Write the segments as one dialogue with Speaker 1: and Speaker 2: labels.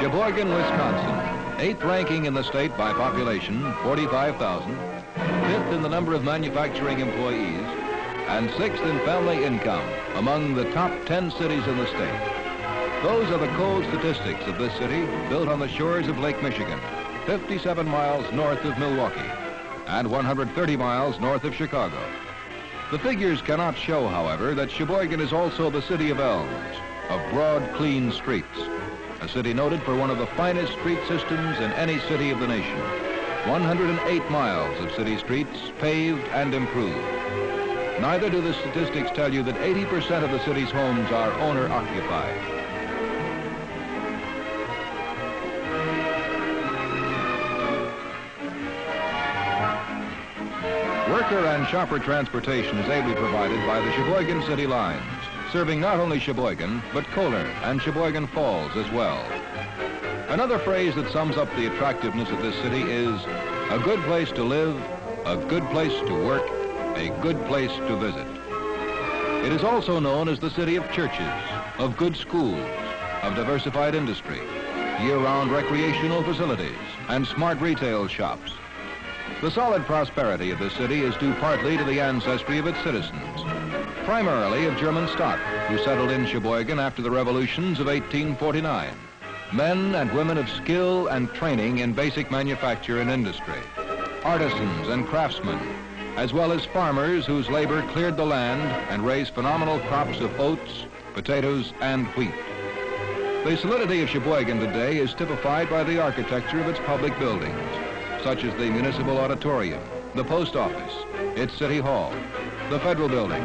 Speaker 1: Sheboygan, Wisconsin, 8th ranking in the state by population, 45,000, 5th in the number of manufacturing employees, and 6th in family income among the top 10 cities in the state. Those are the cold statistics of this city, built on the shores of Lake Michigan, 57 miles north of Milwaukee, and 130 miles north of Chicago. The figures cannot show, however, that Sheboygan is also the city of elms, of broad, clean streets, a city noted for one of the finest street systems in any city of the nation. 108 miles of city streets paved and improved. Neither do the statistics tell you that 80% of the city's homes are owner-occupied. Worker and shopper transportation is ably provided by the Sheboygan City Lines, serving not only Sheboygan, but Kohler and Sheboygan Falls as well. Another phrase that sums up the attractiveness of this city is a good place to live, a good place to work, a good place to visit. It is also known as the city of churches, of good schools, of diversified industry, year-round recreational facilities, and smart retail shops. The solid prosperity of this city is due partly to the ancestry of its citizens, primarily of German stock, who settled in Sheboygan after the revolutions of 1849. Men and women of skill and training in basic manufacture and industry, artisans and craftsmen, as well as farmers whose labor cleared the land and raised phenomenal crops of oats, potatoes, and wheat. The solidity of Sheboygan today is typified by the architecture of its public buildings, such as the Municipal Auditorium, the Post Office, its City Hall, the Federal Building,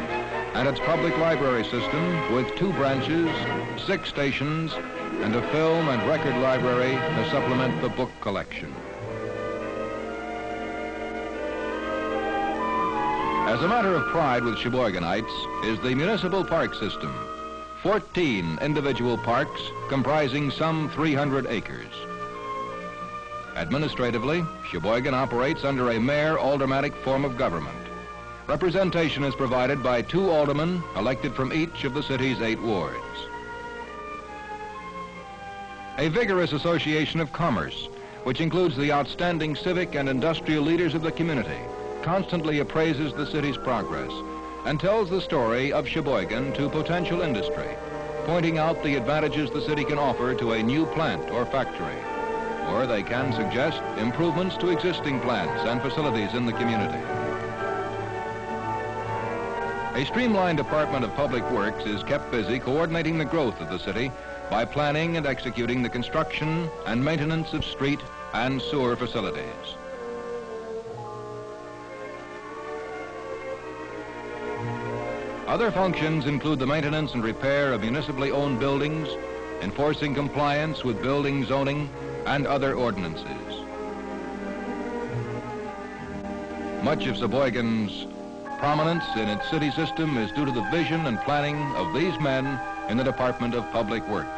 Speaker 1: and its public library system with 2 branches, 6 stations, and a film and record library to supplement the book collection. As a matter of pride with Sheboyganites is the municipal park system, 14 individual parks comprising some 300 acres. Administratively, Sheboygan operates under a mayor-aldermanic form of government. Representation is provided by 2 aldermen elected from each of the city's 8 wards. A vigorous association of commerce, which includes the outstanding civic and industrial leaders of the community, constantly appraises the city's progress and tells the story of Sheboygan to potential industry, pointing out the advantages the city can offer to a new plant or factory, or they can suggest improvements to existing plants and facilities in the community. A streamlined Department of Public Works is kept busy coordinating the growth of the city by planning and executing the construction and maintenance of street and sewer facilities. Other functions include the maintenance and repair of municipally owned buildings, enforcing compliance with building zoning and other ordinances. Much of Sheboygan's prominence in its city system is due to the vision and planning of these men in the Department of Public Works.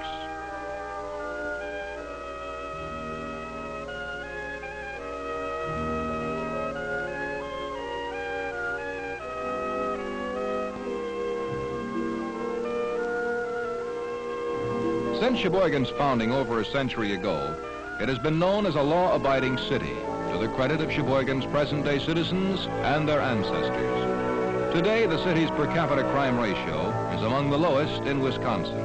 Speaker 1: Since Sheboygan's founding over a century ago, it has been known as a law-abiding city, to the credit of Sheboygan's present-day citizens and their ancestors. Today, the city's per capita crime ratio is among the lowest in Wisconsin.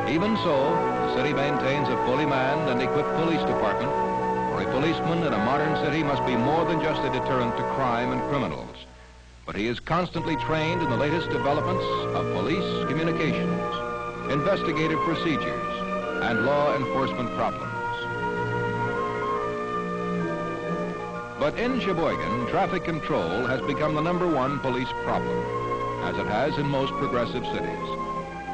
Speaker 1: Even so, the city maintains a fully manned and equipped police department, for a policeman in a modern city must be more than just a deterrent to crime and criminals, but he is constantly trained in the latest developments of police communications, investigative procedures, and law enforcement problems. But in Sheboygan, traffic control has become the #1 police problem, as it has in most progressive cities.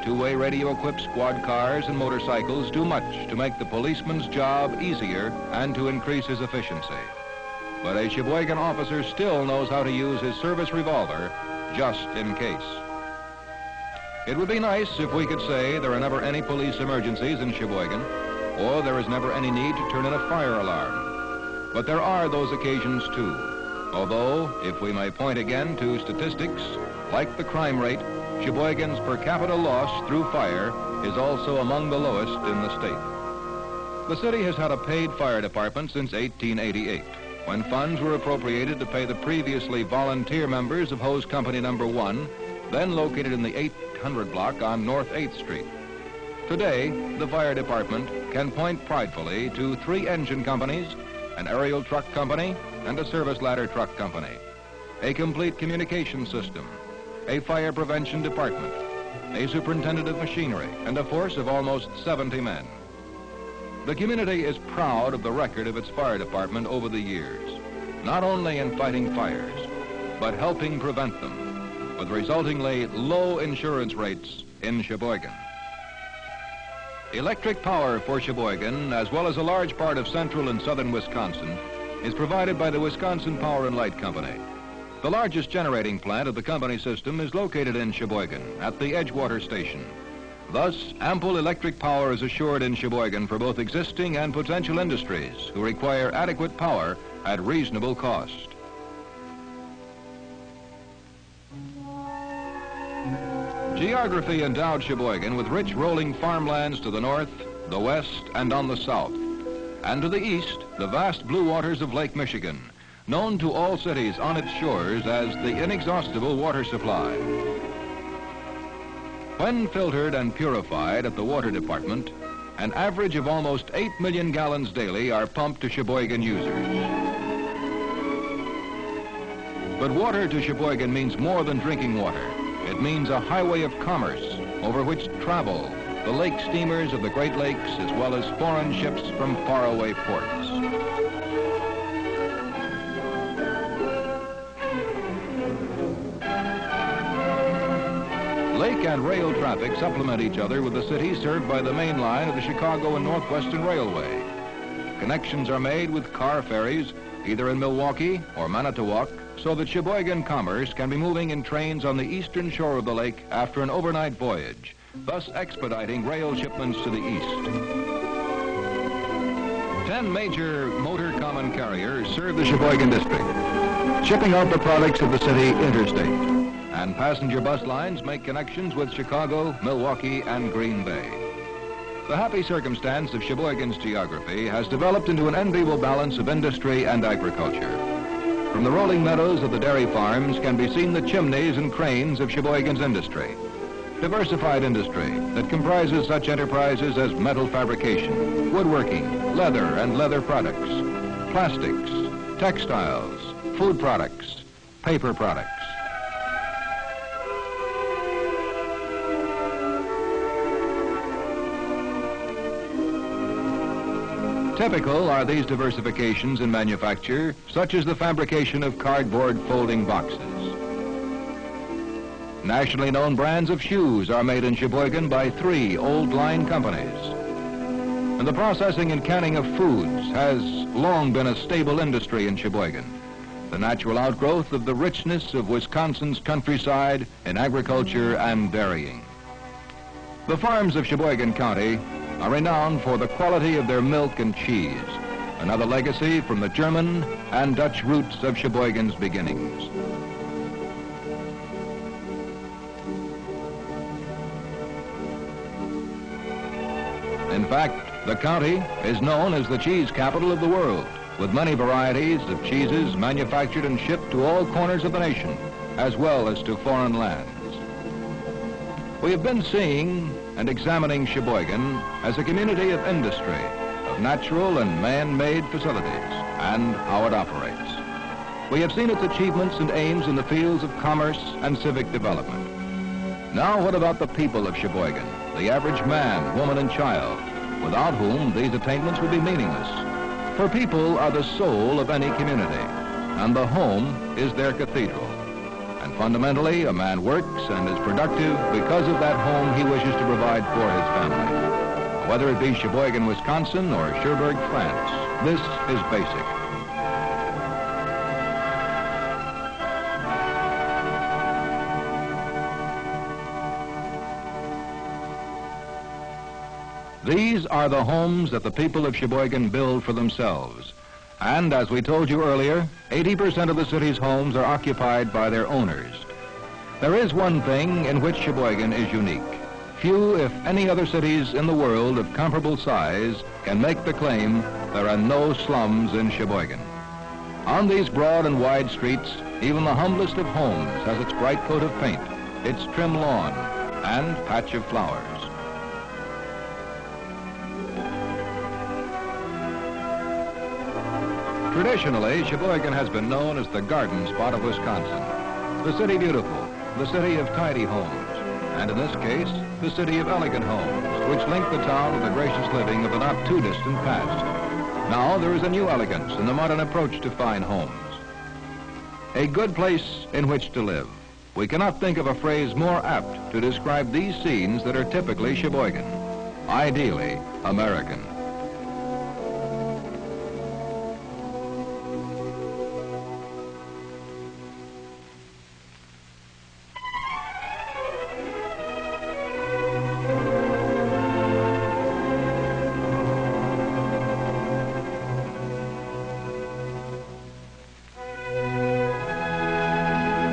Speaker 1: Two-way radio-equipped squad cars and motorcycles do much to make the policeman's job easier and to increase his efficiency. But a Sheboygan officer still knows how to use his service revolver just in case. It would be nice if we could say there are never any police emergencies in Sheboygan, or there is never any need to turn in a fire alarm. But there are those occasions too, although, if we may point again to statistics, like the crime rate, Sheboygan's per capita loss through fire is also among the lowest in the state. The city has had a paid fire department since 1888, when funds were appropriated to pay the previously volunteer members of Hose Company Number 1, then located in the 800 block on North 8th Street. Today, the fire department can point pridefully to 3 engine companies, an aerial truck company, and a service ladder truck company, a complete communication system, a fire prevention department, a superintendent of machinery, and a force of almost 70 men. The community is proud of the record of its fire department over the years, not only in fighting fires, but helping prevent them, with resultingly low insurance rates in Sheboygan. Electric power for Sheboygan, as well as a large part of central and southern Wisconsin, is provided by the Wisconsin Power and Light Company. The largest generating plant of the company system is located in Sheboygan at the Edgewater Station. Thus, ample electric power is assured in Sheboygan for both existing and potential industries who require adequate power at reasonable cost. Geography endowed Sheboygan with rich rolling farmlands to the north, the west, and on the south. And to the east, the vast blue waters of Lake Michigan, known to all cities on its shores as the inexhaustible water supply. When filtered and purified at the water department, an average of almost 8 million gallons daily are pumped to Sheboygan users. But water to Sheboygan means more than drinking water. It means a highway of commerce over which travel the lake steamers of the Great Lakes as well as foreign ships from faraway ports. Lake and rail traffic supplement each other with the city served by the main line of the Chicago and Northwestern Railway. Connections are made with car ferries either in Milwaukee or Manitowoc, so that Sheboygan commerce can be moving in trains on the eastern shore of the lake after an overnight voyage, thus expediting rail shipments to the east. 10 major motor common carriers serve the Sheboygan district, shipping out the products of the city interstate, and passenger bus lines make connections with Chicago, Milwaukee, and Green Bay. The happy circumstance of Sheboygan's geography has developed into an enviable balance of industry and agriculture. From the rolling meadows of the dairy farms can be seen the chimneys and cranes of Sheboygan's industry. Diversified industry that comprises such enterprises as metal fabrication, woodworking, leather and leather products, plastics, textiles, food products, paper products. Typical are these diversifications in manufacture, such as the fabrication of cardboard folding boxes. Nationally known brands of shoes are made in Sheboygan by 3 old line companies. And the processing and canning of foods has long been a stable industry in Sheboygan, the natural outgrowth of the richness of Wisconsin's countryside in agriculture and dairying. The farms of Sheboygan County are renowned for the quality of their milk and cheese, another legacy from the German and Dutch roots of Sheboygan's beginnings. In fact, the county is known as the cheese capital of the world, with many varieties of cheeses manufactured and shipped to all corners of the nation, as well as to foreign lands. We have been seeing and examining Sheboygan as a community of industry, of natural and man-made facilities, and how it operates. We have seen its achievements and aims in the fields of commerce and civic development. Now what about the people of Sheboygan, the average man, woman, and child, without whom these attainments would be meaningless? For people are the soul of any community, and the home is their cathedral. And fundamentally, a man works and is productive because of that home he wishes to provide for his family. Whether it be Sheboygan, Wisconsin, or Cherbourg, France, this is basic. These are the homes that the people of Sheboygan build for themselves. And as we told you earlier, 80% of the city's homes are occupied by their owners. There is one thing in which Sheboygan is unique. Few, if any other cities in the world of comparable size can make the claim there are no slums in Sheboygan. On these broad and wide streets, even the humblest of homes has its bright coat of paint, its trim lawn, and patch of flowers. Traditionally, Sheboygan has been known as the garden spot of Wisconsin, the city beautiful, the city of tidy homes, and in this case, the city of elegant homes, which link the town with the gracious living of the not-too-distant past. Now there is a new elegance in the modern approach to fine homes. A good place in which to live. We cannot think of a phrase more apt to describe these scenes that are typically Sheboygan, ideally American.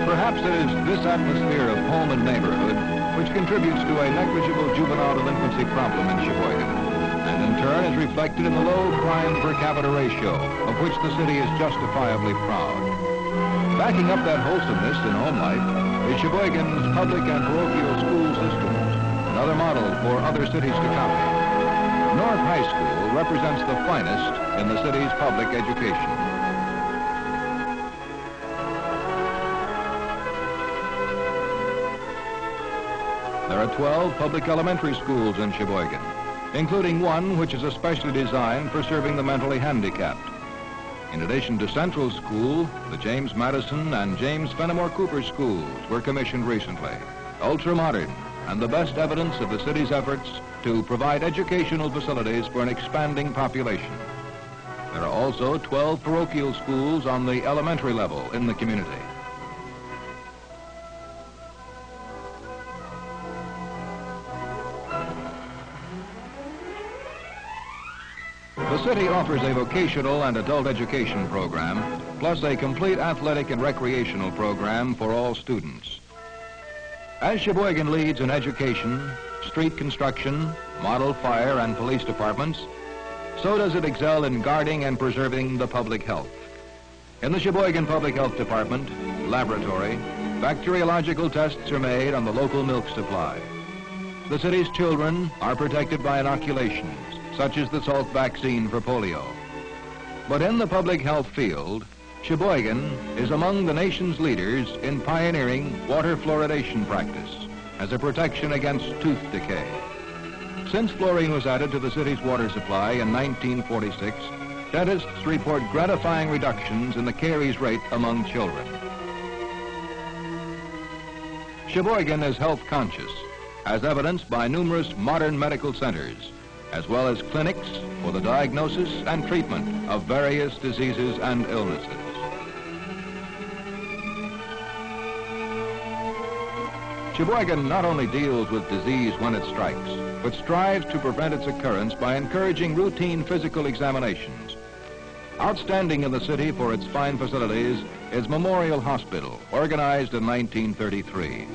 Speaker 1: Perhaps it is this atmosphere of home and neighborhood which contributes to a negligible juvenile delinquency problem in Sheboygan, and in turn is reflected in the low crime per capita ratio, of which the city is justifiably proud. Backing up that wholesomeness in home life is Sheboygan's public and parochial school systems, another model for other cities to copy. North High School represents the finest in the city's public education. There are 12 public elementary schools in Sheboygan, including one which is especially designed for serving the mentally handicapped. In addition to Central School, the James Madison and James Fenimore Cooper schools were commissioned recently, ultra-modern and the best evidence of the city's efforts to provide educational facilities for an expanding population. There are also 12 parochial schools on the elementary level in the community. The city offers a vocational and adult education program, plus a complete athletic and recreational program for all students. As Sheboygan leads in education, street construction, model fire and police departments, so does it excel in guarding and preserving the public health. In the Sheboygan Public Health Department laboratory, bacteriological tests are made on the local milk supply. The city's children are protected by inoculations, such as the Salk vaccine for polio. But in the public health field, Sheboygan is among the nation's leaders in pioneering water fluoridation practice as a protection against tooth decay. Since fluorine was added to the city's water supply in 1946, dentists report gratifying reductions in the caries rate among children. Sheboygan is health conscious, as evidenced by numerous modern medical centers, as well as clinics for the diagnosis and treatment of various diseases and illnesses. Sheboygan not only deals with disease when it strikes, but strives to prevent its occurrence by encouraging routine physical examinations. Outstanding in the city for its fine facilities is Memorial Hospital, organized in 1933.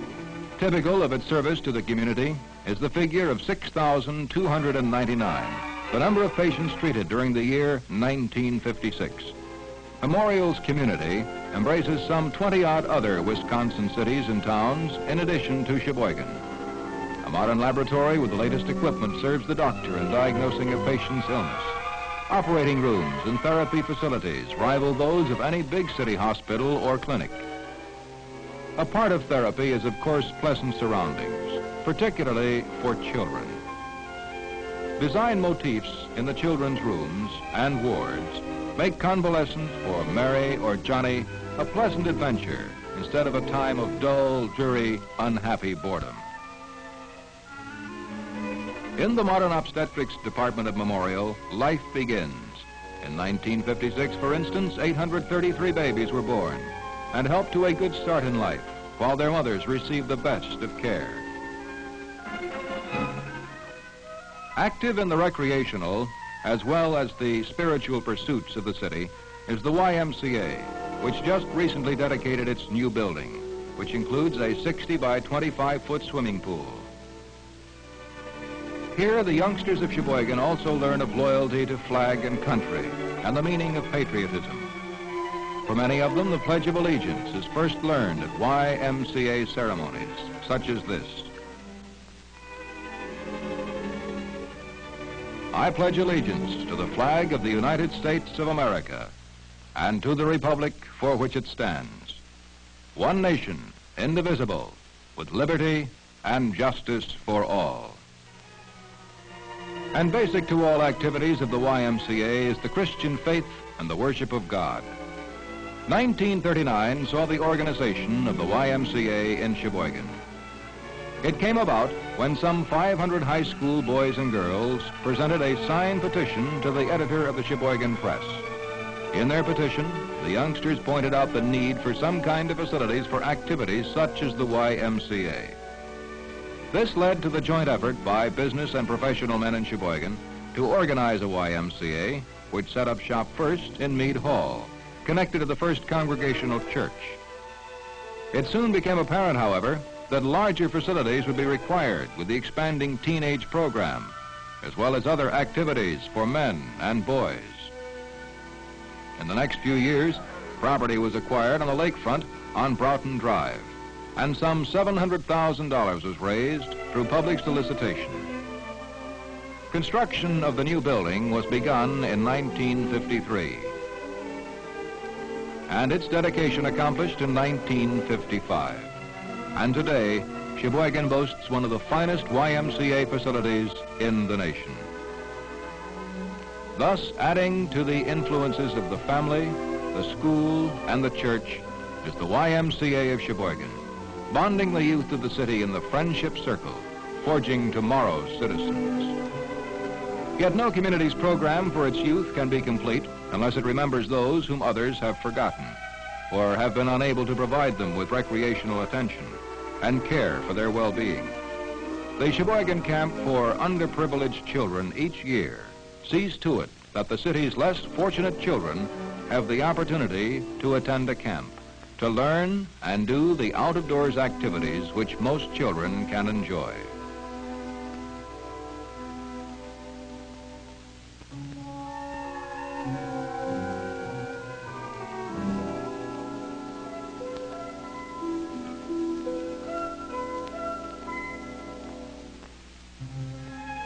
Speaker 1: Typical of its service to the community is the figure of 6,299, the number of patients treated during the year 1956. Memorial's community embraces some 20-odd other Wisconsin cities and towns in addition to Sheboygan. A modern laboratory with the latest equipment serves the doctor in diagnosing a patient's illness. Operating rooms and therapy facilities rival those of any big city hospital or clinic. A part of therapy is, of course, pleasant surroundings, particularly for children. Design motifs in the children's rooms and wards make convalescence for Mary or Johnny a pleasant adventure instead of a time of dull, dreary, unhappy boredom. In the modern obstetrics department of Memorial, life begins. In 1956, for instance, 833 babies were born and helped to a good start in life, while their mothers received the best of care. Active in the recreational as well as the spiritual pursuits of the city is the YMCA, which just recently dedicated its new building, which includes a 60 by 25-foot swimming pool. Here, the youngsters of Sheboygan also learn of loyalty to flag and country and the meaning of patriotism. For many of them, the Pledge of Allegiance is first learned at YMCA ceremonies, such as this. I pledge allegiance to the flag of the United States of America and to the republic for which it stands, one nation, indivisible, with liberty and justice for all. And basic to all activities of the YMCA is the Christian faith and the worship of God. 1939 saw the organization of the YMCA in Sheboygan. It came about when some 500 high school boys and girls presented a signed petition to the editor of the Sheboygan Press. In their petition, the youngsters pointed out the need for some kind of facilities for activities such as the YMCA. This led to the joint effort by business and professional men in Sheboygan to organize a YMCA, which set up shop first in Meade Hall, connected to the First Congregational Church. It soon became apparent, however, that larger facilities would be required with the expanding teenage program, as well as other activities for men and boys. In the next few years, property was acquired on the lakefront on Broughton Drive, and some $700,000 was raised through public solicitation. Construction of the new building was begun in 1953, and its dedication accomplished in 1955. And today, Sheboygan boasts one of the finest YMCA facilities in the nation. Thus, adding to the influences of the family, the school, and the church is the YMCA of Sheboygan, bonding the youth of the city in the friendship circle, forging tomorrow's citizens. Yet no community's program for its youth can be complete unless it remembers those whom others have forgotten or have been unable to provide them with recreational attention and care for their well-being. The Sheboygan Camp for Underprivileged Children each year sees to it that the city's less fortunate children have the opportunity to attend a camp, to learn and do the out-of-doors activities which most children can enjoy.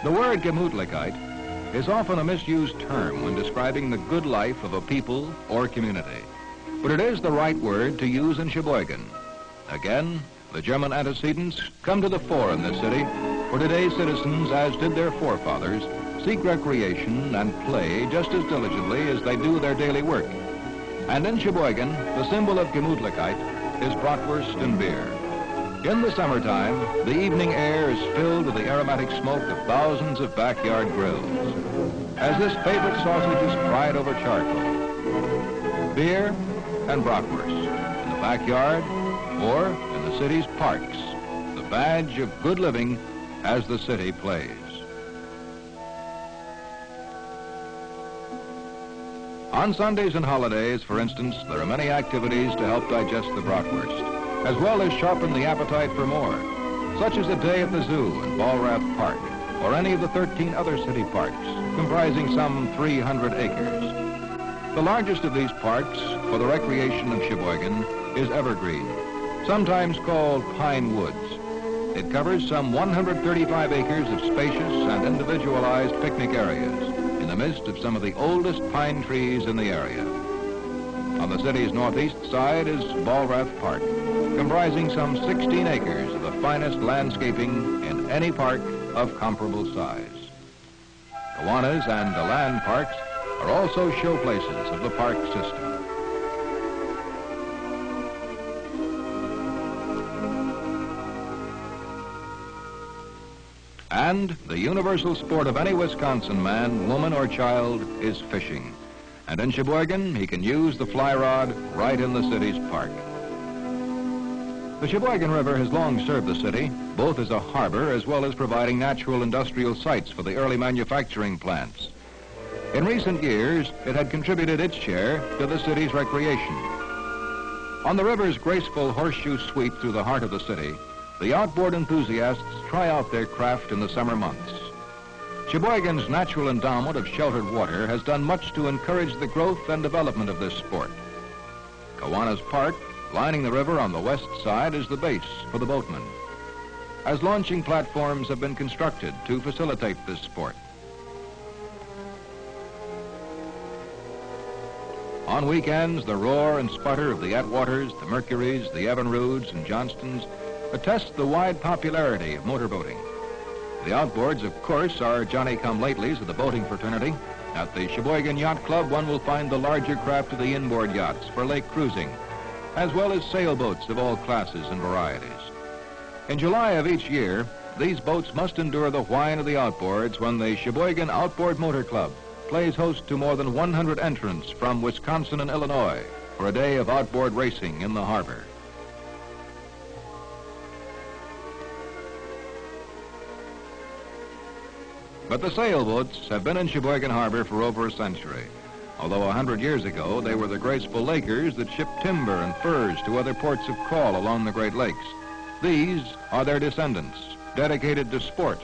Speaker 1: The word Gemütlichkeit is often a misused term when describing the good life of a people or community. But it is the right word to use in Sheboygan. Again, the German antecedents come to the fore in this city, for today's citizens, as did their forefathers, seek recreation and play just as diligently as they do their daily work. And in Sheboygan, the symbol of Gemütlichkeit is bratwurst and beer. In the summertime, the evening air is filled with the aromatic smoke of thousands of backyard grills, as this favorite sausage is fried over charcoal. Beer and bratwurst in the backyard or in the city's parks, the badge of good living as the city plays. On Sundays and holidays, for instance, there are many activities to help digest the bratwurst, as well as sharpen the appetite for more, such as a day at the zoo in Ballrath Park, or any of the 13 other city parks, comprising some 300 acres. The largest of these parks for the recreation of Sheboygan is Evergreen, sometimes called Pine Woods. It covers some 135 acres of spacious and individualized picnic areas in the midst of some of the oldest pine trees in the area. On the city's northeast side is Ballrath Park, comprising some 16 acres of the finest landscaping in any park of comparable size. Kiwanis and DeLand parks are also showplaces of the park system. And the universal sport of any Wisconsin man, woman, or child is fishing. And in Sheboygan, he can use the fly rod right in the city's park. The Sheboygan River has long served the city, both as a harbor as well as providing natural industrial sites for the early manufacturing plants. In recent years, it had contributed its share to the city's recreation. On the river's graceful horseshoe sweep through the heart of the city, the outboard enthusiasts try out their craft in the summer months. Sheboygan's natural endowment of sheltered water has done much to encourage the growth and development of this sport. Kiwanis Park, lining the river on the west side, is the base for the boatmen, as launching platforms have been constructed to facilitate this sport. On weekends, the roar and sputter of the Atwaters, the Mercuries, the Evinrudes, and Johnstons attest the wide popularity of motorboating. The outboards, of course, are Johnny-come-latelys of the boating fraternity. At the Sheboygan Yacht Club, one will find the larger craft of the inboard yachts for lake cruising, as well as sailboats of all classes and varieties. In July of each year, these boats must endure the whine of the outboards when the Sheboygan Outboard Motor Club plays host to more than 100 entrants from Wisconsin and Illinois for a day of outboard racing in the harbor. But the sailboats have been in Sheboygan Harbor for over a century. Although 100 years ago, they were the graceful Lakers that shipped timber and furs to other ports of call along the Great Lakes. These are their descendants, dedicated to sport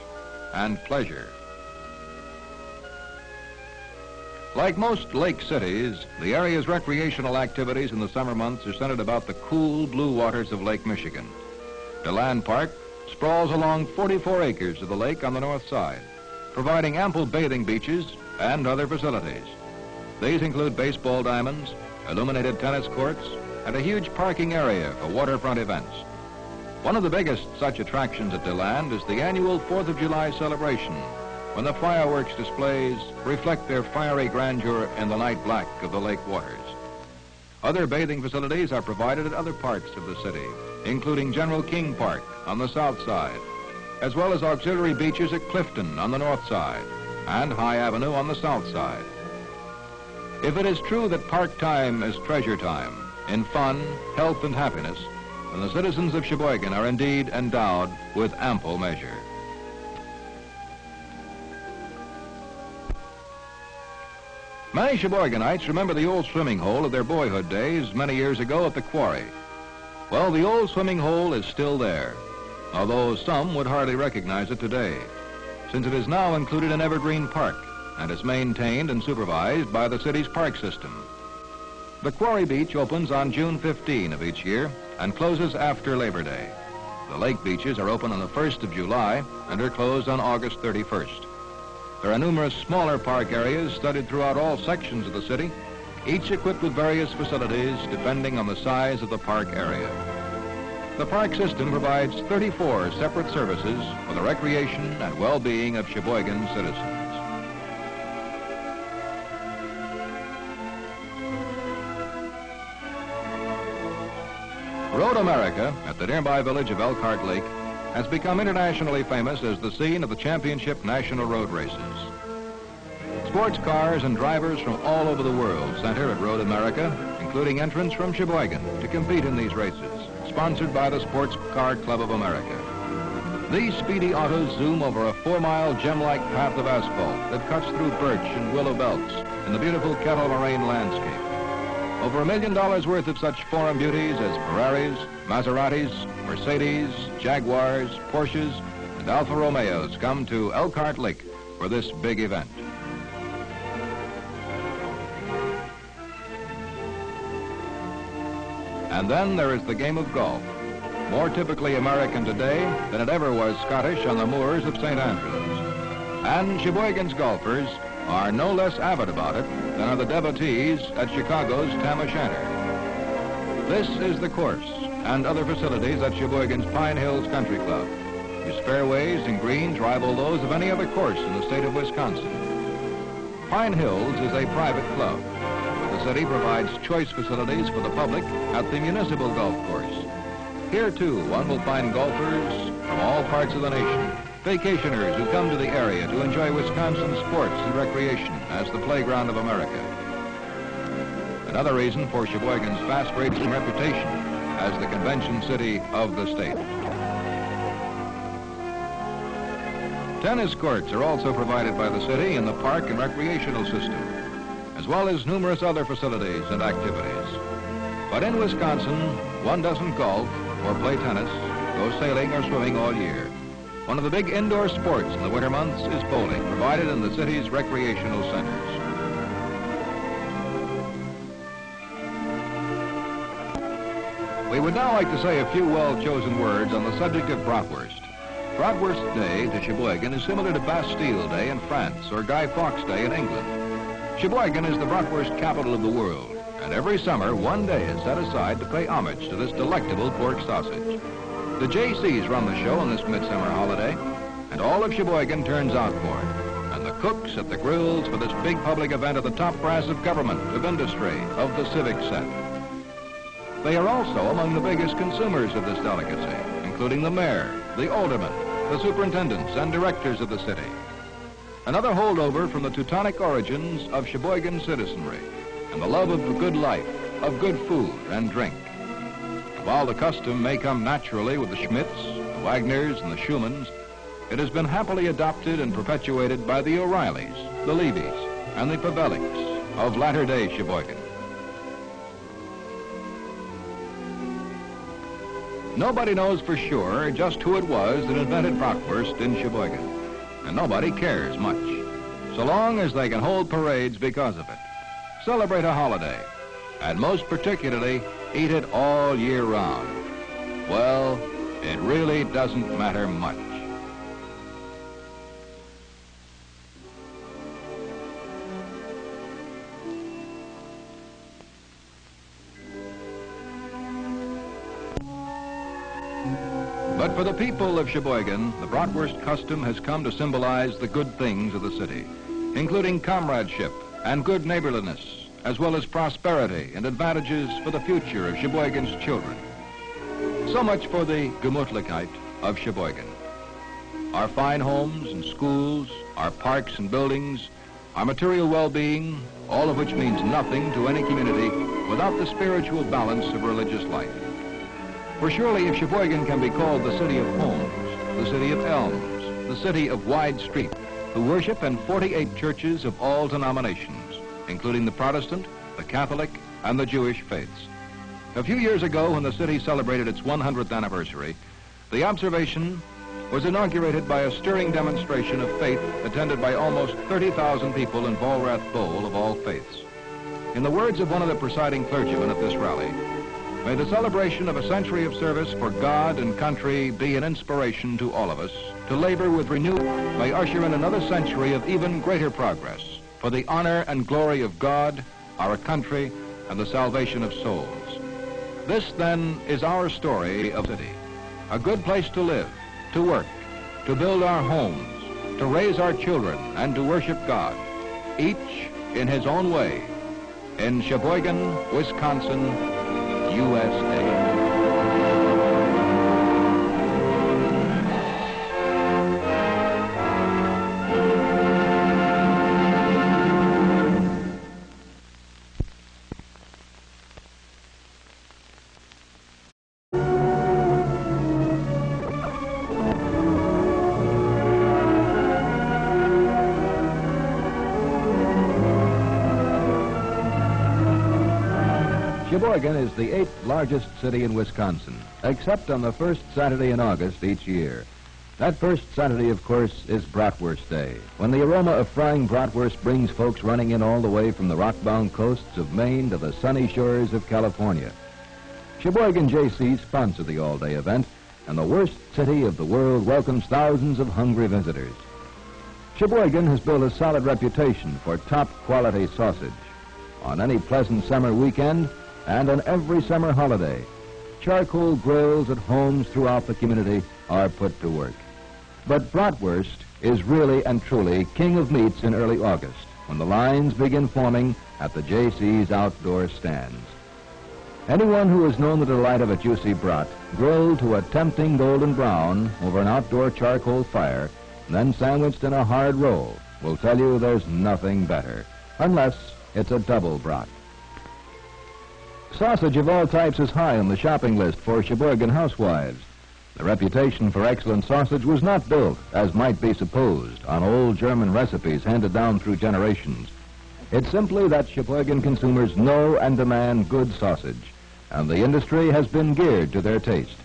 Speaker 1: and pleasure. Like most lake cities, the area's recreational activities in the summer months are centered about the cool blue waters of Lake Michigan. DeLand Park sprawls along 44 acres of the lake on the north side, providing ample bathing beaches and other facilities. These include baseball diamonds, illuminated tennis courts, and a huge parking area for waterfront events. One of the biggest such attractions at DeLand is the annual 4th of July celebration, when the fireworks displays reflect their fiery grandeur in the night black of the lake waters. Other bathing facilities are provided at other parts of the city, including General King Park on the south side, as well as auxiliary beaches at Clifton on the north side and High Avenue on the south side. If it is true that park time is treasure time in fun, health, and happiness, then the citizens of Sheboygan are indeed endowed with ample measure. Many Sheboyganites remember the old swimming hole of their boyhood days many years ago at the quarry. Well, the old swimming hole is still there, although some would hardly recognize it today, since it is now included in Evergreen Park and is maintained and supervised by the city's park system. The Quarry Beach opens on June 15 of each year and closes after Labor Day. The lake beaches are open on the 1st of July and are closed on August 31st. There are numerous smaller park areas studded throughout all sections of the city, each equipped with various facilities depending on the size of the park area. The park system provides 34 separate services for the recreation and well-being of Sheboygan citizens. Road America, at the nearby village of Elkhart Lake, has become internationally famous as the scene of the championship national road races. Sports cars and drivers from all over the world center at Road America, including entrants from Sheboygan, to compete in these races, sponsored by the Sports Car Club of America. These speedy autos zoom over a 4-mile gem-like path of asphalt that cuts through birch and willow belts in the beautiful Kettle Moraine landscape. Over $1 million worth of such foreign beauties as Ferraris, Maseratis, Mercedes, Jaguars, Porsches, and Alfa Romeos come to Elkhart Lake for this big event. And then there is the game of golf, more typically American today than it ever was Scottish on the moors of St. Andrews. And Sheboygan's golfers are no less avid about it than are the devotees at Chicago's Tam O'Shanter. This is the course and other facilities at Sheboygan's Pine Hills Country Club, whose fairways and greens rival those of any other course in the state of Wisconsin. Pine Hills is a private club. The city provides choice facilities for the public at the municipal golf course. Here, too, one will find golfers from all parts of the nation, vacationers who come to the area to enjoy Wisconsin sports and recreation as the playground of America. Another reason for Sheboygan's fast-racing reputation as the convention city of the state. Tennis courts are also provided by the city in the park and recreational system, as well as numerous other facilities and activities. But in Wisconsin, one doesn't golf or play tennis, go sailing or swimming all year. One of the big indoor sports in the winter months is bowling, provided in the city's recreational centers. We would now like to say a few well-chosen words on the subject of bratwurst. Bratwurst Day to Sheboygan is similar to Bastille Day in France or Guy Fawkes Day in England. Sheboygan is the bratwurst capital of the world, and every summer one day is set aside to pay homage to this delectable pork sausage. The JCs run the show on this midsummer holiday, and all of Sheboygan turns out for it. And the cooks at the grills for this big public event are the top brass of government, of industry, of the civic set. They are also among the biggest consumers of this delicacy, including the mayor, the aldermen, the superintendents and directors of the city. Another holdover from the Teutonic origins of Sheboygan citizenry and the love of a good life, of good food and drink. While the custom may come naturally with the Schmidts, the Wagners and the Schumanns, it has been happily adopted and perpetuated by the O'Reillys, the Levys and the Paveliks of latter-day Sheboygan. Nobody knows for sure just who it was that invented bratwurst in Sheboygan, and nobody cares much, so long as they can hold parades because of it, celebrate a holiday, and most particularly, eat it all year round. Well, it really doesn't matter much. But for the people of Sheboygan, the bratwurst custom has come to symbolize the good things of the city, including comradeship and good neighborliness, as well as prosperity and advantages for the future of Sheboygan's children. So much for the Gemütlichkeit of Sheboygan. Our fine homes and schools, our parks and buildings, our material well-being, all of which means nothing to any community without the spiritual balance of religious life. For surely if Sheboygan can be called the city of homes, the city of elms, the city of wide street, who worship in 48 churches of all denominations, including the Protestant, the Catholic, and the Jewish faiths. A few years ago, when the city celebrated its 100th anniversary, the observation was inaugurated by a stirring demonstration of faith attended by almost 30,000 people in Vollrath Bowl of all faiths. In the words of one of the presiding clergymen at this rally, may the celebration of a century of service for God and country be an inspiration to all of us to labor with renewed, may usher in another century of even greater progress for the honor and glory of God, our country, and the salvation of souls. This, then, is our story of the city. A good place to live, to work, to build our homes, to raise our children, and to worship God, each in his own way, in Sheboygan, Wisconsin, USA. Sheboygan is the 8th largest city in Wisconsin, except on the first Saturday in August each year. That first Saturday, of course, is Bratwurst Day, when the aroma of frying bratwurst brings folks running in all the way from the rock-bound coasts of Maine to the sunny shores of California. Sheboygan JC sponsor the all-day event, and the worst city of the world welcomes thousands of hungry visitors. Sheboygan has built a solid reputation for top-quality sausage. On any pleasant summer weekend, and on every summer holiday, charcoal grills at homes throughout the community are put to work. But bratwurst is really and truly king of meats in early August, when the lines begin forming at the JC's outdoor stands. Anyone who has known the delight of a juicy brat, grilled to a tempting golden brown over an outdoor charcoal fire, and then sandwiched in a hard roll, will tell you there's nothing better, unless it's a double brat. Sausage of all types is high on the shopping list for Sheboygan housewives. The reputation for excellent sausage was not built, as might be supposed, on old German recipes handed down through generations. It's simply that Sheboygan consumers know and demand good sausage, and the industry has been geared to their taste.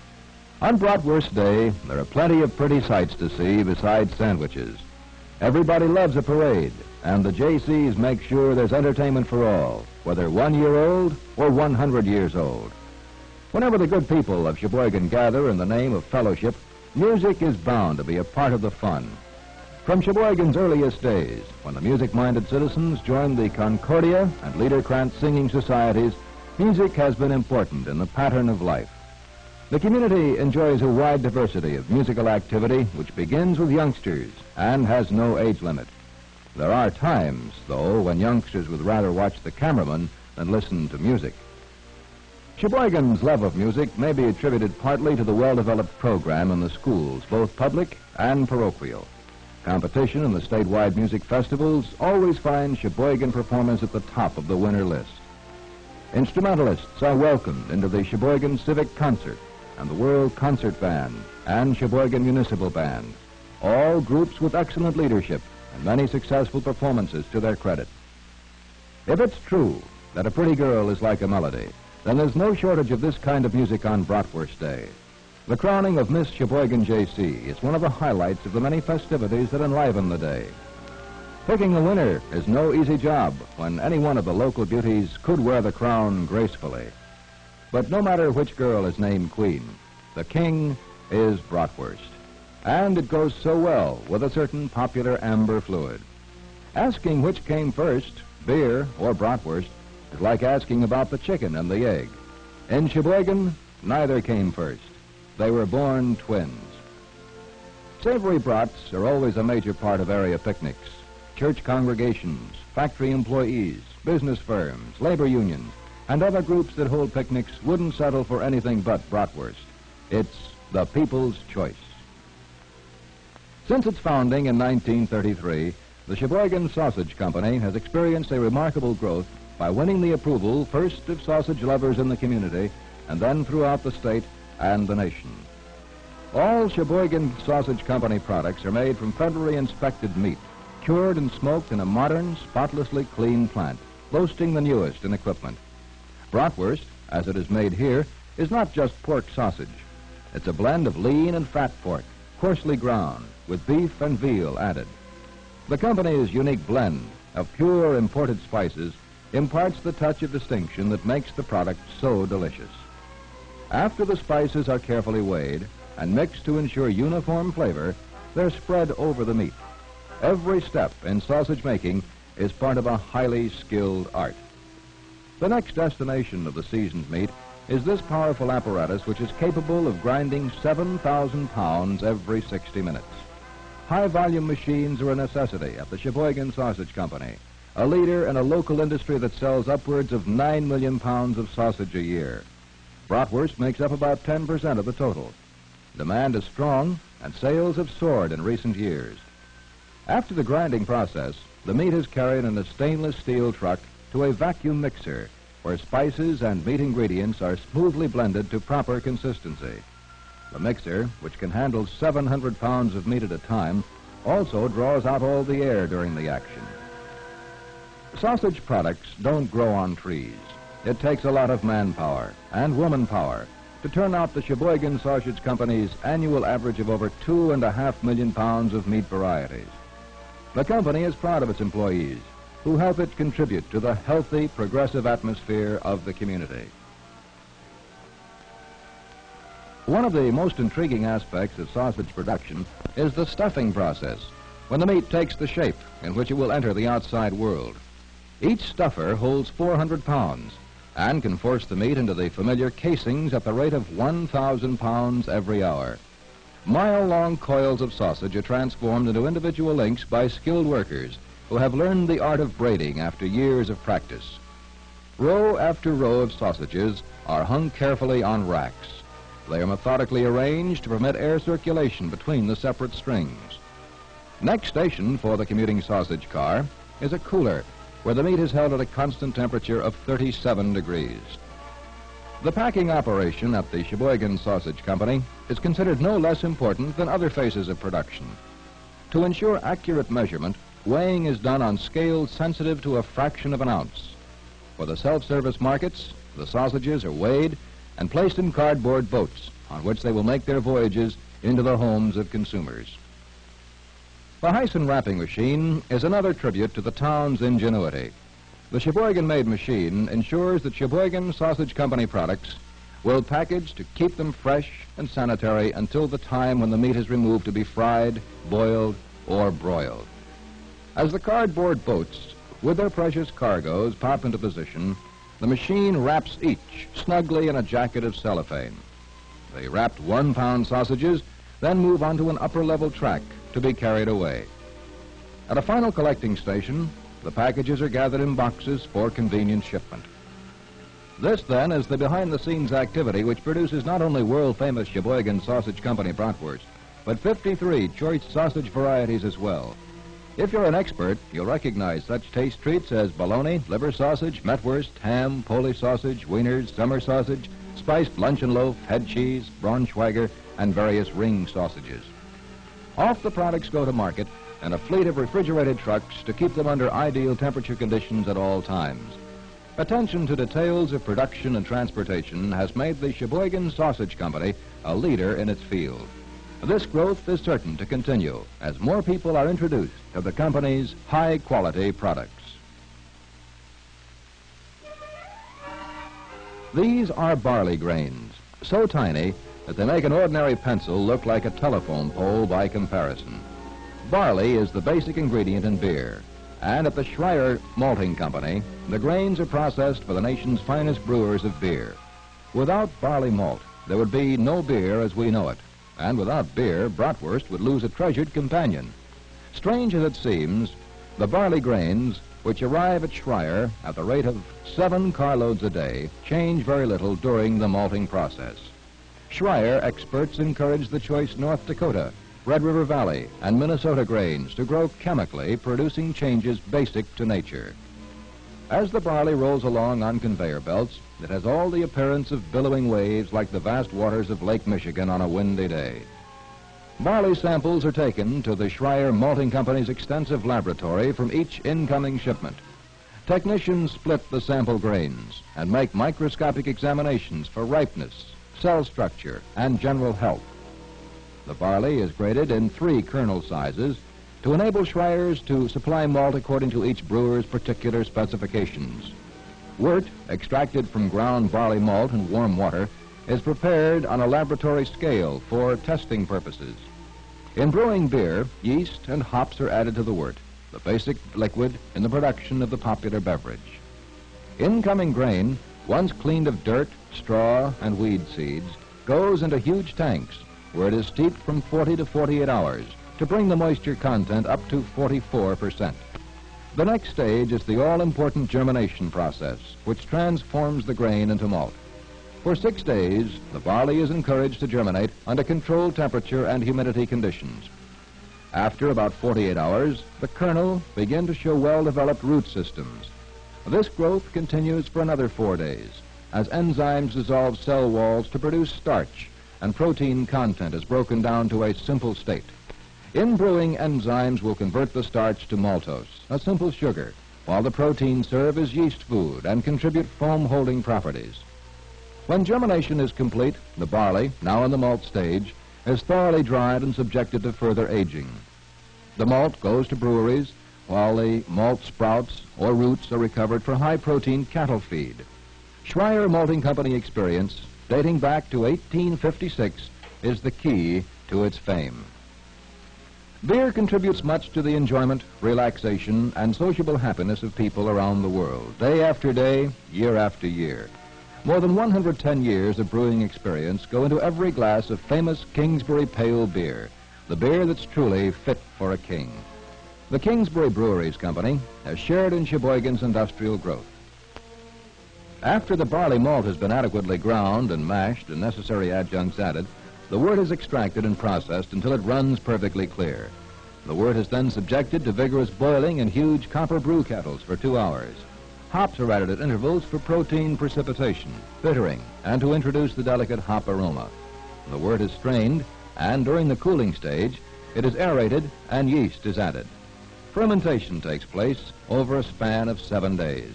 Speaker 2: On Bratwurst Day, there are plenty of pretty sights to see besides sandwiches. Everybody loves a parade, and the JCs make sure there's entertainment for all, whether 1 year old or 100 years old. Whenever the good people of Sheboygan gather in the name of fellowship, music is bound to be a part of the fun. From Sheboygan's earliest days, when the music-minded citizens joined the Concordia and Liederkranz singing societies, music has been important in the pattern of life. The community enjoys a wide diversity of musical activity which begins with youngsters and has no age limit. There are times, though, when youngsters would rather watch the cameraman than listen to music. Sheboygan's love of music may be attributed partly to the well-developed program in the schools, both public and parochial. Competition in the statewide music festivals always finds Sheboygan performers at the top of the winner list. Instrumentalists are welcomed into the Sheboygan Civic Concert and the World Concert Band and Sheboygan Municipal Band, all groups with excellent leadership and many successful performances to their credit. If it's true that a pretty girl is like a melody, then there's no shortage of this kind of music on Bratwurst Day. The crowning of Miss Sheboygan J.C. is one of the highlights of the many festivities that enliven the day. Picking a winner is no easy job when any one of the local beauties could wear the crown gracefully. But no matter which girl is named queen, the king is Bratwurst. And it goes so well with a certain popular amber fluid. Asking which came first, beer or Bratwurst, is like asking about the chicken and the egg. In Sheboygan, neither came first. They were born twins. Savory brats are always a major part of area picnics. Church congregations, factory employees, business firms, labor unions, and other groups that hold picnics wouldn't settle for anything but Bratwurst. It's the people's choice. Since its founding in 1933, the Sheboygan Sausage Company has experienced a remarkable growth by winning the approval first of sausage lovers in the community and then throughout the state and the nation. All Sheboygan Sausage Company products are made from federally inspected meat, cured and smoked in a modern, spotlessly clean plant, boasting the newest in equipment. Bratwurst, as it is made here, is not just pork sausage. It's a blend of lean and fat pork, coarsely ground, with beef and veal added. The company's unique blend of pure imported spices imparts the touch of distinction that makes the product so delicious. After the spices are carefully weighed and mixed to ensure uniform flavor, they're spread over the meat. Every step in sausage making is part of a highly skilled art. The next destination of the seasoned meat is this powerful apparatus which is capable of grinding 7,000 pounds every 60 minutes. High-volume machines are a necessity at the Sheboygan Sausage Company, a leader in a local industry that sells upwards of 9 million pounds of sausage a year. Bratwurst makes up about 10% of the total. Demand is strong, and sales have soared in recent years. After the grinding process, the meat is carried in a stainless steel truck to a vacuum mixer, where spices and meat ingredients are smoothly blended to proper consistency. The mixer, which can handle 700 pounds of meat at a time, also draws out all the air during the action. Sausage products don't grow on trees. It takes a lot of manpower and woman power to turn out the Sheboygan Sausage Company's annual average of over 2.5 million pounds of meat varieties. The company is proud of its employees, who help it contribute to the healthy, progressive atmosphere of the community. One of the most intriguing aspects of sausage production is the stuffing process, when the meat takes the shape in which it will enter the outside world. Each stuffer holds 400 pounds and can force the meat into the familiar casings at the rate of 1,000 pounds every hour. Mile-long coils of sausage are transformed into individual links by skilled workers who have learned the art of braiding after years of practice. Row after row of sausages are hung carefully on racks. They are methodically arranged to permit air circulation between the separate strings. Next station for the commuting sausage car is a cooler, where the meat is held at a constant temperature of 37 degrees. The packing operation at the Sheboygan Sausage Company is considered no less important than other phases of production. To ensure accurate measurement, weighing is done on scales sensitive to a fraction of an ounce. For the self-service markets, the sausages are weighed and placed in cardboard boats on which they will make their voyages into the homes of consumers. The Hyson wrapping machine is another tribute to the town's ingenuity. The Sheboygan-made machine ensures that Sheboygan Sausage Company products will package to keep them fresh and sanitary until the time when the meat is removed to be fried, boiled, or broiled. As the cardboard boats with their precious cargoes pop into position, the machine wraps each snugly in a jacket of cellophane. The wrapped 1-pound sausages then move onto an upper-level track to be carried away. At a final collecting station, the packages are gathered in boxes for convenient shipment. This, then, is the behind-the-scenes activity which produces not only world-famous Sheboygan Sausage Company bratwurst, but 53 choice sausage varieties as well. If you're an expert, you'll recognize such taste treats as bologna, liver sausage, metwurst, ham, Polish sausage, wieners, summer sausage, spiced luncheon loaf, head cheese, Braunschweiger, and various ring sausages. Off the products go to market in a fleet of refrigerated trucks to keep them under ideal temperature conditions at all times. Attention to details of production and transportation has made the Sheboygan Sausage Company a leader in its field. This growth is certain to continue as more people are introduced to the company's high-quality products. These are barley grains, so tiny that they make an ordinary pencil look like a telephone pole by comparison. Barley is the basic ingredient in beer, and at the Schreier Malting Company, the grains are processed for the nation's finest brewers of beer. Without barley malt, there would be no beer as we know it, and without beer, bratwurst would lose a treasured companion. Strange as it seems, the barley grains, which arrive at Schreier at the rate of 7 carloads a day, change very little during the malting process. Schreier experts encourage the choice North Dakota, Red River Valley, and Minnesota grains to grow chemically, producing changes basic to nature. As the barley rolls along on conveyor belts, it has all the appearance of billowing waves like the vast waters of Lake Michigan on a windy day. Barley samples are taken to the Schreier Malting Company's extensive laboratory from each incoming shipment. Technicians split the sample grains and make microscopic examinations for ripeness, cell structure, and general health. The barley is graded in 3 kernel sizes to enable Schreiers to supply malt according to each brewer's particular specifications. Wort, extracted from ground barley malt in warm water, is prepared on a laboratory scale for testing purposes. In brewing beer, yeast and hops are added to the wort, the basic liquid in the production of the popular beverage. Incoming grain, once cleaned of dirt, straw, and weed seeds, goes into huge tanks where it is steeped from 40 to 48 hours to bring the moisture content up to 44%. The next stage is the all-important germination process, which transforms the grain into malt. For 6 days, the barley is encouraged to germinate under controlled temperature and humidity conditions. After about 48 hours, the kernel begin to show well-developed root systems. This growth continues for another 4 days, as enzymes dissolve cell walls to produce starch, and protein content is broken down to a simple state. In brewing, enzymes will convert the starch to maltose, a simple sugar, while the proteins serve as yeast food and contribute foam-holding properties. When germination is complete, the barley, now in the malt stage, is thoroughly dried and subjected to further aging. The malt goes to breweries, while the malt sprouts or roots are recovered for high-protein cattle feed. Schreier Malting Company experience, dating back to 1856, is the key to its fame. Beer contributes much to the enjoyment, relaxation, and sociable happiness of people around the world, day after day, year after year. More than 110 years of brewing experience go into every glass of famous Kingsbury Pale Beer, the beer that's truly fit for a king. The Kingsbury Breweries Company has shared in Sheboygan's industrial growth. After the barley malt has been adequately ground and mashed and necessary adjuncts added, the wort is extracted and processed until it runs perfectly clear. The wort is then subjected to vigorous boiling in huge copper brew kettles for 2 hours. Hops are added at intervals for protein precipitation, bittering, and to introduce the delicate hop aroma. The wort is strained, and during the cooling stage, it is aerated and yeast is added. Fermentation takes place over a span of 7 days.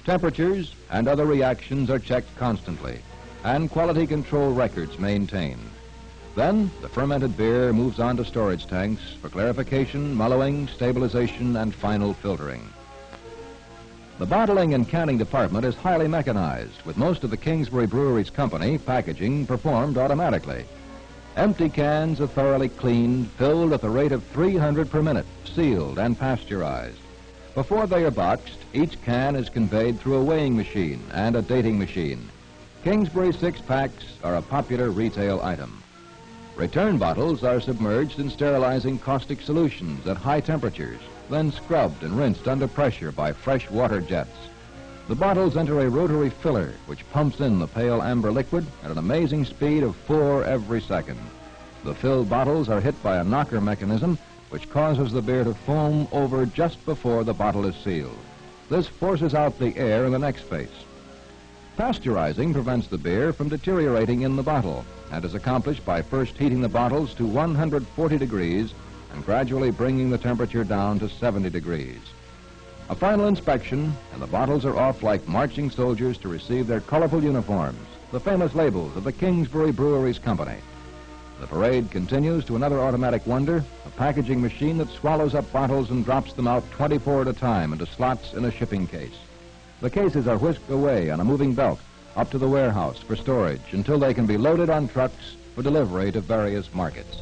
Speaker 2: Temperatures and other reactions are checked constantly.
Speaker 1: and quality control records maintained. Then, the fermented beer moves on to storage tanks for clarification, mellowing, stabilization, and final filtering. The bottling and canning department is highly mechanized, with most of the Kingsbury Brewery's company packaging performed automatically. Empty cans are thoroughly cleaned, filled at the rate of 300 per minute, sealed and pasteurized. Before they are boxed, each can is conveyed through a weighing machine and a dating machine. Kingsbury six-packs are a popular retail item. Return bottles are submerged in sterilizing caustic solutions at high temperatures, then scrubbed and rinsed under pressure by fresh water jets. The bottles enter a rotary filler, which pumps in the pale amber liquid at an amazing speed of 4 every second. The filled bottles are hit by a knocker mechanism, which causes the beer to foam over just before the bottle is sealed. This forces out the air in the next space. Pasteurizing prevents the beer from deteriorating in the bottle and is accomplished by first heating the bottles to 140 degrees and gradually bringing the temperature down to 70 degrees. A final inspection, and the bottles are off like marching soldiers to receive their colorful uniforms, the famous labels of the Kingsbury Brewery's company. The parade continues to another automatic wonder, a packaging machine that swallows up bottles and drops them out 24 at a time into slots in a shipping case. The cases are whisked away on a moving belt up to the warehouse for storage until they can be loaded on trucks for delivery to various markets.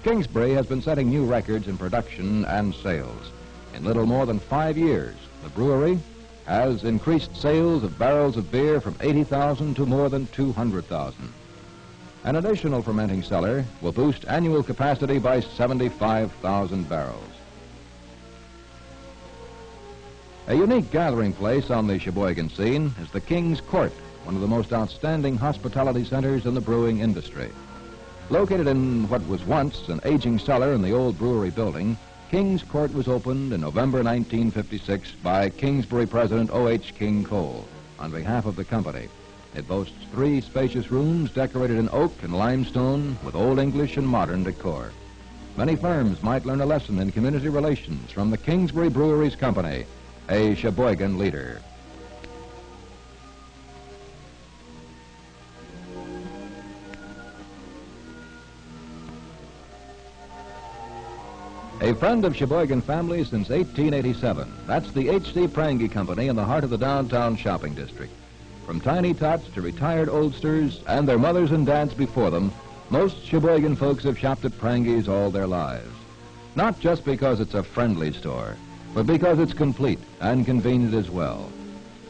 Speaker 1: Kingsbury has been setting new records in production and sales. In little more than 5 years, the brewery has increased sales of barrels of beer from 80,000 to more than 200,000. An additional fermenting cellar will boost annual capacity by 75,000 barrels. A unique gathering place on the Sheboygan scene is the King's Court, one of the most outstanding hospitality centers in the brewing industry. Located in what was once an aging cellar in the old brewery building, King's Court was opened in November 1956 by Kingsbury President O.H. King Cole on behalf of the company. It boasts 3 spacious rooms decorated in oak and limestone with Old English and modern decor. Many firms might learn a lesson in community relations from the Kingsbury Brewery's company, a Sheboygan leader. A friend of Sheboygan family since 1887. That's the H.C. Prange Company in the heart of the downtown shopping district. From tiny tots to retired oldsters and their mothers and dads before them, most Sheboygan folks have shopped at Prange's all their lives. Not just because it's a friendly store, but because it's complete and convenient as well.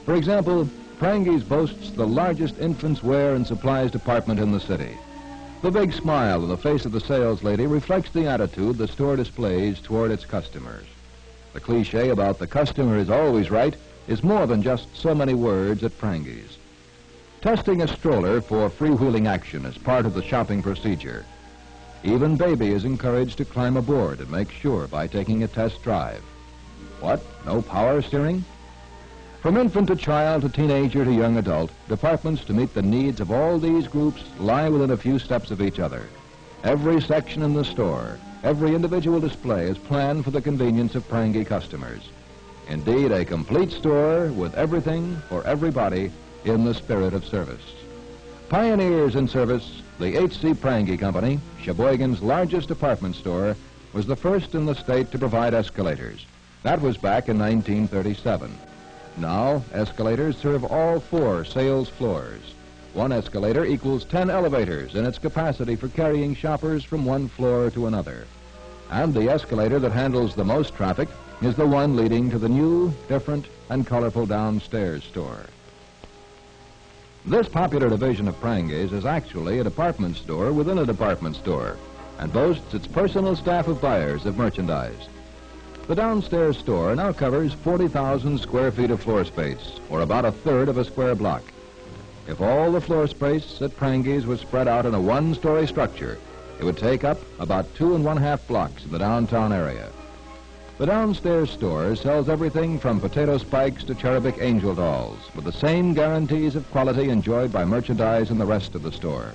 Speaker 1: For example, Prange's boasts the largest infants' wear and supplies department in the city. The big smile on the face of the sales lady reflects the attitude the store displays toward its customers. The cliche about the customer is always right is more than just so many words at Prange's. Testing a stroller for freewheeling action is part of the shopping procedure. Even baby is encouraged to climb aboard and make sure by taking a test drive. What? No power steering? From infant to child to teenager to young adult, departments to meet the needs of all these groups lie within a few steps of each other. Every section in the store, every individual display is planned for the convenience of Prange customers. Indeed, a complete store with everything for everybody in the spirit of service. Pioneers in service, the H.C. Prange Company, Sheboygan's largest department store, was the first in the state to provide escalators. That was back in 1937. Now, escalators serve all 4 sales floors. One escalator equals 10 elevators in its capacity for carrying shoppers from one floor to another. And the escalator that handles the most traffic is the one leading to the new, different, and colorful downstairs store. This popular division of Prange's is actually a department store within a department store and boasts its personal staff of buyers of merchandise. The downstairs store now covers 40,000 square feet of floor space, or about a third of a square block. If all the floor space at Prange's was spread out in a one-story structure, it would take up about 2 1/2 blocks in the downtown area. The downstairs store sells everything from potato spikes to cherubic angel dolls, with the same guarantees of quality enjoyed by merchandise in the rest of the store.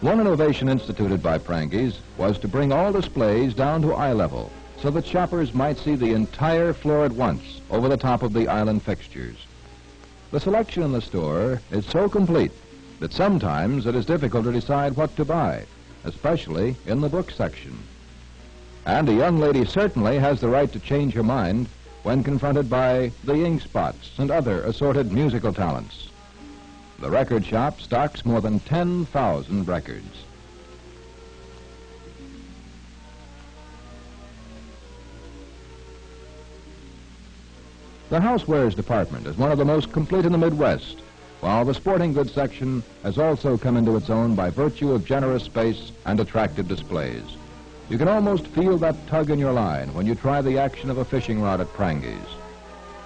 Speaker 1: One innovation instituted by Prange's was to bring all displays down to eye level, so that shoppers might see the entire floor at once over the top of the island fixtures. The selection in the store is so complete
Speaker 2: but sometimes it is difficult to decide what to buy, especially in the book section. And a young lady certainly has the right to change her mind when confronted by the ink spots and other assorted musical talents. The record shop stocks more than 10,000 records. The housewares department is one of the most complete in the Midwest, while the sporting goods section has also come into its own by virtue of generous space and attractive displays. You can almost feel that tug in your line when you try the action of a fishing rod at Prangi's.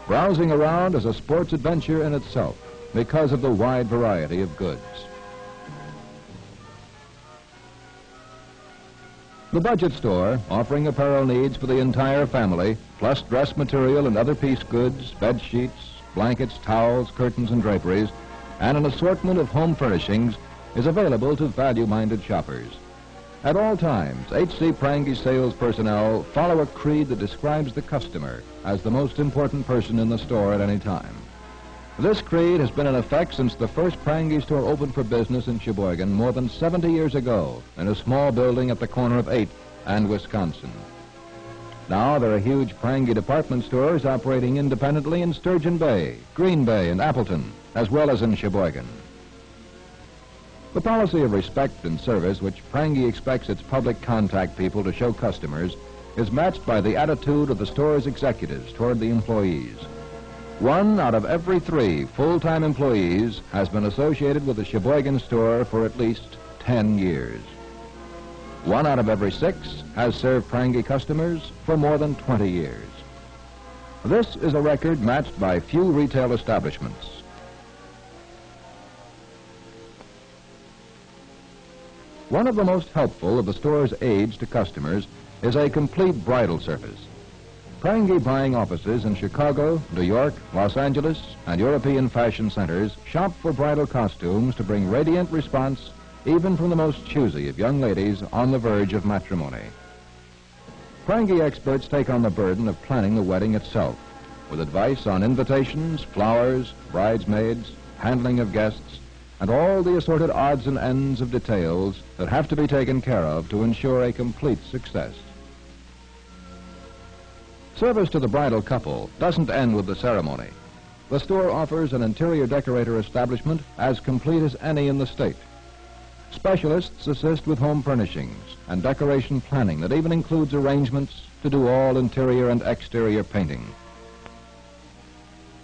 Speaker 2: Browsing around is a sports adventure in itself because of the wide variety of goods. The budget store, offering apparel needs for the entire family, plus dress material and other piece goods, bed sheets, blankets, towels, curtains, and draperies, and an assortment of home furnishings, is available to value-minded shoppers. At all times, H.C. Prangi's sales personnel follow a creed that describes the customer as the most important person in the store at any time. This creed has been in effect since the first Prangi store opened for business in Sheboygan more than 70 years ago in a small building at the corner of 8th and Wisconsin. Now there are huge Prangi department stores operating independently in Sturgeon Bay, Green Bay, and Appleton, as well as in Sheboygan. The policy of respect and service which Prangi expects its public contact people to show customers is matched by the attitude of the store's executives toward the employees. 1 out of every 3 full-time employees has been associated with the Sheboygan store for at least 10 years. 1 out of every 6 has served Prangi customers for more than 20 years. This is a record matched by few retail establishments. One of the most helpful of the store's aids to customers is a complete bridal service. Prangi buying offices in Chicago, New York, Los Angeles, and European fashion centers shop for bridal costumes to bring radiant response even from the most choosy of young ladies on the verge of matrimony. Prangi experts take on the burden of planning the wedding itself, with advice on invitations, flowers, bridesmaids, handling of guests, and all the assorted odds and ends of details that have to be taken care of to ensure a complete success. Service to the bridal couple doesn't end with the ceremony. The store offers an interior decorator establishment as complete as any in the state. Specialists assist with home furnishings and decoration planning that even includes arrangements to do all interior and exterior painting.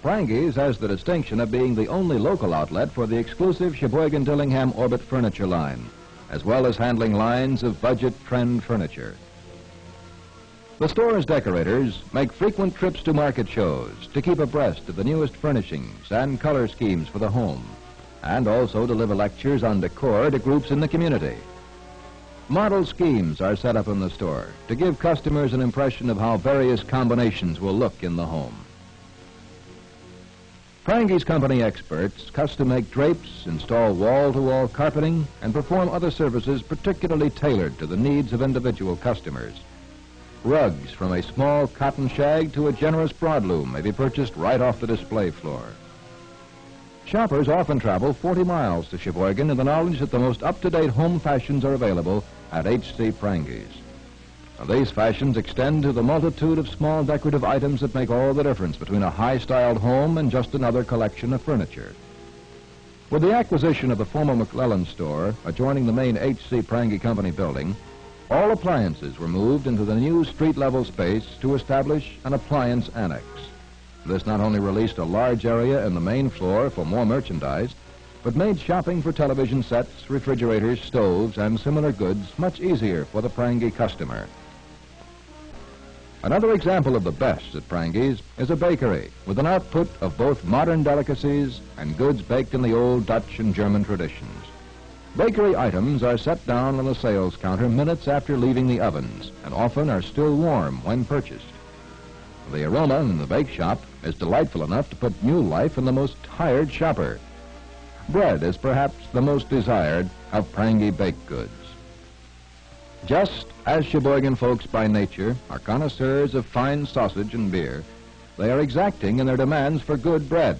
Speaker 2: Prangi's has the distinction of being the only local outlet for the exclusive Sheboygan-Dillingham Orbit furniture line, as well as handling lines of budget trend furniture. The store's decorators make frequent trips to market shows to keep abreast of the newest furnishings and color schemes for the home, and also deliver lectures on decor to groups in the community. Model schemes are set up in the store to give customers an impression of how various combinations will look in the home. Prangi's company experts custom-make drapes, install wall-to-wall carpeting, and perform other services particularly tailored to the needs of individual customers. Rugs from a small cotton shag to a generous broadloom may be purchased right off the display floor. Shoppers often travel 40 miles to Sheboygan in the knowledge that the most up-to-date home fashions are available at H.C. Prangi's. These fashions extend to the multitude of small decorative items that make all the difference between a high-styled home and just another collection of furniture. With the acquisition of the former McClellan store adjoining the main H.C. Prangi Company building, all appliances were moved into the new street-level space to establish an appliance annex. This not only released a large area in the main floor for more merchandise, but made shopping for television sets, refrigerators, stoves, and similar goods much easier for the Prangi customer. Another example of the best at Prangi's is a bakery with an output of both modern delicacies and goods baked in the old Dutch and German traditions. Bakery items are set down on the sales counter minutes after leaving the ovens and often are still warm when purchased. The aroma in the bake shop is delightful enough to put new life in the most tired shopper. Bread is perhaps the most desired of Prangi baked goods. Just as Sheboygan folks by nature are connoisseurs of fine sausage and beer, they are exacting in their demands for good bread.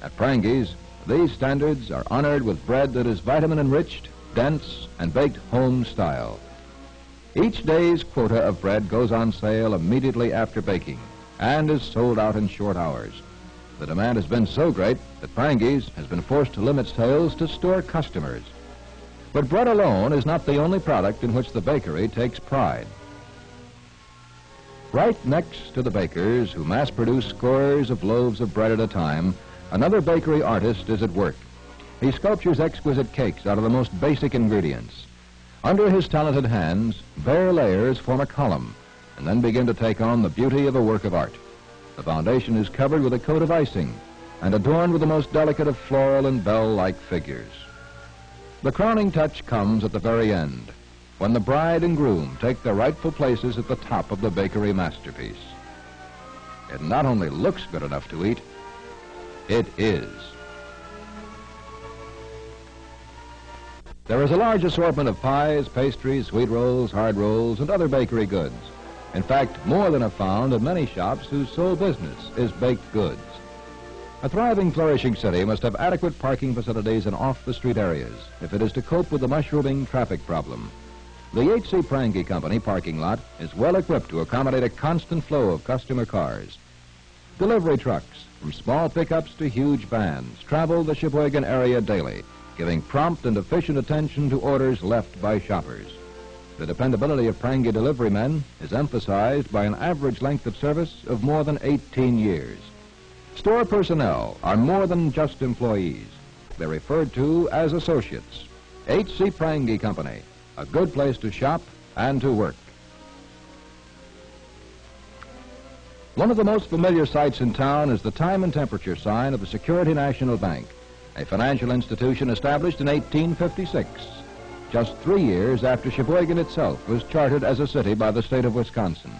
Speaker 2: At Prangi's, These standards are honored with bread that is vitamin-enriched, dense, and baked home style. Each day's quota of bread goes on sale immediately after baking and is sold out in short hours. The demand has been so great that Prangi's has been forced to limit sales to store customers. But bread alone is not the only product in which the bakery takes pride. Right next to the bakers who mass-produce scores of loaves of bread at a time, another bakery artist is at work. He sculptures exquisite cakes out of the most basic ingredients. Under his talented hands, bare layers form a column and then begin to take on the beauty of a work of art. The foundation is covered with a coat of icing and adorned with the most delicate of floral and bell-like figures. The crowning touch comes at the very end, when the bride and groom take their rightful places at the top of the bakery masterpiece. It not only looks good enough to eat, it is. There is a large assortment of pies, pastries, sweet rolls, hard rolls, and other bakery goods. In fact, more than are found in many shops whose sole business is baked goods. A thriving, flourishing city must have adequate parking facilities in off-the-street areas if it is to cope with the mushrooming traffic problem. The H.C. Prangi Company parking lot is well equipped to accommodate a constant flow of customer cars. Delivery trucks, from small pickups to huge vans, travel the Sheboygan area daily, giving prompt and efficient attention to orders left by shoppers. The dependability of Prangi delivery men is emphasized by an average length of service of more than 18 years. Store personnel are more than just employees. They're referred to as associates. H.C. Prangi Company, a good place to shop and to work. One of the most familiar sights in town is the time and temperature sign of the Security National Bank, a financial institution established in 1856, just 3 years after Sheboygan itself was chartered as a city by the state of Wisconsin.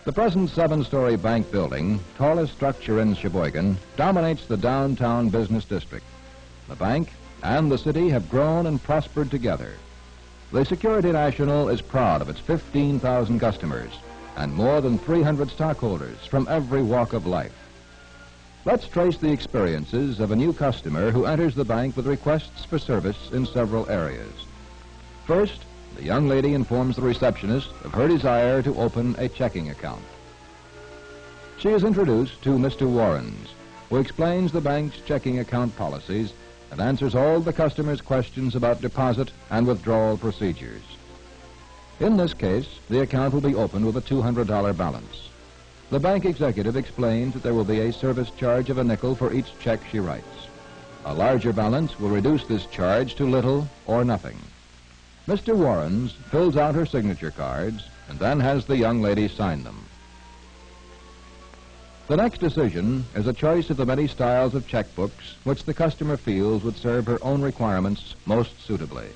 Speaker 2: The present 7-story bank building, tallest structure in Sheboygan, dominates the downtown business district. The bank and the city have grown and prospered together. The Security National is proud of its 15,000 customers and more than 300 stockholders from every walk of life. Let's trace the experiences of a new customer who enters the bank with requests for service in several areas. First, the young lady informs the receptionist of her desire to open a checking account. She is introduced to Mr. Warrens, who explains the bank's checking account policies and answers all the customer's questions about deposit and withdrawal procedures. In this case, the account will be opened with a $200 balance. The bank executive explains that there will be a service charge of a nickel for each check she writes. A larger balance will reduce this charge to little or nothing. Mr. Warrens fills out her signature cards and then has the young lady sign them. The next decision is a choice of the many styles of checkbooks which the customer feels would serve her own requirements most suitably.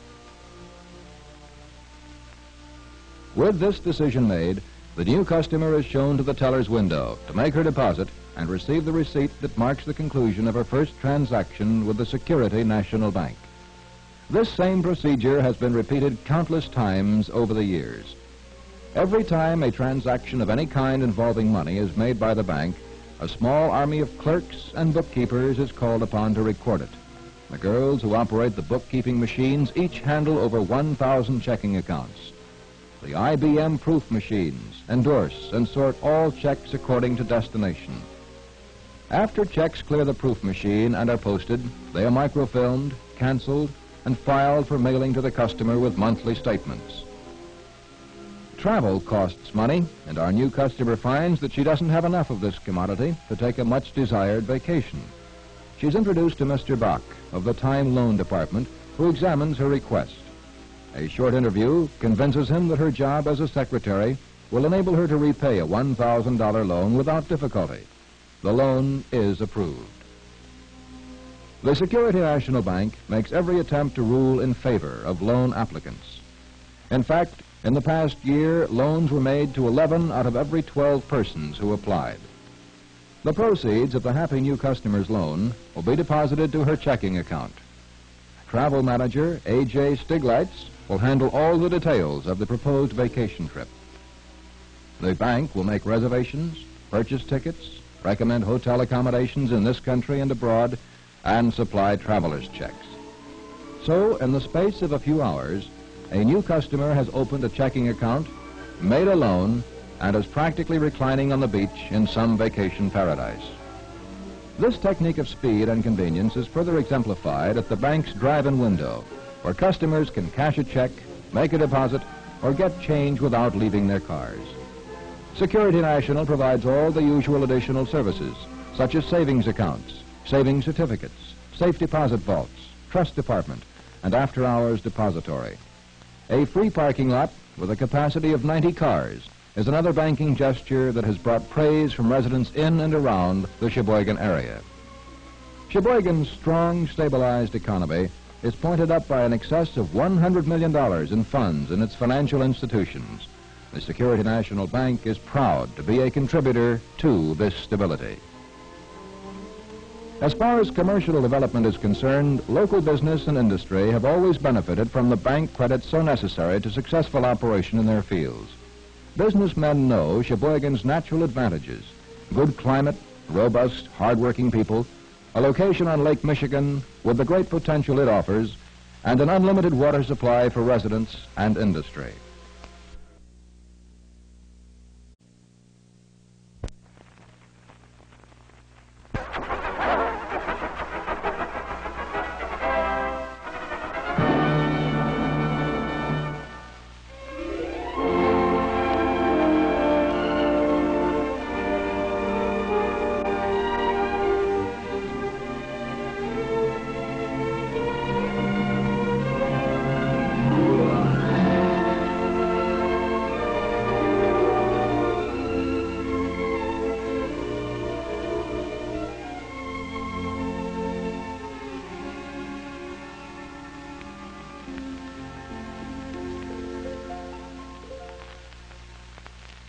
Speaker 2: With this decision made, the new customer is shown to the teller's window to make her deposit and receive the receipt that marks the conclusion of her first transaction with the Security National Bank. This same procedure has been repeated countless times over the years. Every time a transaction of any kind involving money is made by the bank, a small army of clerks and bookkeepers is called upon to record it. The girls who operate the bookkeeping machines each handle over 1,000 checking accounts. The IBM proof machines endorse and sort all checks according to destination. After checks clear the proof machine and are posted, they are microfilmed, canceled, and filed for mailing to the customer with monthly statements. Travel costs money, and our new customer finds that she doesn't have enough of this commodity to take a much-desired vacation. She's introduced to Mr. Bach of the Time Loan Department, who examines her request. A short interview convinces him that her job as a secretary will enable her to repay a $1,000 loan without difficulty. The loan is approved. The Security National Bank makes every attempt to rule in favor of loan applicants. In fact, in the past year, loans were made to 11 out of every 12 persons who applied. The proceeds of the happy new customer's loan will be deposited to her checking account. Travel manager A.J. Stiglitz will handle all the details of the proposed vacation trip. The bank will make reservations, purchase tickets, recommend hotel accommodations in this country and abroad, and supply traveler's checks. So, in the space of a few hours, a new customer has opened a checking account, made a loan, and is practically reclining on the beach in some vacation paradise. This technique of speed and convenience is further exemplified at the bank's drive-in window, where customers can cash a check, make a deposit, or get change without leaving their cars. Security National provides all the usual additional services, such as savings accounts, savings certificates, safe deposit vaults, trust department, and after-hours depository. A free parking lot with a capacity of 90 cars is another banking gesture that has brought praise from residents in and around the Sheboygan area. Sheboygan's strong, stabilized economy is pointed up by an excess of $100 million in funds in its financial institutions. The Security National Bank is proud to be a contributor to this stability. As far as commercial development is concerned, local business and industry have always benefited from the bank credit so necessary to successful operation in their fields. Businessmen know Sheboygan's natural advantages: good climate, robust, hard-working people, a location on Lake Michigan with the great potential it offers, and an unlimited water supply for residents and industry.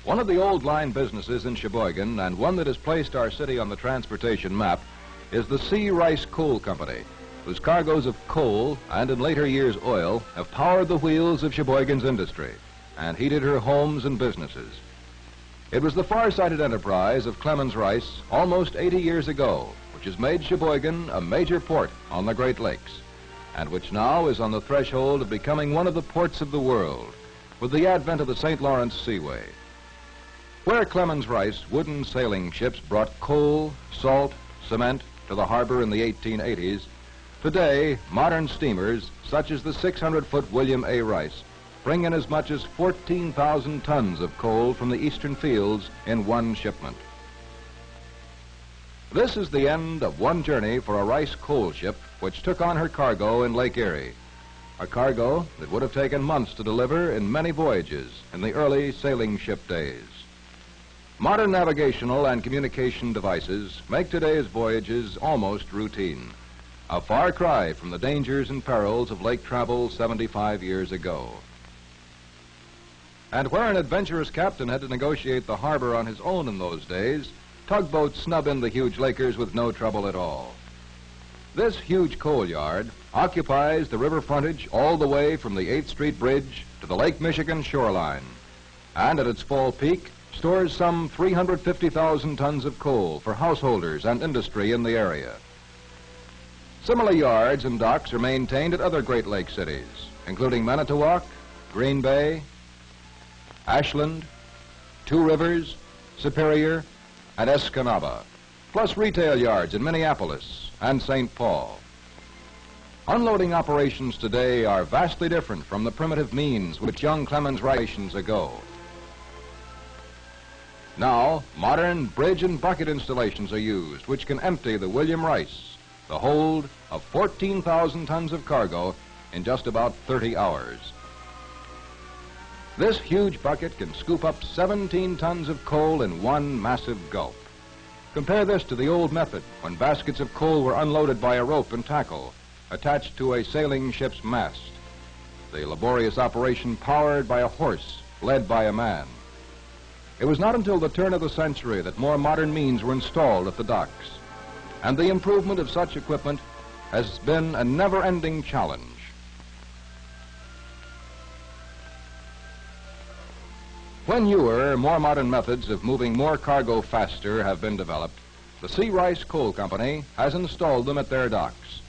Speaker 2: One of the old line businesses in Sheboygan, and one that has placed our city on the transportation map, is the C. Rice Coal Company, whose cargoes of coal and in later years oil have powered the wheels of Sheboygan's industry and heated her homes and businesses. It was the far-sighted enterprise of Clemens Rice almost 80 years ago which has made Sheboygan a major port on the Great Lakes, and which now is on the threshold of becoming one of the ports of the world with the advent of the St. Lawrence Seaway. Where Clemens Rice wooden sailing ships brought coal, salt, cement to the harbor in the 1880s, today modern steamers such as the 600-foot William A. Rice bring in as much as 14,000 tons of coal from the eastern fields in one shipment. This is the end of one journey for a Rice coal ship which took on her cargo in Lake Erie, a cargo that would have taken months to deliver in many voyages in the early sailing ship days. Modern navigational and communication devices make today's voyages almost routine, a far cry from the dangers and perils of lake travel 75 years ago. And where an adventurous captain had to negotiate the harbor on his own in those days, tugboats snub in the huge lakers with no trouble at all. This huge coal yard occupies the river frontage all the way from the 8th Street Bridge to the Lake Michigan shoreline, and at its full peak stores some 350,000 tons of coal for householders and industry in the area. Similar yards and docks are maintained at other Great Lakes cities, including Manitowoc, Green Bay, Ashland, Two Rivers, Superior, and Escanaba, plus retail yards in Minneapolis and St. Paul. Unloading operations today are vastly different from the primitive means which young Clemens Rice ago. Now, modern bridge and bucket installations are used, which can empty the William Rice, the hold of 14,000 tons of cargo, in just about 30 hours. This huge bucket can scoop up 17 tons of coal in one massive gulp. Compare this to the old method, when baskets of coal were unloaded by a rope and tackle, attached to a sailing ship's mast. The laborious operation powered by a horse, led by a man. It was not until the turn of the century that more modern means were installed at the docks, and the improvement of such equipment has been a never-ending challenge. When newer, more modern methods of moving more cargo faster have been developed,
Speaker 1: the Sea Rice Coal Company has installed them at their docks.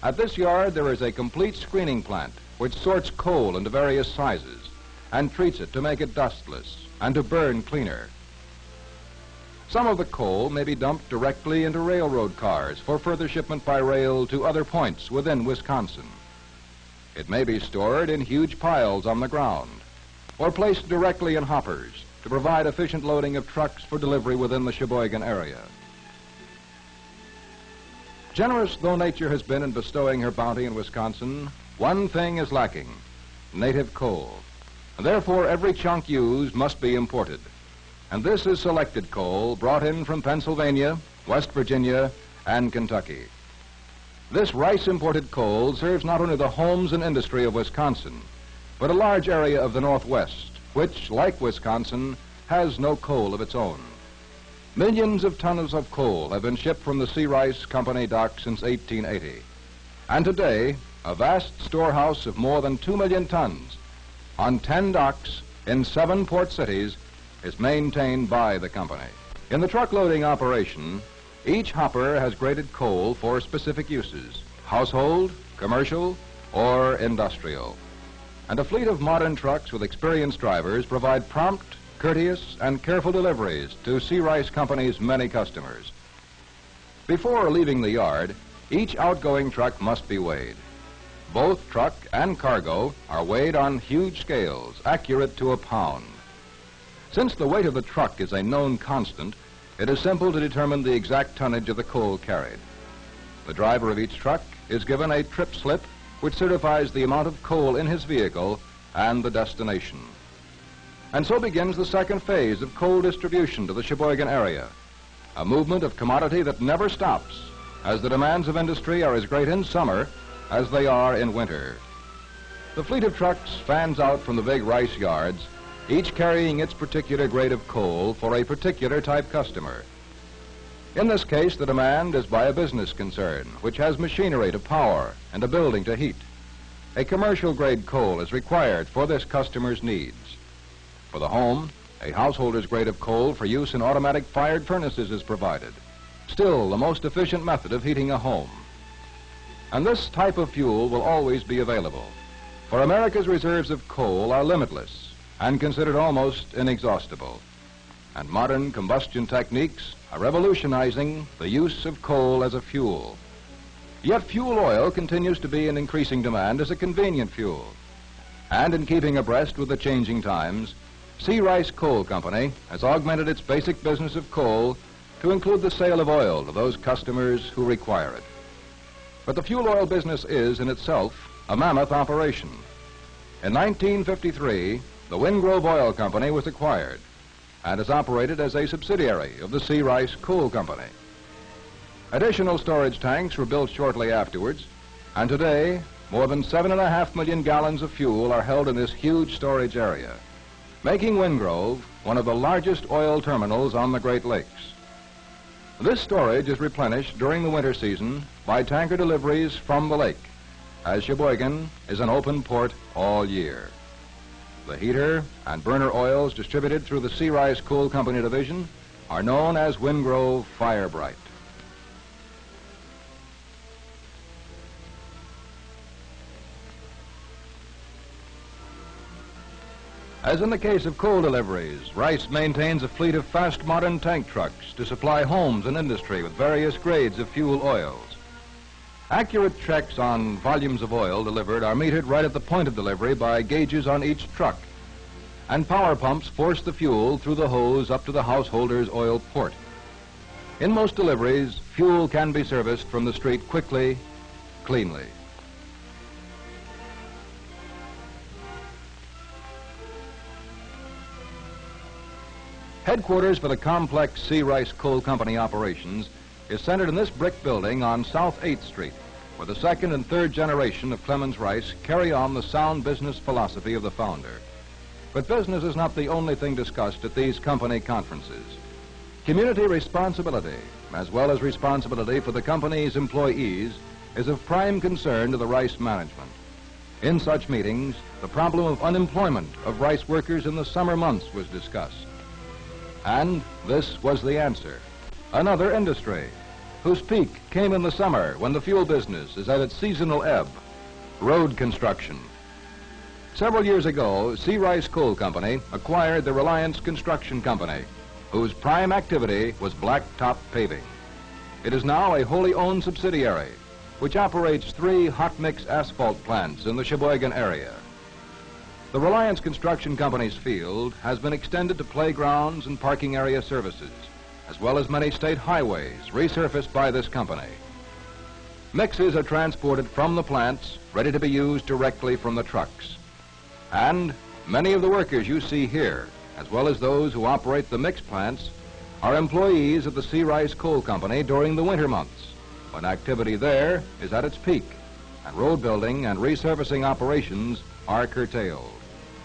Speaker 1: At this yard, there is a complete screening plant which sorts coal into various sizes and treats it to make it dustless and to burn cleaner. Some of the coal may be dumped directly into railroad cars for further shipment by rail to other points within Wisconsin. It may be stored in huge piles on the ground or placed directly in hoppers to provide efficient loading of trucks for delivery within the Sheboygan area. Generous though nature has been in bestowing her bounty in Wisconsin, one thing is lacking: native coal. Therefore, every chunk used must be imported. And this is selected coal brought in from Pennsylvania, West Virginia, and Kentucky. This rice-imported coal serves not only the homes and industry of Wisconsin, but a large area of the Northwest, which, like Wisconsin, has no coal of its own. Millions of tons of coal have been shipped from the Sea Rice Company docks since 1880. And today, a vast storehouse of more than 2 million tons on 10 docks in 7 port cities is maintained by the company. In the truck loading operation, each hopper has graded coal for specific uses: household, commercial, or industrial. And a fleet of modern trucks with experienced drivers provide prompt, courteous, and careful deliveries to Sea Rice Company's many customers. Before leaving the yard, each outgoing truck must be weighed. Both truck and cargo are weighed on huge scales, accurate to a pound. Since the weight of the truck is a known constant, it is simple to determine the exact tonnage of the coal carried. The driver of each truck is given a trip slip which certifies the amount of coal in his vehicle and the destination. And so begins the second phase of coal distribution to the Sheboygan area, a movement of commodity that never stops, as the demands of industry are as great in summer as they are in winter. The fleet of trucks fans out from the big rice yards, each carrying its particular grade of coal for a particular type customer. In this case, the demand is by a business concern, which has machinery to power and a building to heat. A commercial grade coal is required for this customer's needs. For the home, a householder's grade of coal for use in automatic fired furnaces is provided, still the most efficient method of heating a home. And this type of fuel will always be available, for America's reserves of coal are limitless and considered almost inexhaustible. And modern combustion techniques are revolutionizing the use of coal as a fuel. Yet fuel oil continues to be in increasing demand as a convenient fuel. And in keeping abreast with the changing times, Sea Rice Coal Company has augmented its basic business of coal to include the sale of oil to those customers who require it. But the fuel oil business is, in itself, a mammoth operation. In 1953, the Wingrove Oil Company was acquired and is operated as a subsidiary of the Sea Rice Coal Company. Additional storage tanks were built shortly afterwards, and today, more than 7.5 million gallons of fuel are held in this huge storage area, making Wingrove one of the largest oil terminals on the Great Lakes. This storage is replenished during the winter season by tanker deliveries from the lake, as Sheboygan is an open port all year. The heater and burner oils distributed through the Sea Rice Coal Company division are known as Wingrove Firebright. As in the case of coal deliveries, Rice maintains a fleet of fast modern tank trucks to supply homes and industry with various grades of fuel oils. Accurate checks on volumes of oil delivered are metered right at the point of delivery by gauges on each truck, and power pumps force the fuel through the hose up to the householder's oil port. In most deliveries, fuel can be serviced from the street quickly, cleanly. Headquarters for the complex Sea Rice Coal Company operations is centered in this brick building on South 8th Street, where the second and third generation of Clemens Rice carry on the sound business philosophy of the founder. But business is not the only thing discussed at these company conferences. Community responsibility, as well as responsibility for the company's employees, is of prime concern to the Rice management. In such meetings, the problem of unemployment of rice workers in the summer months was discussed. And this was the answer. Another industry whose peak came in the summer when the fuel business is at its seasonal ebb, road construction. Several years ago, Sea Rice Coal Company acquired the Reliance Construction Company, whose prime activity was blacktop paving. It is now a wholly owned subsidiary, which operates 3 hot mix asphalt plants in the Sheboygan area. The Reliance Construction Company's field has been extended to playgrounds and parking area services, as well as many state highways resurfaced by this company. Mixes are transported from the plants, ready to be used directly from the trucks. And many of the workers you see here, as well as those who operate the mix plants, are employees of the Sea Rice Coal Company during the winter months, when activity there is at its peak, and road building and resurfacing operations are curtailed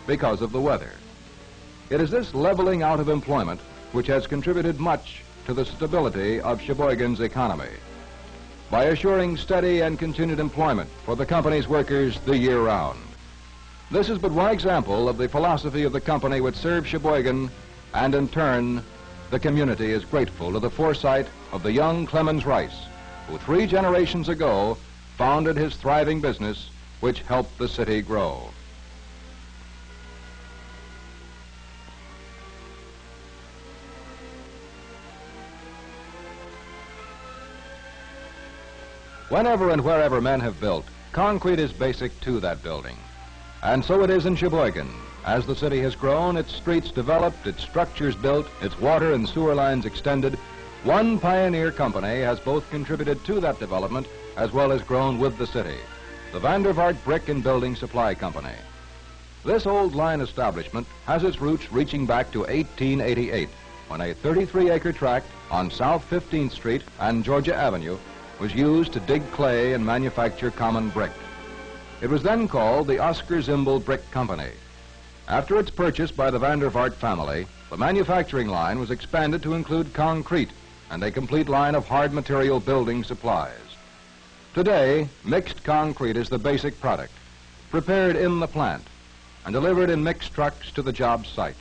Speaker 1: because of the weather. It is this leveling out of employment which has contributed much to the stability of Sheboygan's economy by assuring steady and continued employment for the company's workers the year round. This is but one example of the philosophy of the company which serves Sheboygan, and in turn, the community is grateful to the foresight of the young Clemens Rice, who 3 generations ago founded his thriving business, which helped the city grow. Whenever and wherever men have built, concrete is basic to that building. And so it is in Sheboygan. As the city has grown, its streets developed, its structures built, its water and sewer lines extended, one pioneer company has both contributed to that development as well as grown with the city, the Vandervaart Brick and Building Supply Company. This old line establishment has its roots reaching back to 1888, when a 33-acre tract on South 15th Street and Georgia Avenue was used to dig clay and manufacture common brick. It was then called the Oscar Zimbel Brick Company. After its purchase by the Vandervaart family, the manufacturing line was expanded to include concrete and a complete line of hard material building supplies. Today, mixed concrete is the basic product, prepared in the plant and delivered in mixed trucks to the job site.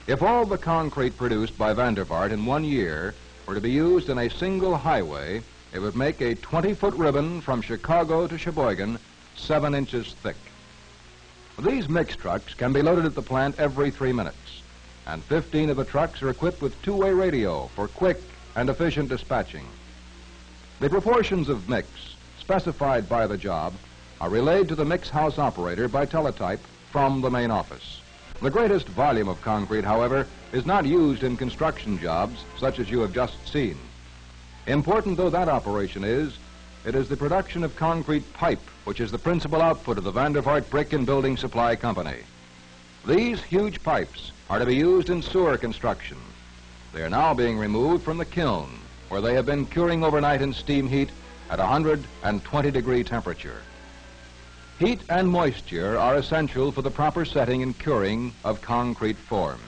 Speaker 1: If all the concrete produced by Vandervaart in 1 year were to be used in a single highway, it would make a 20-foot ribbon from Chicago to Sheboygan, 7 inches thick. These mix trucks can be loaded at the plant every 3 minutes, and 15 of the trucks are equipped with two-way radio for quick and efficient dispatching. The proportions of mix specified by the job are relayed to the mix house operator by teletype from the main office. The greatest volume of concrete, however, is not used in construction jobs such as you have just seen. Important though that operation is, it is the production of concrete pipe which is the principal output of the Vandervaart Brick and Building Supply Company. These huge pipes are to be used in sewer construction. They are now being removed from the kiln, where they have been curing overnight in steam heat at 120-degree temperature. Heat and moisture are essential for the proper setting and curing of concrete forms.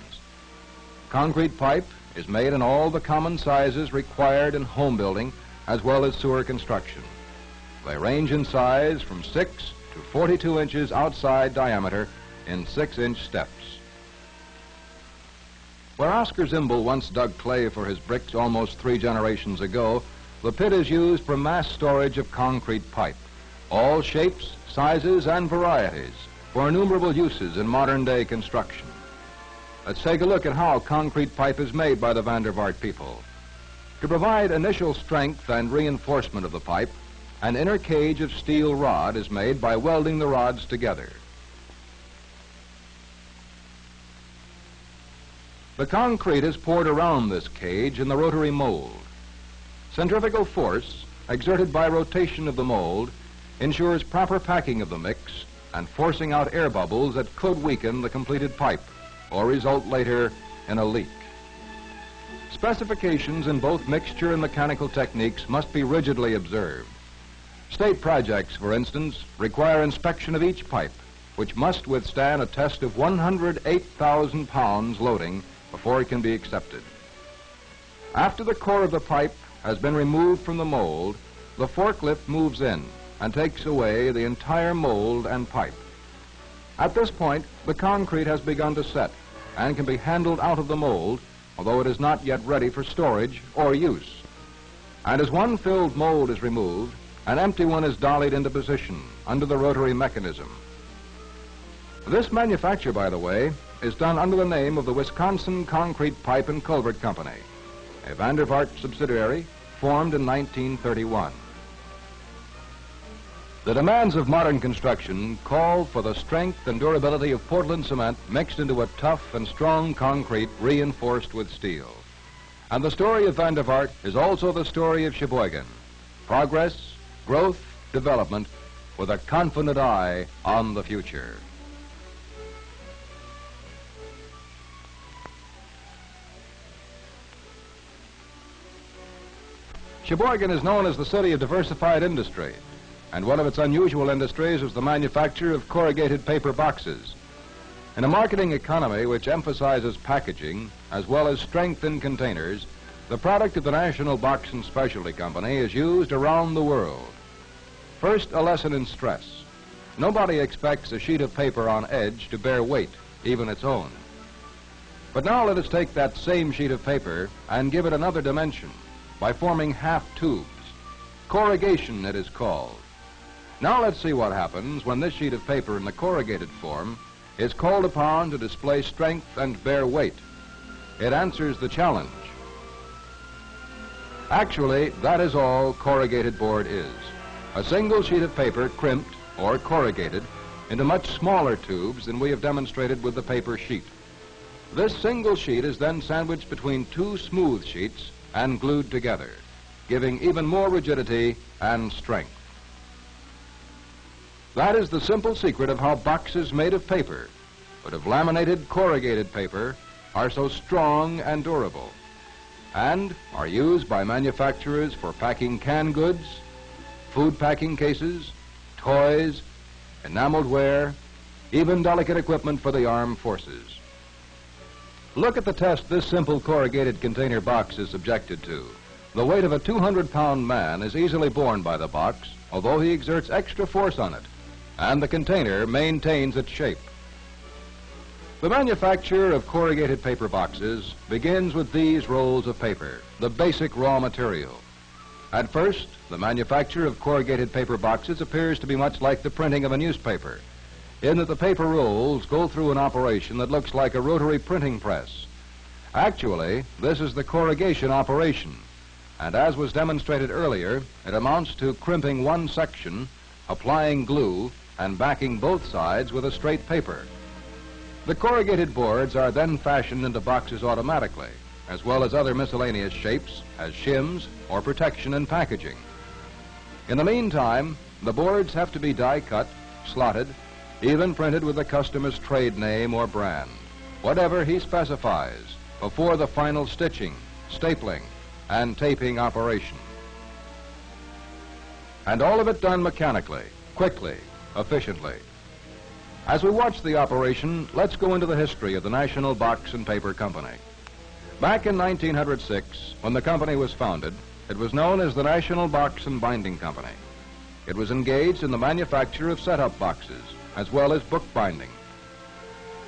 Speaker 1: Concrete pipe is made in all the common sizes required in home building as well as sewer construction. They range in size from 6 to 42 inches outside diameter in 6-inch steps. Where Oscar Zimbel once dug clay for his bricks almost 3 generations ago, the pit is used for mass storage of concrete pipe, all shapes, sizes, and varieties for innumerable uses in modern-day construction. Let's take a look at how concrete pipe is made by the Vandervaart people. To provide initial strength and reinforcement of the pipe, an inner cage of steel rod is made by welding the rods together. The concrete is poured around this cage in the rotary mold. Centrifugal force, exerted by rotation of the mold, ensures proper packing of the mix and forcing out air bubbles that could weaken the completed pipe or result later in a leak. Specifications in both mixture and mechanical techniques must be rigidly observed. State projects, for instance, require inspection of each pipe, which must withstand a test of 108,000 pounds loading before it can be accepted. After the core of the pipe has been removed from the mold, the forklift moves in and takes away the entire mold and pipe. At this point, the concrete has begun to set and can be handled out of the mold although it is not yet ready for storage or use. And as one filled mold is removed, an empty one is dollied into position under the rotary mechanism. This manufacture, by the way, is done under the name of the Wisconsin Concrete Pipe and Culvert Company, a Vandervaart subsidiary formed in 1931. The demands of modern construction call for the strength and durability of Portland cement mixed into a tough and strong concrete reinforced with steel. And the story of Vandervaart is also the story of Sheboygan. Progress, growth, development, with a confident eye on the future. Sheboygan is known as the city of diversified industry, and one of its unusual industries is the manufacture of corrugated paper boxes. In a marketing economy which emphasizes packaging as well as strength in containers, the product of the National Box and Specialty Company is used around the world. First, a lesson in stress. Nobody expects a sheet of paper on edge to bear weight, even its own. But now let us take that same sheet of paper and give it another dimension by forming half tubes. Corrugation, it is called. Now let's see what happens when this sheet of paper in the corrugated form is called upon to display strength and bear weight. It answers the challenge. Actually, that is all corrugated board is. A single sheet of paper crimped or corrugated into much smaller tubes than we have demonstrated with the paper sheet. This single sheet is then sandwiched between two smooth sheets and glued together, giving even more rigidity and strength. That is the simple secret of how boxes made of paper, but of laminated corrugated paper, are so strong and durable, and are used by manufacturers for packing canned goods, food packing cases, toys, enameled ware, even delicate equipment for the armed forces. Look at the test this simple corrugated container box is subjected to. The weight of a 200-pound man is easily borne by the box, although he exerts extra force on it, and the container maintains its shape. The manufacture of corrugated paper boxes begins with these rolls of paper, the basic raw material. At first, the manufacture of corrugated paper boxes appears to be much like the printing of a newspaper, in that the paper rolls go through an operation that looks like a rotary printing press. Actually, this is the corrugation operation, and as was demonstrated earlier, it amounts to crimping one section, applying glue, and backing both sides with a straight paper. The corrugated boards are then fashioned into boxes automatically, as well as other miscellaneous shapes as shims or protection and packaging. In the meantime, the boards have to be die-cut, slotted, even printed with the customer's trade name or brand, whatever he specifies, before the final stitching, stapling, and taping operation. And all of it done mechanically, quickly, efficiently. As we watch the operation, let's go into the history of the National Box and Paper Company. Back in 1906, when the company was founded, it was known as the National Box and Binding Company. It was engaged in the manufacture of set-up boxes, as well as bookbinding.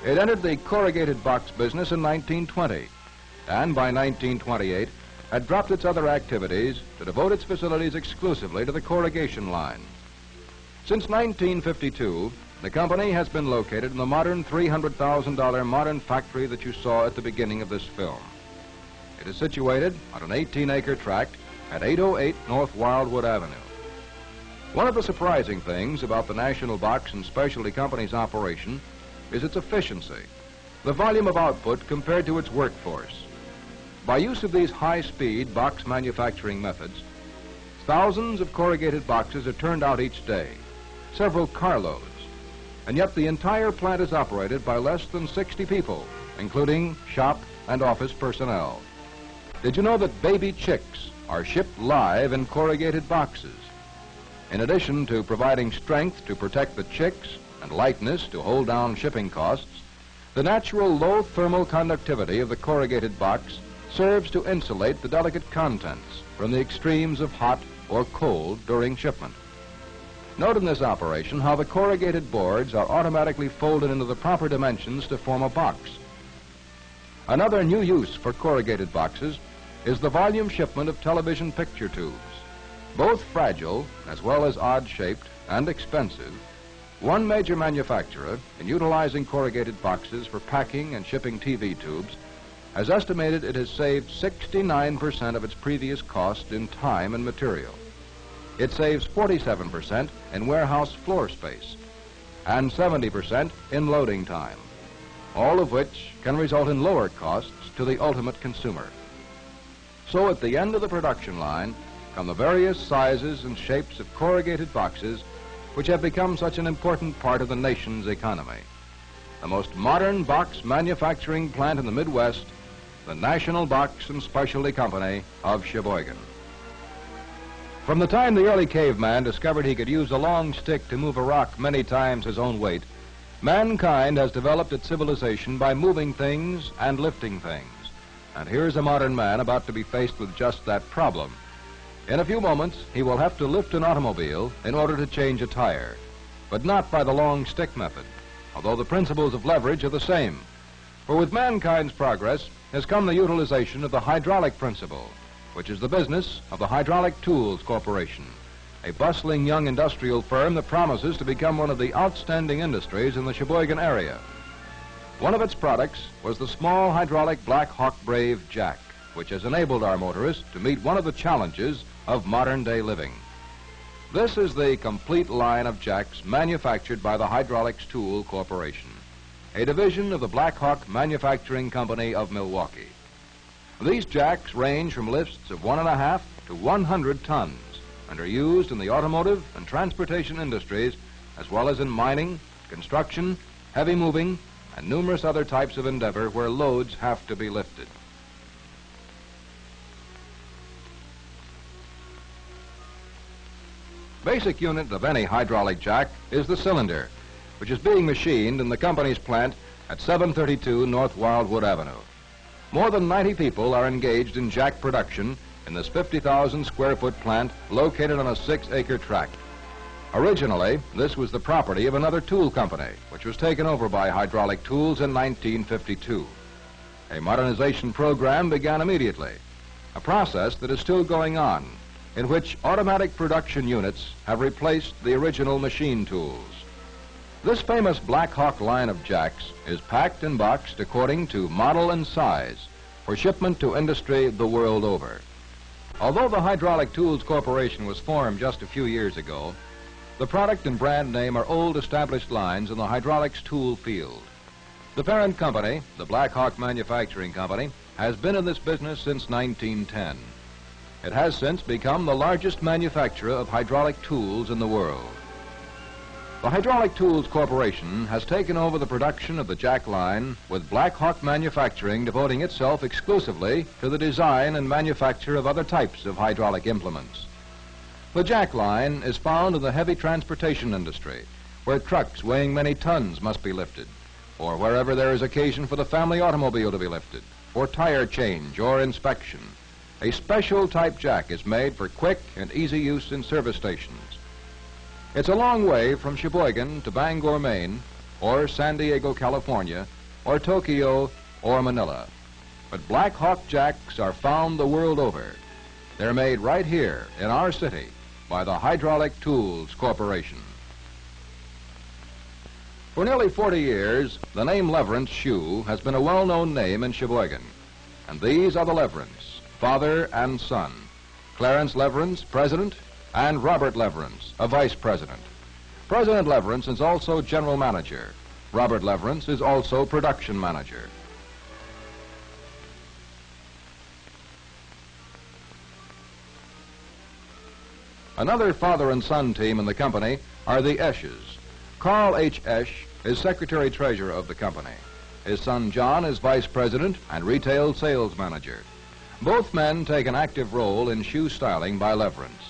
Speaker 1: It entered the corrugated box business in 1920, and by 1928 had dropped its other activities to devote its facilities exclusively to the corrugation line. Since 1952, the company has been located in the modern $300,000 modern factory that you saw at the beginning of this film. It is situated on an 18-acre tract at 808 North Wildwood Avenue. One of the surprising things about the National Box and Specialty Company's operation is its efficiency, the volume of output compared to its workforce. By use of these high-speed box manufacturing methods, thousands of corrugated boxes are turned out each day, several carloads, and yet the entire plant is operated by less than 60 people, including shop and office personnel. Did you know that baby chicks are shipped live in corrugated boxes? In addition to providing strength to protect the chicks and lightness to hold down shipping costs, the natural low thermal conductivity of the corrugated box serves to insulate the delicate contents from the extremes of hot or cold during shipment. Note in this operation how the corrugated boards are automatically folded into the proper dimensions to form a box. Another new use for corrugated boxes is the volume shipment of television picture tubes. Both fragile as well as odd-shaped and expensive, one major manufacturer, in utilizing corrugated boxes for packing and shipping TV tubes, has estimated it has saved 69% of its previous cost in time and material. It saves 47% in warehouse floor space and 70% in loading time, all of which can result in lower costs to the ultimate consumer. So at the end of the production line come the various sizes and shapes of corrugated boxes which have become such an important part of the nation's economy. The most modern box manufacturing plant in the Midwest, the National Box and Specialty Company of Sheboygan. From the time the early caveman discovered he could use a long stick to move a rock many times his own weight, mankind has developed its civilization by moving things and lifting things. And here's a modern man about to be faced with just that problem. In a few moments, he will have to lift an automobile in order to change a tire, but not by the long stick method, although the principles of leverage are the same. For with mankind's progress has come the utilization of the hydraulic principle, which is the business of the Hydraulic Tools Corporation, a bustling young industrial firm that promises to become one of the outstanding industries in the Sheboygan area. One of its products was the small hydraulic Black Hawk Brave jack, which has enabled our motorists to meet one of the challenges of modern-day living. This is the complete line of jacks manufactured by the Hydraulics Tool Corporation, a division of the Black Hawk Manufacturing Company of Milwaukee. These jacks range from lifts of 1.5 to 100 tons and are used in the automotive and transportation industries, as well as in mining, construction, heavy moving, and numerous other types of endeavor where loads have to be lifted. Basic unit of any hydraulic jack is the cylinder, which is being machined in the company's plant at 732 North Wildwood Avenue. More than 90 people are engaged in jack production in this 50,000 square foot plant located on a 6-acre tract. Originally, this was the property of another tool company, which was taken over by Hydraulic Tools in 1952. A modernization program began immediately, a process that is still going on, in which automatic production units have replaced the original machine tools. This famous Black Hawk line of jacks is packed and boxed according to model and size for shipment to industry the world over. Although the Hydraulic Tools Corporation was formed just a few years ago, the product and brand name are old established lines in the hydraulics tool field. The parent company, the Black Hawk Manufacturing Company, has been in this business since 1910. It has since become the largest manufacturer of hydraulic tools in the world. The Hydraulic Tools Corporation has taken over the production of the jack line, with Black Hawk Manufacturing devoting itself exclusively to the design and manufacture of other types of hydraulic implements. The jack line is found in the heavy transportation industry, where trucks weighing many tons must be lifted, or wherever there is occasion for the family automobile to be lifted, for tire change or inspection. A special type jack is made for quick and easy use in service stations. It's a long way from Sheboygan to Bangor, Maine, or San Diego, California, or Tokyo, or Manila. But Black Hawk jacks are found the world over. They're made right here in our city by the Hydraulic Tools Corporation. For nearly 40 years, the name Leverance Shoe has been a well-known name in Sheboygan. And these are the Leverance, father and son. Clarence Leverance, president, and Robert Leverance, a vice president. President Leverance is also general manager. Robert Leverance is also production manager. Another father and son team in the company are the Esches. Carl H. Esch is secretary-treasurer of the company. His son John is vice president and retail sales manager. Both men take an active role in shoe styling by Leverance.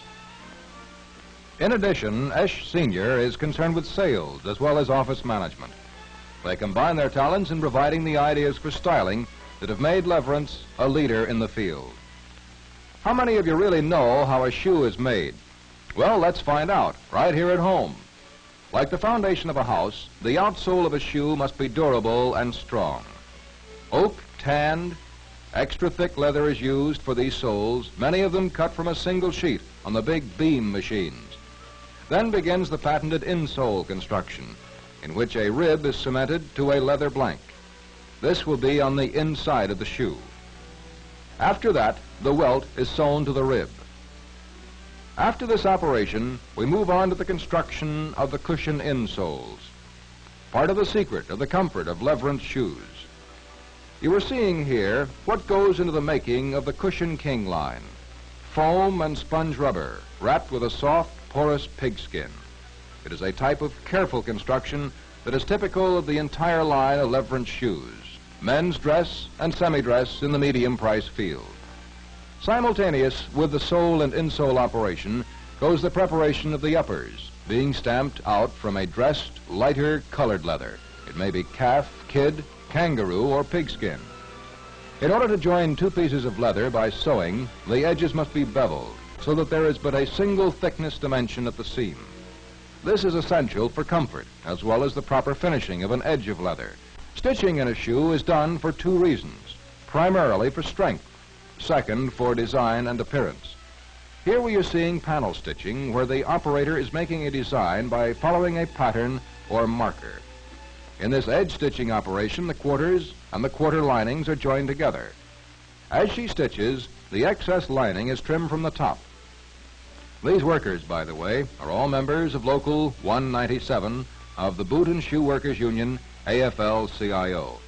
Speaker 1: In addition, Esch Sr. is concerned with sales as well as office management. They combine their talents in providing the ideas for styling that have made Leverance a leader in the field. How many of you really know how a shoe is made? Well, let's find out right here at home. Like the foundation of a house, the outsole of a shoe must be durable and strong. Oak, tanned. Extra thick leather is used for these soles, many of them cut from a single sheet on the big beam machines. Then begins the patented insole construction, in which a rib is cemented to a leather blank. This will be on the inside of the shoe. After that, the welt is sewn to the rib. After this operation, we move on to the construction of the cushion insoles, part of the secret of the comfort of Leverance shoes. You are seeing here what goes into the making of the Cushion King line: foam and sponge rubber wrapped with a soft, porous pigskin. It is a type of careful construction that is typical of the entire line of Leverance shoes, men's dress and semi-dress in the medium price field. Simultaneous with the sole and insole operation goes the preparation of the uppers, being stamped out from a dressed, lighter colored leather. It may be calf, kid, kangaroo, or pigskin. In order to join two pieces of leather by sewing, the edges must be beveled so that there is but a single thickness dimension at the seam. This is essential for comfort as well as the proper finishing of an edge of leather. Stitching in a shoe is done for two reasons: primarily for strength, second for design and appearance. Here we are seeing panel stitching, where the operator is making a design by following a pattern or marker. In this edge stitching operation, the quarters and the quarter linings are joined together. As she stitches, the excess lining is trimmed from the top. These workers, by the way, are all members of Local 197 of the Boot and Shoe Workers Union, AFL-CIO.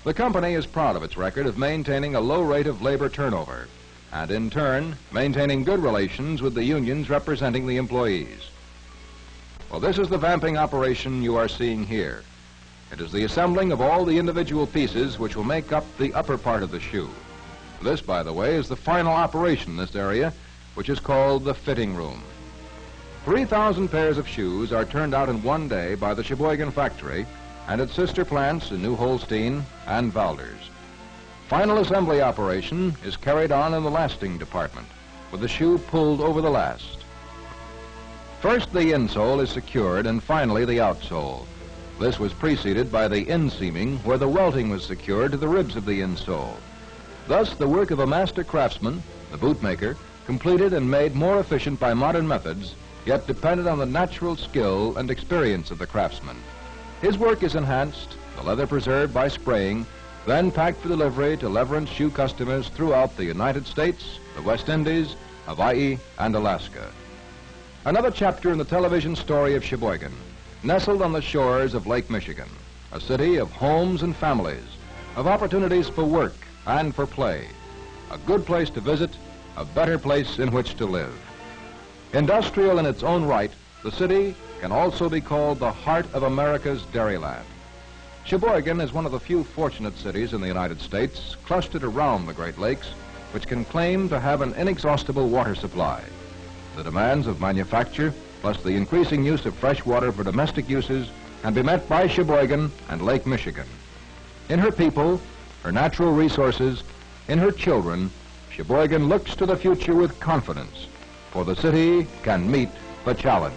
Speaker 1: The company is proud of its record of maintaining a low rate of labor turnover and, in turn, maintaining good relations with the unions representing the employees. Well, this is the vamping operation you are seeing here. It is the assembling of all the individual pieces which will make up the upper part of the shoe. This, by the way, is the final operation in this area, which is called the fitting room. 3,000 pairs of shoes are turned out in one day by the Sheboygan factory and its sister plants in New Holstein and Valders. Final assembly operation is carried on in the lasting department, with the shoe pulled over the last. First, the insole is secured, and finally the outsole. This was preceded by the inseaming, where the welting was secured to the ribs of the insole. Thus, the work of a master craftsman, the bootmaker, completed and made more efficient by modern methods, yet depended on the natural skill and experience of the craftsman. His work is enhanced, the leather preserved by spraying, then packed for delivery to Leverance shoe customers throughout the United States, the West Indies, Hawaii, and Alaska. Another chapter in the television story of Sheboygan, nestled on the shores of Lake Michigan, a city of homes and families, of opportunities for work and for play, a good place to visit, a better place in which to live. Industrial in its own right, the city can also be called the heart of America's dairyland. Sheboygan is one of the few fortunate cities in the United States clustered around the Great Lakes, which can claim to have an inexhaustible water supply. The demands of manufacture, plus the increasing use of fresh water for domestic uses, can be met by Sheboygan and Lake Michigan. In her people, her natural resources, in her children, Sheboygan looks to the future with confidence, for the city can meet the challenge.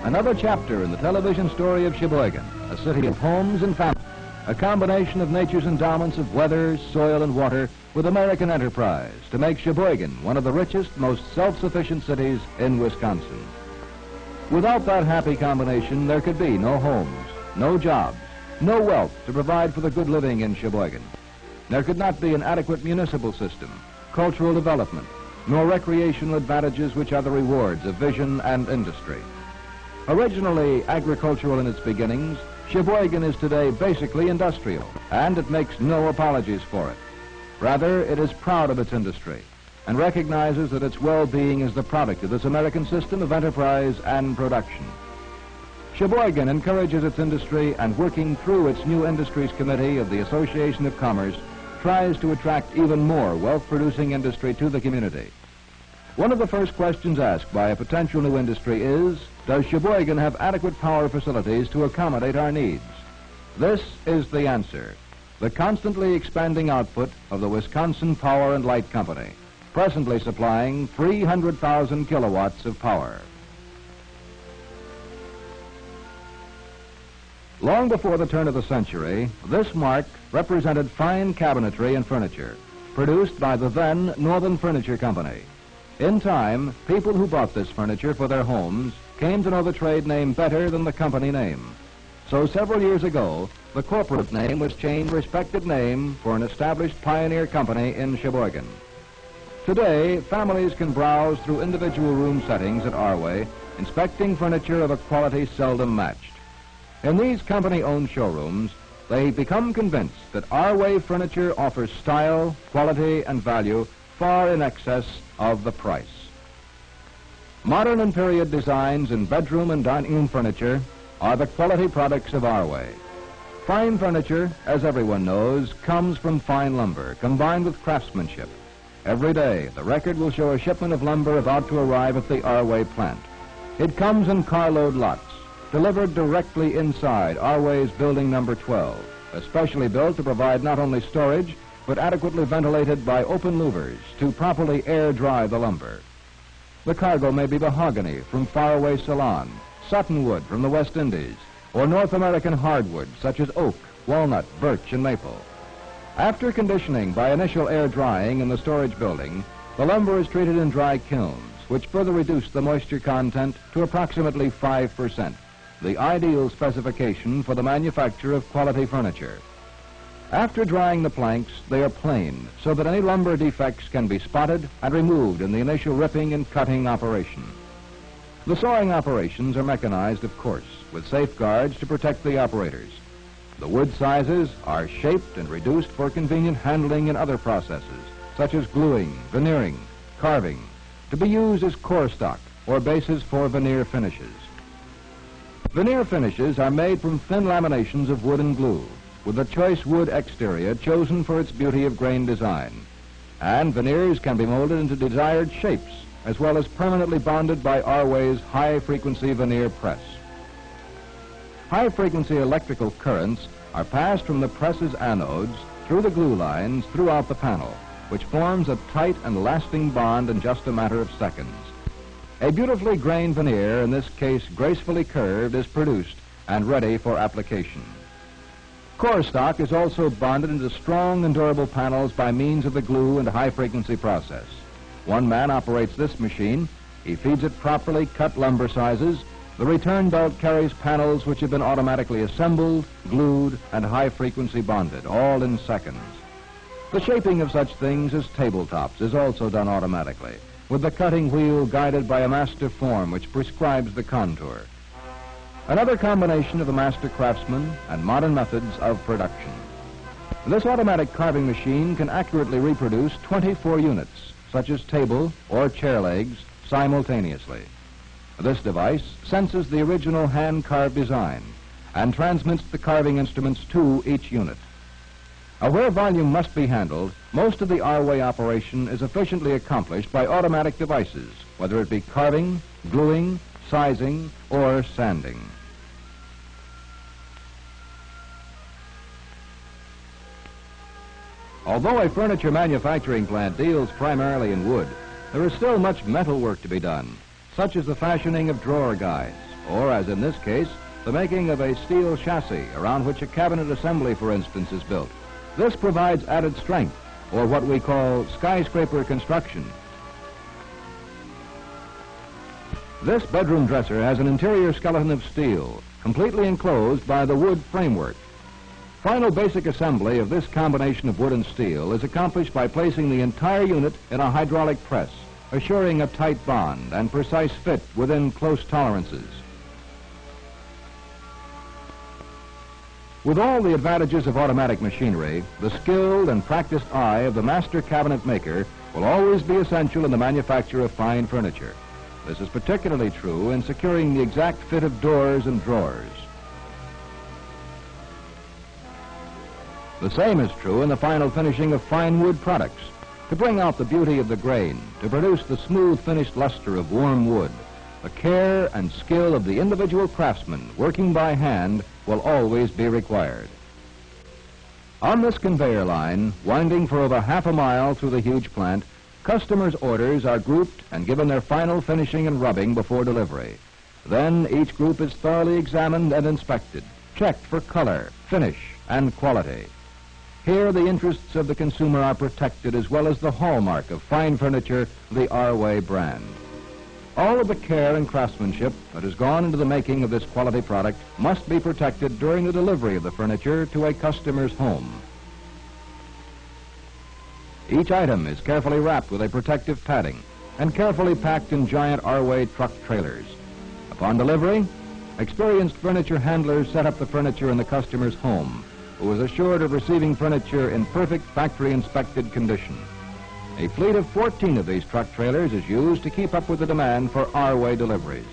Speaker 1: Another chapter in the television story of Sheboygan, a city of homes and families, a combination of nature's endowments of weather, soil, and water with American enterprise to make Sheboygan one of the richest, most self-sufficient cities in Wisconsin. Without that happy combination, there could be no homes, no jobs, no wealth to provide for the good living in Sheboygan. There could not be an adequate municipal system, cultural development, nor recreational advantages which are the rewards of vision and industry. Originally agricultural in its beginnings,
Speaker 2: Sheboygan is today basically industrial, and it makes no apologies for it. Rather, it is proud of its industry and recognizes that its well-being is the product of this American system of enterprise and production. Sheboygan encourages its industry, and working through its New Industries Committee of the Association of Commerce, tries to attract even more wealth-producing industry to the community. One of the first questions asked by a potential new industry is, does Sheboygan have adequate power facilities to accommodate our needs? This is the answer: the constantly expanding output of the Wisconsin Power and Light Company, presently supplying 300,000 kilowatts of power. Long before the turn of the century, this mark represented fine cabinetry and furniture, produced by the then Northern Furniture Company. In time, people who bought this furniture for their homes came to know the trade name better than the company name. So several years ago, the corporate name was changed to a respected name for an established pioneer company in Sheboygan. Today, families can browse through individual room settings at Arway, inspecting furniture of a quality seldom matched. In these company-owned showrooms, they become convinced that Arway furniture offers style, quality, and value far in excess of the price. Modern and period designs in bedroom and dining room furniture are the quality products of Arway. Fine furniture, as everyone knows, comes from fine lumber, combined with craftsmanship. Every day, the record will show a shipment of lumber about to arrive at the Arway plant. It comes in carload lots, delivered directly inside Arway's building number 12, especially built to provide not only storage, but adequately ventilated by open louvers to properly air dry the lumber. The cargo may be mahogany from faraway Ceylon, satinwood from the West Indies, or North American hardwood such as oak, walnut, birch, and maple. After conditioning by initial air drying in the storage building, the lumber is treated in dry kilns, which further reduce the moisture content to approximately 5%, the ideal specification for the manufacture of quality furniture. After drying the planks, they are planed so that any lumber defects can be spotted and removed in the initial ripping and cutting operation. The sawing operations are mechanized, of course, with safeguards to protect the operators. The wood sizes are shaped and reduced for convenient handling in other processes, such as gluing, veneering, carving, to be used as core stock or bases for veneer finishes. Veneer finishes are made from thin laminations of wood and glue, with a choice wood exterior chosen for its beauty of grain design. And veneers can be molded into desired shapes, as well as permanently bonded by Arway's high-frequency veneer press. High-frequency electrical currents are passed from the press's anodes through the glue lines throughout the panel, which forms a tight and lasting bond in just a matter of seconds. A beautifully grained veneer, in this case gracefully curved, is produced and ready for application. Core stock is also bonded into strong and durable panels by means of the glue and high-frequency process. One man operates this machine. He feeds it properly cut lumber sizes. The return belt carries panels which have been automatically assembled, glued, and high-frequency bonded, all in seconds. The shaping of such things as tabletops is also done automatically, with the cutting wheel guided by a master form which prescribes the contour. Another combination of the master craftsman and modern methods of production. This automatic carving machine can accurately reproduce 24 units, such as table or chair legs, simultaneously. This device senses the original hand-carved design and transmits the carving instruments to each unit. Where volume must be handled, most of the Arway operation is efficiently accomplished by automatic devices, whether it be carving, gluing, sizing, or sanding. Although a furniture manufacturing plant deals primarily in wood, there is still much metal work to be done, such as the fashioning of drawer guides, or, as in this case, the making of a steel chassis around which a cabinet assembly, for instance, is built. This provides added strength, or what we call skyscraper construction. This bedroom dresser has an interior skeleton of steel, completely enclosed by the wood framework. Final basic assembly of this combination of wood and steel is accomplished by placing the entire unit in a hydraulic press, assuring a tight bond and precise fit within close tolerances. With all the advantages of automatic machinery, the skilled and practiced eye of the master cabinet maker will always be essential in the manufacture of fine furniture. This is particularly true in securing the exact fit of doors and drawers. The same is true in the final finishing of fine wood products. To bring out the beauty of the grain, to produce the smooth finished luster of warm wood, the care and skill of the individual craftsman working by hand will always be required. On this conveyor line, winding for over half a mile through the huge plant, customers' orders are grouped and given their final finishing and rubbing before delivery. Then each group is thoroughly examined and inspected, checked for color, finish, and quality. Here the interests of the consumer are protected as well as the hallmark of fine furniture, the Arway brand. All of the care and craftsmanship that has gone into the making of this quality product must be protected during the delivery of the furniture to a customer's home. Each item is carefully wrapped with a protective padding and carefully packed in giant Arway truck trailers. Upon delivery, experienced furniture handlers set up the furniture in the customer's home, who is assured of receiving furniture in perfect factory-inspected condition. A fleet of 14 of these truck trailers is used to keep up with the demand for Arway deliveries.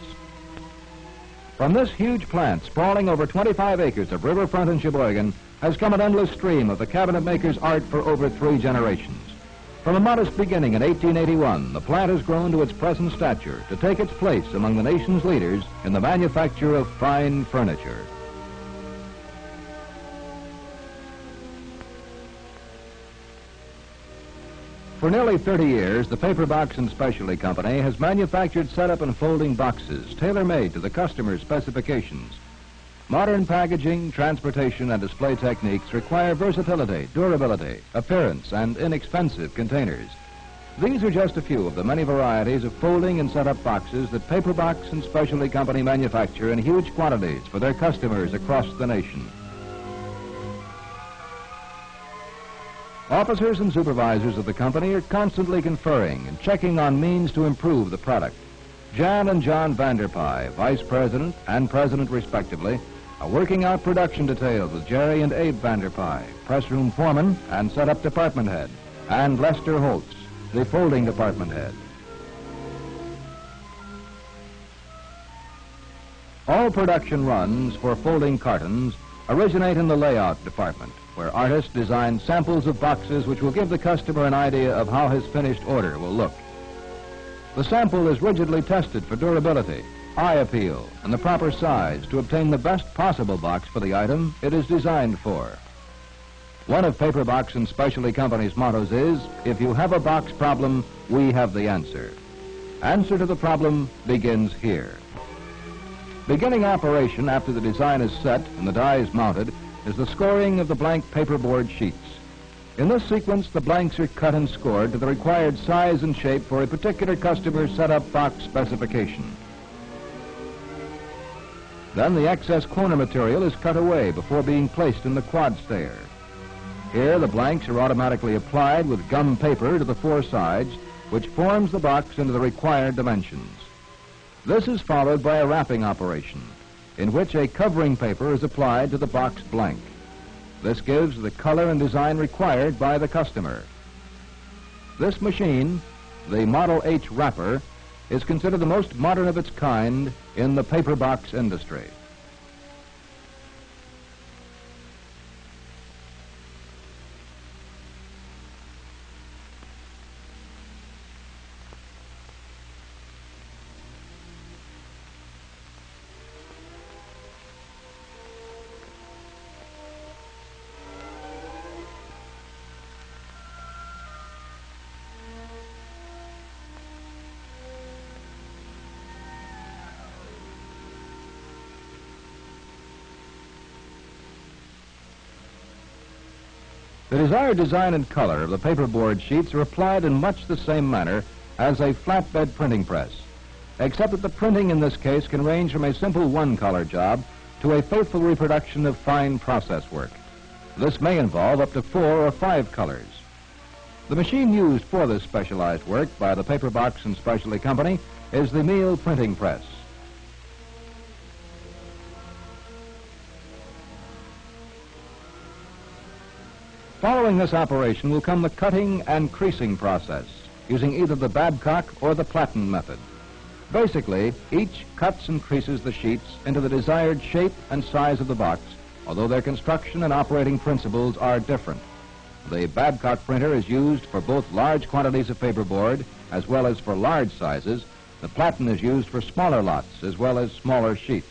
Speaker 2: From this huge plant, sprawling over 25 acres of riverfront in Sheboygan, has come an endless stream of the cabinet maker's art for over 3 generations. From a modest beginning in 1881, the plant has grown to its present stature to take its place among the nation's leaders in the manufacture of fine furniture. For nearly 30 years, the Paper Box and Specialty Company has manufactured setup and folding boxes tailor-made to the customer's specifications. Modern packaging, transportation, and display techniques require versatility, durability, appearance, and inexpensive containers. These are just a few of the many varieties of folding and setup boxes that Paper Box and Specialty Company manufacture in huge quantities for their customers across the nation. Officers and supervisors of the company are constantly conferring and checking on means to improve the product. Jan and John Vanderpie, Vice President and President respectively, are working out production details with Jerry and Abe Vanderpie, pressroom foreman and setup department head, and Lester Holtz, the folding department head. All production runs for folding cartons originate in the layout department, where artists design samples of boxes which will give the customer an idea of how his finished order will look. The sample is rigidly tested for durability, eye appeal, and the proper size to obtain the best possible box for the item it is designed for. One of Paper Box and Specialty Company's mottos is, if you have a box problem, we have the answer. Answer to the problem begins here. Beginning operation after the design is set and the die is mounted is the scoring of the blank paperboard sheets. In this sequence, the blanks are cut and scored to the required size and shape for a particular customer's setup box specification. Then the excess corner material is cut away before being placed in the quad stayer. Here, the blanks are automatically applied with gum paper to the 4 sides, which forms the box into the required dimensions. This is followed by a wrapping operation, in which a covering paper is applied to the box blank. This gives the color and design required by the customer. This machine, the Model H wrapper, is considered the most modern of its kind in the paper box industry. The desired design and color of the paperboard sheets are applied in much the same manner as a flatbed printing press, except that the printing in this case can range from a simple one-color job to a faithful reproduction of fine process work. This may involve up to 4 or 5 colors. The machine used for this specialized work by the Paper Box and Specialty Company is the meal printing press. Following this operation will come the cutting and creasing process, using either the Babcock or the Platten method. Basically, each cuts and creases the sheets into the desired shape and size of the box, although their construction and operating principles are different. The Babcock printer is used for both large quantities of paperboard as well as for large sizes. The Platten is used for smaller lots as well as smaller sheets.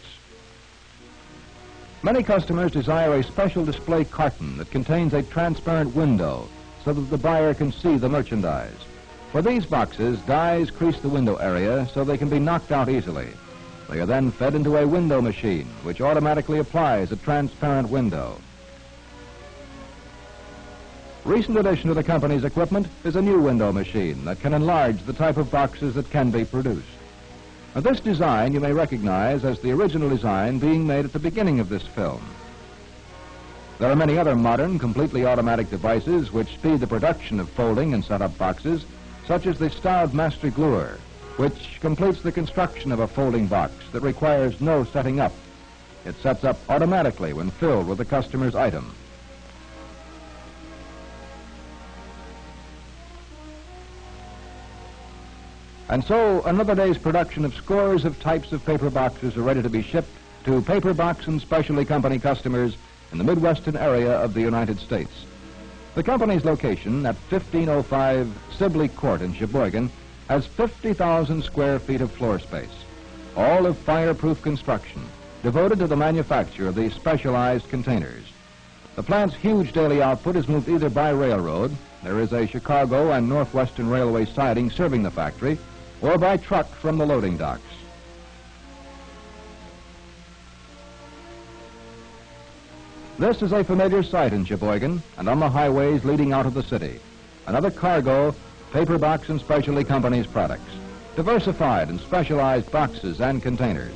Speaker 2: Many customers desire a special display carton that contains a transparent window so that the buyer can see the merchandise. For these boxes, dies crease the window area so they can be knocked out easily. They are then fed into a window machine, which automatically applies a transparent window. Recent addition to the company's equipment is a new window machine that can enlarge the type of boxes that can be produced. Now, this design you may recognize as the original design being made at the beginning of this film. There are many other modern, completely automatic devices which speed the production of folding and set-up boxes, such as the styled master gluer, which completes the construction of a folding box that requires no setting up. It sets up automatically when filled with the customer's item. And so another day's production of scores of types of paper boxes are ready to be shipped to Paper Box and Specialty Company customers in the Midwestern area of the United States. The company's location at 1505 Sibley Court in Sheboygan has 50,000 square feet of floor space, all of fireproof construction, devoted to the manufacture of these specialized containers. The plant's huge daily output is moved either by railroad — there is a Chicago and Northwestern Railway siding serving the factory — or by truck from the loading docks. This is a familiar sight in Sheboygan and on the highways leading out of the city. Another cargo, Paper Box and Specialty Company's products. Diversified and specialized boxes and containers.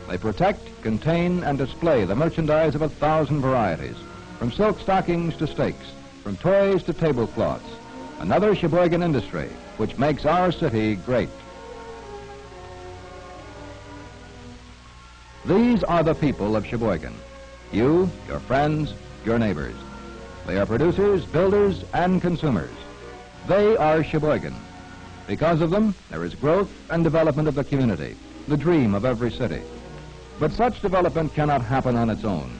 Speaker 2: They protect, contain, and display the merchandise of 1,000 varieties, from silk stockings to steaks, from toys to tablecloths. Another Sheboygan industry which makes our city great. These are the people of Sheboygan. You, your friends, your neighbors. They are producers, builders, and consumers. They are Sheboygan. Because of them, there is growth and development of the community, the dream of every city. But such development cannot happen on its own.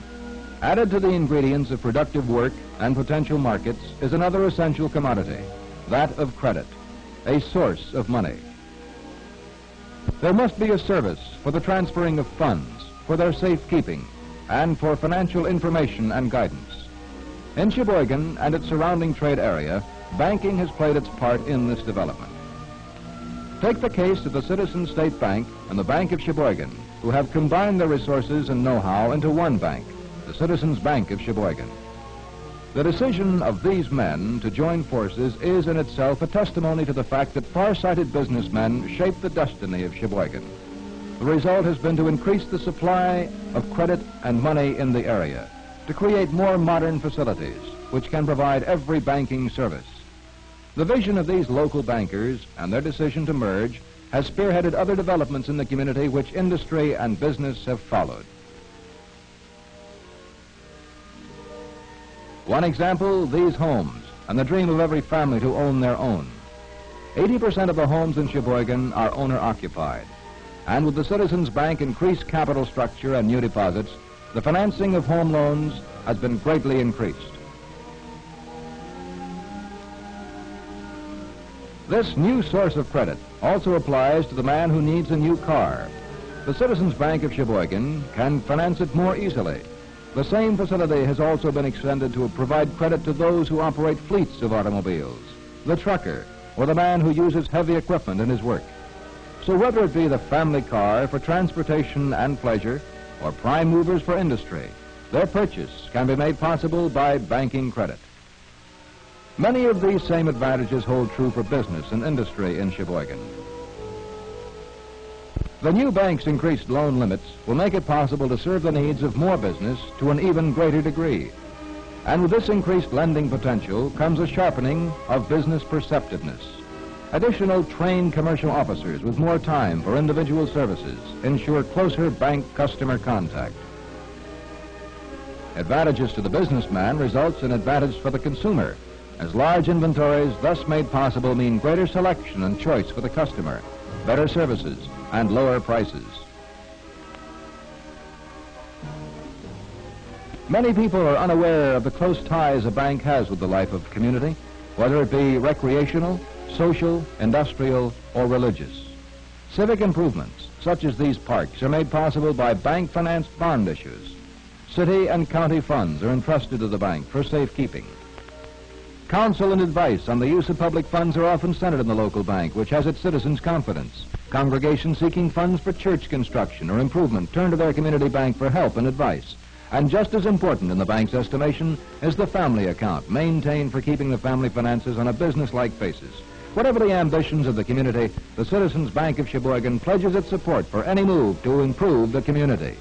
Speaker 2: Added to the ingredients of productive work and potential markets is another essential commodity, that of credit, a source of money. There must be a service for the transferring of funds, for their safekeeping, and for financial information and guidance. In Sheboygan and its surrounding trade area, banking has played its part in this development. Take the case of the Citizens State Bank and the Bank of Sheboygan, who have combined their resources and know-how into one bank, the Citizens Bank of Sheboygan. The decision of these men to join forces is in itself a testimony to the fact that far-sighted businessmen shape the destiny of Sheboygan. The result has been to increase the supply of credit and money in the area, to create more modern facilities which can provide every banking service. The vision of these local bankers and their decision to merge has spearheaded other developments in the community which industry and business have followed. One example, these homes, and the dream of every family to own their own. 80% of the homes in Sheboygan are owner-occupied. And with the Citizens Bank increased capital structure and new deposits, the financing of home loans has been greatly increased. This new source of credit also applies to the man who needs a new car. The Citizens Bank of Sheboygan can finance it more easily. The same facility has also been extended to provide credit to those who operate fleets of automobiles, the trucker, or the man who uses heavy equipment in his work. So whether it be the family car for transportation and pleasure, or prime movers for industry, their purchase can be made possible by banking credit. Many of these same advantages hold true for business and industry in Sheboygan. The new bank's increased loan limits will make it possible to serve the needs of more business to an even greater degree. And with this increased lending potential comes a sharpening of business perceptiveness. Additional trained commercial officers with more time for individual services ensure closer bank customer contact. Advantages to the businessman results in advantage for the consumer, as large inventories thus made possible mean greater selection and choice for the customer, better services, and lower prices. Many people are unaware of the close ties a bank has with the life of the community, whether it be recreational, social, industrial, or religious. Civic improvements, such as these parks, are made possible by bank-financed bond issues. City and county funds are entrusted to the bank for safekeeping. Counsel and advice on the use of public funds are often centered in the local bank, which has its citizens' confidence. Congregations seeking funds for church construction or improvement turn to their community bank for help and advice. And just as important in the bank's estimation is the family account, maintained for keeping the family finances on a business-like basis. Whatever the ambitions of the community, the Citizens Bank of Sheboygan pledges its support for any move to improve the community.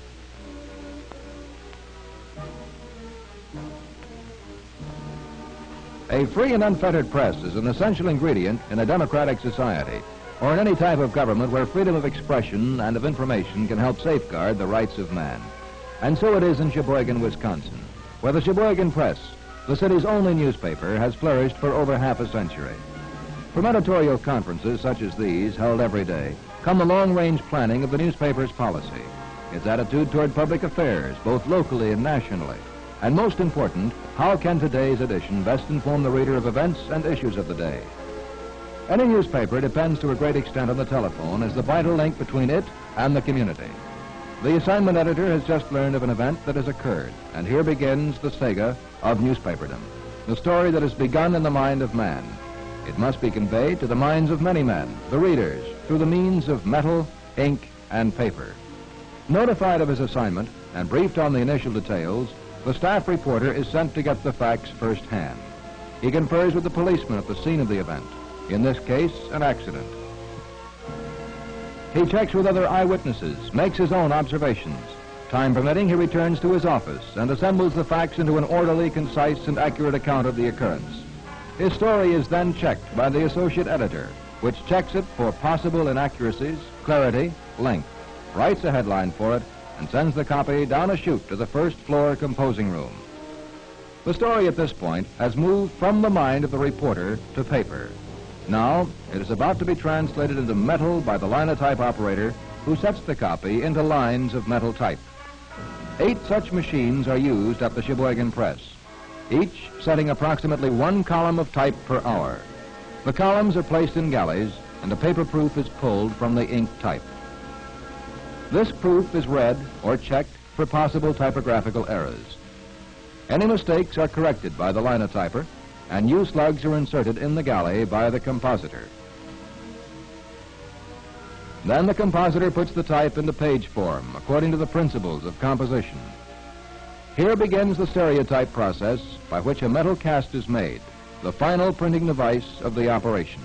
Speaker 2: A free and unfettered press is an essential ingredient in a democratic society, or in any type of government where freedom of expression and of information can help safeguard the rights of man. And so it is in Sheboygan, Wisconsin, where the Sheboygan Press, the city's only newspaper, has flourished for over half a century. From editorial conferences such as these, held every day, come the long-range planning of the newspaper's policy, its attitude toward public affairs, both locally and nationally, and most important, how can today's edition best inform the reader of events and issues of the day? Any newspaper depends to a great extent on the telephone as the vital link between it and the community. The assignment editor has just learned of an event that has occurred, and here begins the saga of newspaperdom, the story that has begun in the mind of man. It must be conveyed to the minds of many men, the readers, through the means of metal, ink, and paper. Notified of his assignment and briefed on the initial details, the staff reporter is sent to get the facts firsthand. He confers with the policeman at the scene of the event, in this case, an accident. He checks with other eyewitnesses, makes his own observations. Time permitting, he returns to his office and assembles the facts into an orderly, concise, and accurate account of the occurrence. His story is then checked by the associate editor, which checks it for possible inaccuracies, clarity, length, writes a headline for it, and sends the copy down a chute to the first-floor composing room. The story at this point has moved from the mind of the reporter to paper. Now, it is about to be translated into metal by the linotype operator, who sets the copy into lines of metal type. 8 such machines are used at the Sheboygan Press, each setting approximately 1 column of type per hour. The columns are placed in galleys, and a paper proof is pulled from the ink type. This proof is read or checked for possible typographical errors. Any mistakes are corrected by the linotyper, and U-slugs are inserted in the galley by the compositor. Then the compositor puts the type into page form according to the principles of composition. Here begins the stereotype process by which a metal cast is made, the final printing device of the operation.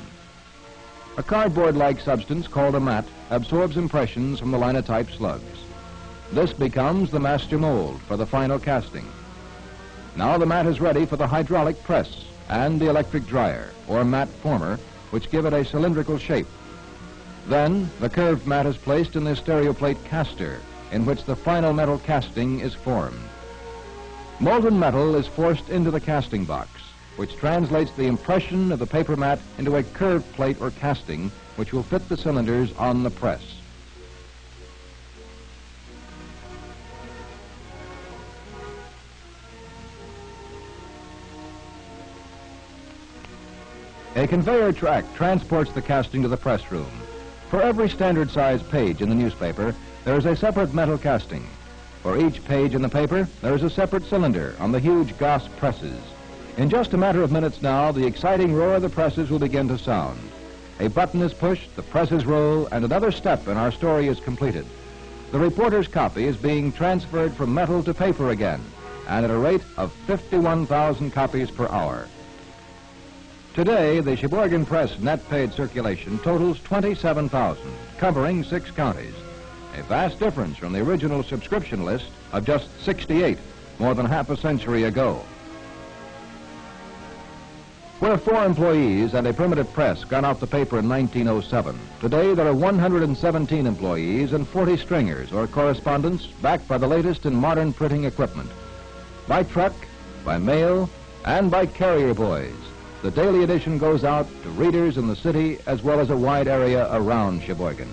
Speaker 2: A cardboard-like substance called a mat absorbs impressions from the linotype slugs. This becomes the master mold for the final casting. Now the mat is ready for the hydraulic press and the electric dryer, or mat former, which give it a cylindrical shape. Then the curved mat is placed in the stereoplate caster, in which the final metal casting is formed. Molten metal is forced into the casting box, which translates the impression of the paper mat into a curved plate or casting, which will fit the cylinders on the press. A conveyor track transports the casting to the press room. For every standard size page in the newspaper, there is a separate metal casting. For each page in the paper, there is a separate cylinder on the huge Goss presses. In just a matter of minutes now, the exciting roar of the presses will begin to sound. A button is pushed, the presses roll, and another step in our story is completed. The reporter's copy is being transferred from metal to paper again, and at a rate of 51,000 copies per hour. Today, the Sheboygan Press net paid circulation totals 27,000, covering 6 counties. A vast difference from the original subscription list of just 68, more than half a century ago. Where 4 employees and a primitive press got out the paper in 1907, today there are 117 employees and 40 stringers or correspondents backed by the latest in modern printing equipment. By truck, by mail, and by carrier boys, the daily edition goes out to readers in the city as well as a wide area around Sheboygan.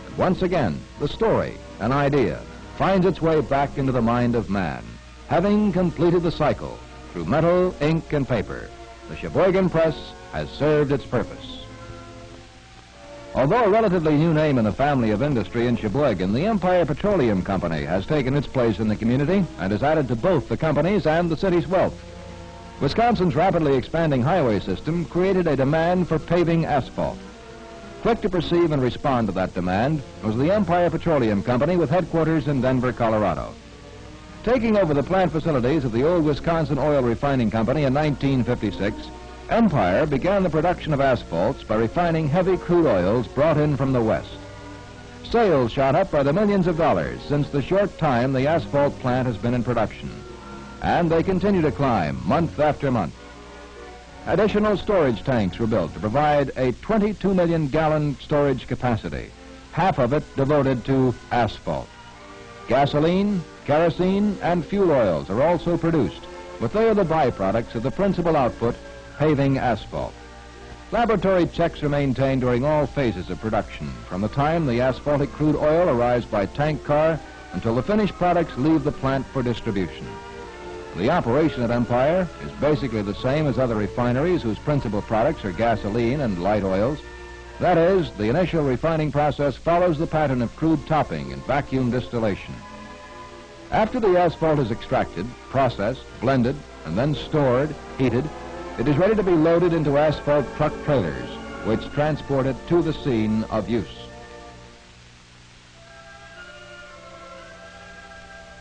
Speaker 2: And once again, the story, an idea, finds its way back into the mind of man. Having completed the cycle through metal, ink, and paper, the Sheboygan Press has served its purpose. Although a relatively new name in the family of industry in Sheboygan, the Empire Petroleum Company has taken its place in the community and has added to both the company's and the city's wealth. Wisconsin's rapidly expanding highway system created a demand for paving asphalt. Quick to perceive and respond to that demand was the Empire Petroleum Company with headquarters in Denver, Colorado. Taking over the plant facilities of the old Wisconsin Oil Refining Company in 1956, Empire began the production of asphalts by refining heavy crude oils brought in from the West. Sales shot up by the millions of dollars since the short time the asphalt plant has been in production. And they continue to climb month after month. Additional storage tanks were built to provide a 22 million gallon storage capacity, half of it devoted to asphalt. Gasoline, kerosene, and fuel oils are also produced, but they are the byproducts of the principal output, paving asphalt. Laboratory checks are maintained during all phases of production, from the time the asphaltic crude oil arrives by tank car until the finished products leave the plant for distribution. The operation at Empire is basically the same as other refineries whose principal products are gasoline and light oils. That is, the initial refining process follows the pattern of crude topping and vacuum distillation. After the asphalt is extracted, processed, blended, and then stored, heated, it is ready to be loaded into asphalt truck trailers, which transport it to the scene of use.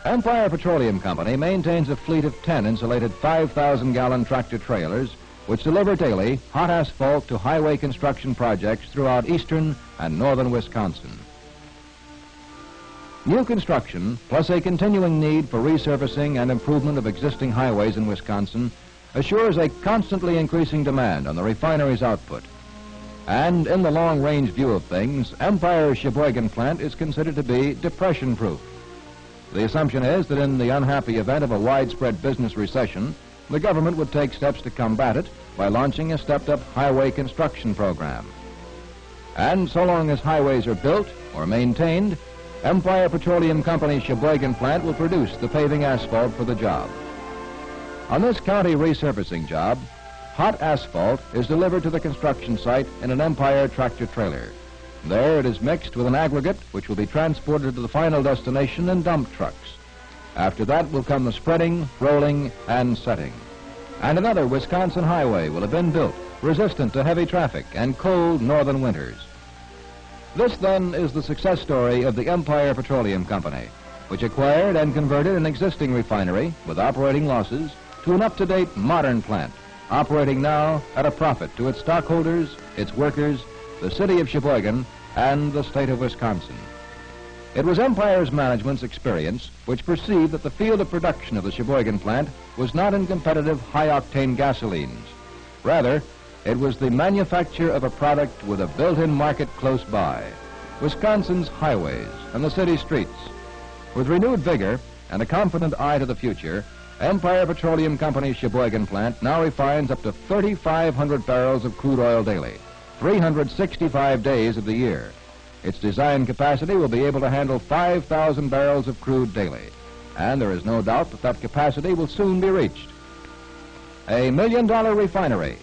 Speaker 2: Empire Petroleum Company maintains a fleet of 10 insulated 5,000-gallon tractor trailers which deliver daily hot asphalt to highway construction projects throughout eastern and northern Wisconsin. New construction, plus a continuing need for resurfacing and improvement of existing highways in Wisconsin, assures a constantly increasing demand on the refinery's output. And in the long-range view of things, Empire's Sheboygan plant is considered to be depression-proof. The assumption is that in the unhappy event of a widespread business recession, the government would take steps to combat it by launching a stepped-up highway construction program. And so long as highways are built or maintained, Empire Petroleum Company's Sheboygan plant will produce the paving asphalt for the job. On this county resurfacing job, hot asphalt is delivered to the construction site in an Empire tractor trailer. There it is mixed with an aggregate which will be transported to the final destination in dump trucks. After that will come the spreading, rolling, and setting. And another Wisconsin highway will have been built, resistant to heavy traffic and cold northern winters. This, then, is the success story of the Empire Petroleum Company, which acquired and converted an existing refinery with operating losses to an up-to-date modern plant, operating now at a profit to its stockholders, its workers, the city of Sheboygan, and the state of Wisconsin. It was Empire's management's experience which perceived that the field of production of the Sheboygan plant was not in competitive high-octane gasolines. Rather, it was the manufacture of a product with a built-in market close by, Wisconsin's highways and the city streets. With renewed vigor and a confident eye to the future, Empire Petroleum Company's Sheboygan plant now refines up to 3,500 barrels of crude oil daily, 365 days of the year. Its design capacity will be able to handle 5,000 barrels of crude daily, and there is no doubt that that capacity will soon be reached. A $1 million refinery,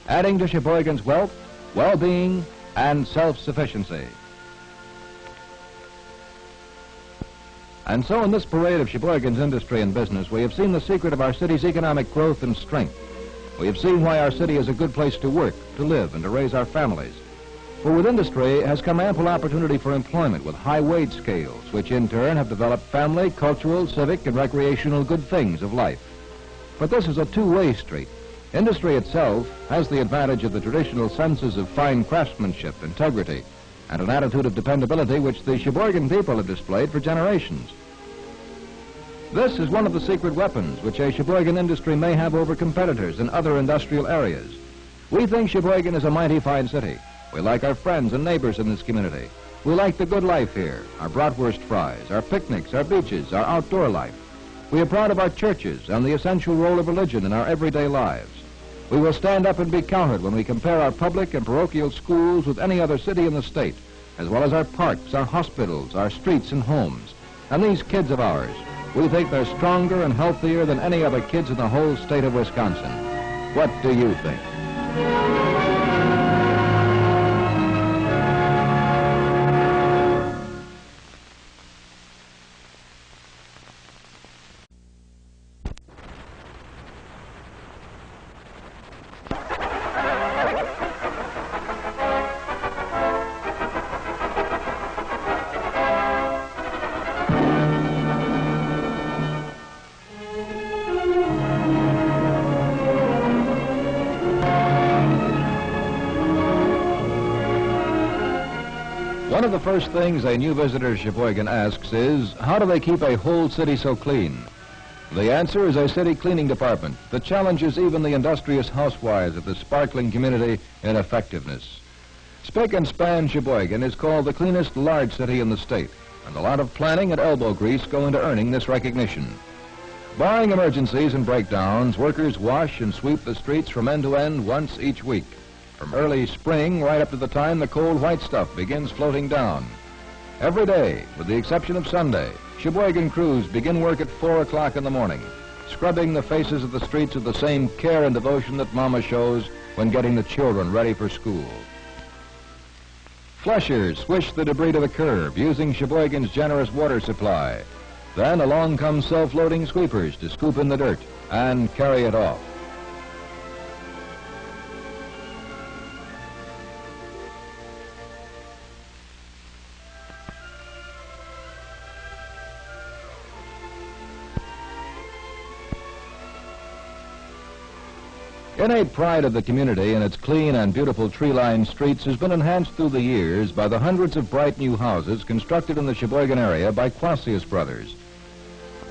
Speaker 2: adding to Sheboygan's wealth, well-being, and self-sufficiency. And so in this parade of Sheboygan's industry and business, we have seen the secret of our city's economic growth and strength. We have seen why our city is a good place to work, to live, and to raise our families. For with industry has come ample opportunity for employment with high wage scales, which in turn have developed family, cultural, civic, and recreational good things of life. But this is a two-way street. Industry itself has the advantage of the traditional senses of fine craftsmanship, integrity, and an attitude of dependability which the Sheboygan people have displayed for generations. This is one of the secret weapons which a Sheboygan industry may have over competitors in other industrial areas. We think Sheboygan is a mighty fine city. We like our friends and neighbors in this community. We like the good life here, our bratwurst fries, our picnics, our beaches, our outdoor life. We are proud of our churches and the essential role of religion in our everyday lives. We will stand up and be counted when we compare our public and parochial schools with any other city in the state, as well as our parks, our hospitals, our streets and homes. And these kids of ours, we think they're stronger and healthier than any other kids in the whole state of Wisconsin. What do you think? One of the first things a new visitor to Sheboygan asks is, how do they keep a whole city so clean? The answer is a city cleaning department that challenges even the industrious housewives of the sparkling community in effectiveness. Spick and Span Sheboygan is called the cleanest large city in the state, and a lot of planning and elbow grease go into earning this recognition. Barring emergencies and breakdowns, workers wash and sweep the streets from end to end once each week, from early spring right up to the time the cold white stuff begins floating down. Every day, with the exception of Sunday, Sheboygan crews begin work at 4 o'clock in the morning, scrubbing the faces of the streets with the same care and devotion that Mama shows when getting the children ready for school. Flushers swish the debris to the curb using Sheboygan's generous water supply. Then along come self-loading sweepers to scoop in the dirt and carry it off. Innate pride of the community in its clean and beautiful tree-lined streets has been enhanced through the years by the hundreds of bright new houses constructed in the Sheboygan area by Quasius Brothers.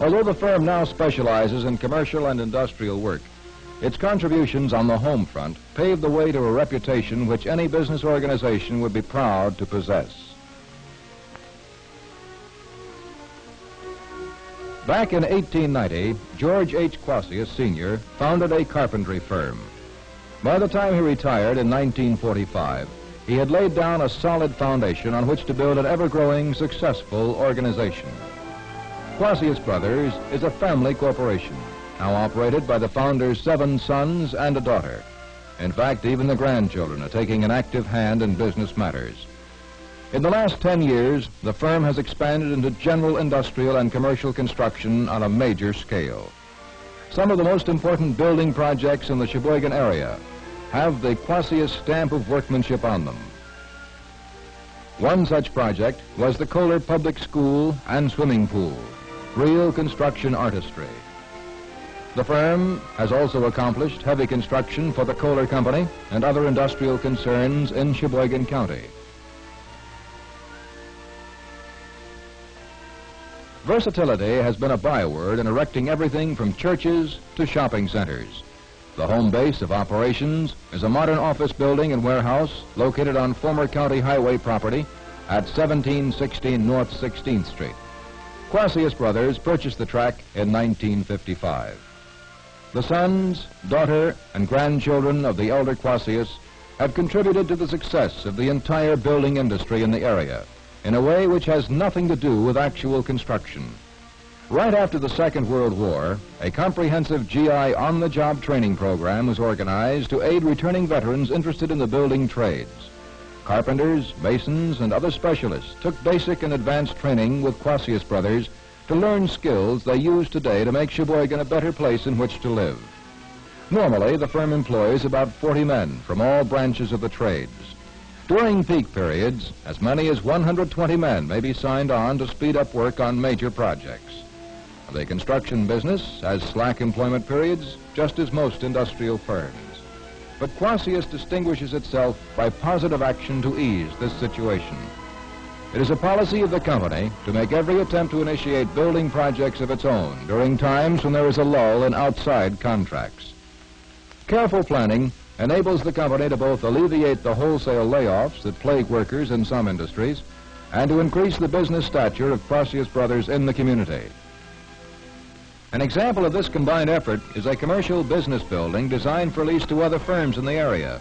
Speaker 2: Although the firm now specializes in commercial and industrial work, its contributions on the home front paved the way to a reputation which any business organization would be proud to possess. Back in 1890, George H. Quasius, Sr. founded a carpentry firm. By the time he retired in 1945, he had laid down a solid foundation on which to build an ever-growing, successful organization. Quasius Brothers is a family corporation, now operated by the founder's 7 sons and a daughter. In fact, even the grandchildren are taking an active hand in business matters. In the last 10 years, the firm has expanded into general industrial and commercial construction on a major scale. Some of the most important building projects in the Sheboygan area have the Quasius stamp of workmanship on them. One such project was the Kohler Public School and Swimming Pool, real construction artistry. The firm has also accomplished heavy construction for the Kohler Company and other industrial concerns in Sheboygan County. Versatility has been a byword in erecting everything from churches to shopping centers. The home base of operations is a modern office building and warehouse located on former county highway property at 1716 North 16th Street. Quasius Brothers purchased the tract in 1955. The sons, daughter, and grandchildren of the elder Quasius have contributed to the success of the entire building industry in the area in a way which has nothing to do with actual construction. Right after the Second World War, a comprehensive GI on-the-job training program was organized to aid returning veterans interested in the building trades. Carpenters, masons, and other specialists took basic and advanced training with Quasius Brothers to learn skills they use today to make Sheboygan a better place in which to live. Normally, the firm employs about 40 men from all branches of the trades. During peak periods, as many as 120 men may be signed on to speed up work on major projects. The construction business has slack employment periods, just as most industrial firms. But Quasius distinguishes itself by positive action to ease this situation. It is a policy of the company to make every attempt to initiate building projects of its own during times when there is a lull in outside contracts. Careful planning enables the company to both alleviate the wholesale layoffs that plague workers in some industries and to increase the business stature of Quasius Brothers in the community.
Speaker 1: An example of this combined effort is a commercial business building designed for lease to other firms in the area.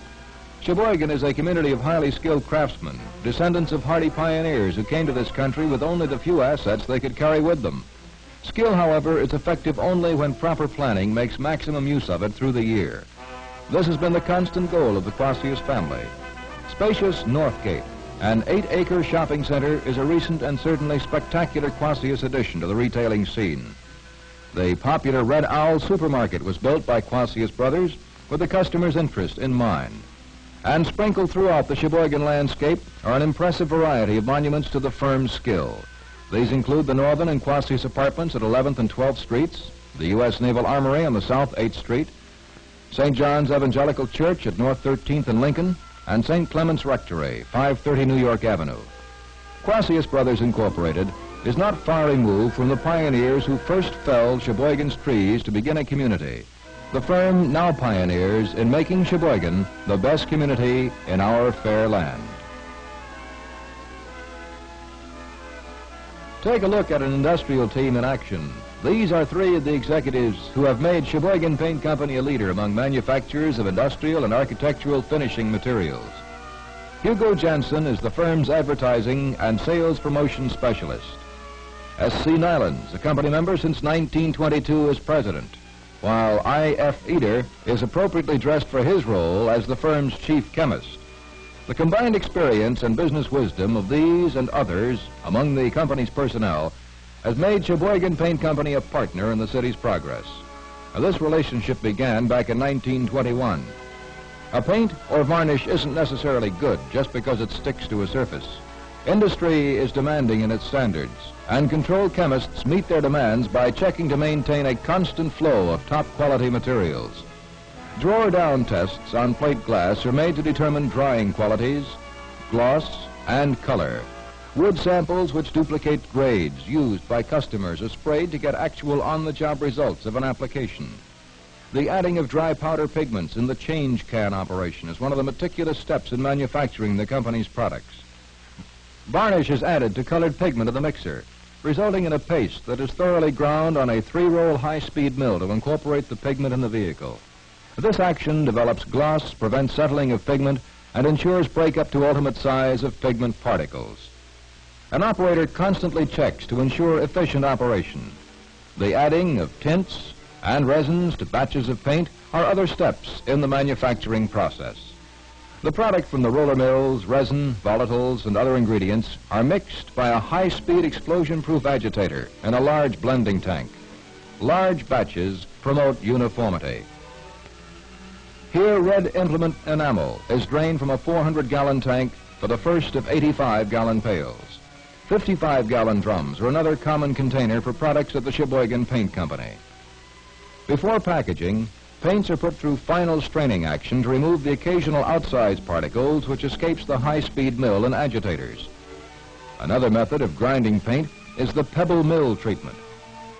Speaker 1: Sheboygan is a community of highly skilled craftsmen, descendants of hardy pioneers who came to this country with only the few assets they could carry with them. Skill, however, is effective only when proper planning makes maximum use of it through the year. This has been the constant goal of the Quasius family. Spacious Northgate, an 8-acre shopping center, is a recent and certainly spectacular Quasius addition to the retailing scene. The popular Red Owl supermarket was built by Quasius brothers with the customer's interest in mind. And sprinkled throughout the Sheboygan landscape are an impressive variety of monuments to the firm's skill. These include the Northern and Quasius apartments at 11th and 12th Streets, the U.S. Naval Armory on the South 8th Street, St. John's Evangelical Church at North 13th and Lincoln, and St. Clement's Rectory, 530 New York Avenue. Quasius Brothers Incorporated is not far removed from the pioneers who first felled Sheboygan's trees to begin a community. The firm now pioneers in making Sheboygan the best community in our fair land. Take a look at an industrial team in action. These are three of the executives who have made Sheboygan Paint Company a leader among manufacturers of industrial and architectural finishing materials. Hugo Jensen is the firm's advertising and sales promotion specialist. S.C. Nylands, a company member since 1922, is president, while I.F. Eder is appropriately dressed for his role as the firm's chief chemist. The combined experience and business wisdom of these and others among the company's personnel has made Sheboygan Paint Company a partner in the city's progress. Now, this relationship began back in 1921. A paint or varnish isn't necessarily good just because it sticks to a surface. Industry is demanding in its standards, and controlled chemists meet their demands by checking to maintain a constant flow of top-quality materials. Drawer-down tests on plate glass are made to determine drying qualities, gloss, and color. Wood samples which duplicate grades used by customers are sprayed to get actual on-the-job results of an application. The adding of dry powder pigments in the change can operation is one of the meticulous steps in manufacturing the company's products. Varnish is added to colored pigment of the mixer, resulting in a paste that is thoroughly ground on a 3-roll high-speed mill to incorporate the pigment in the vehicle. This action develops gloss, prevents settling of pigment, and ensures breakup to ultimate size of pigment particles. An operator constantly checks to ensure efficient operation. The adding of tints and resins to batches of paint are other steps in the manufacturing process. The product from the roller mills, resin, volatiles, and other ingredients are mixed by a high-speed explosion-proof agitator in a large blending tank. Large batches promote uniformity. Here, red implement enamel is drained from a 400-gallon tank for the first of 85-gallon pails. 55-gallon drums are another common container for products at the Sheboygan Paint Company. Before packaging, paints are put through final straining action to remove the occasional outsize particles which escapes the high-speed mill and agitators. Another method of grinding paint is the pebble mill treatment.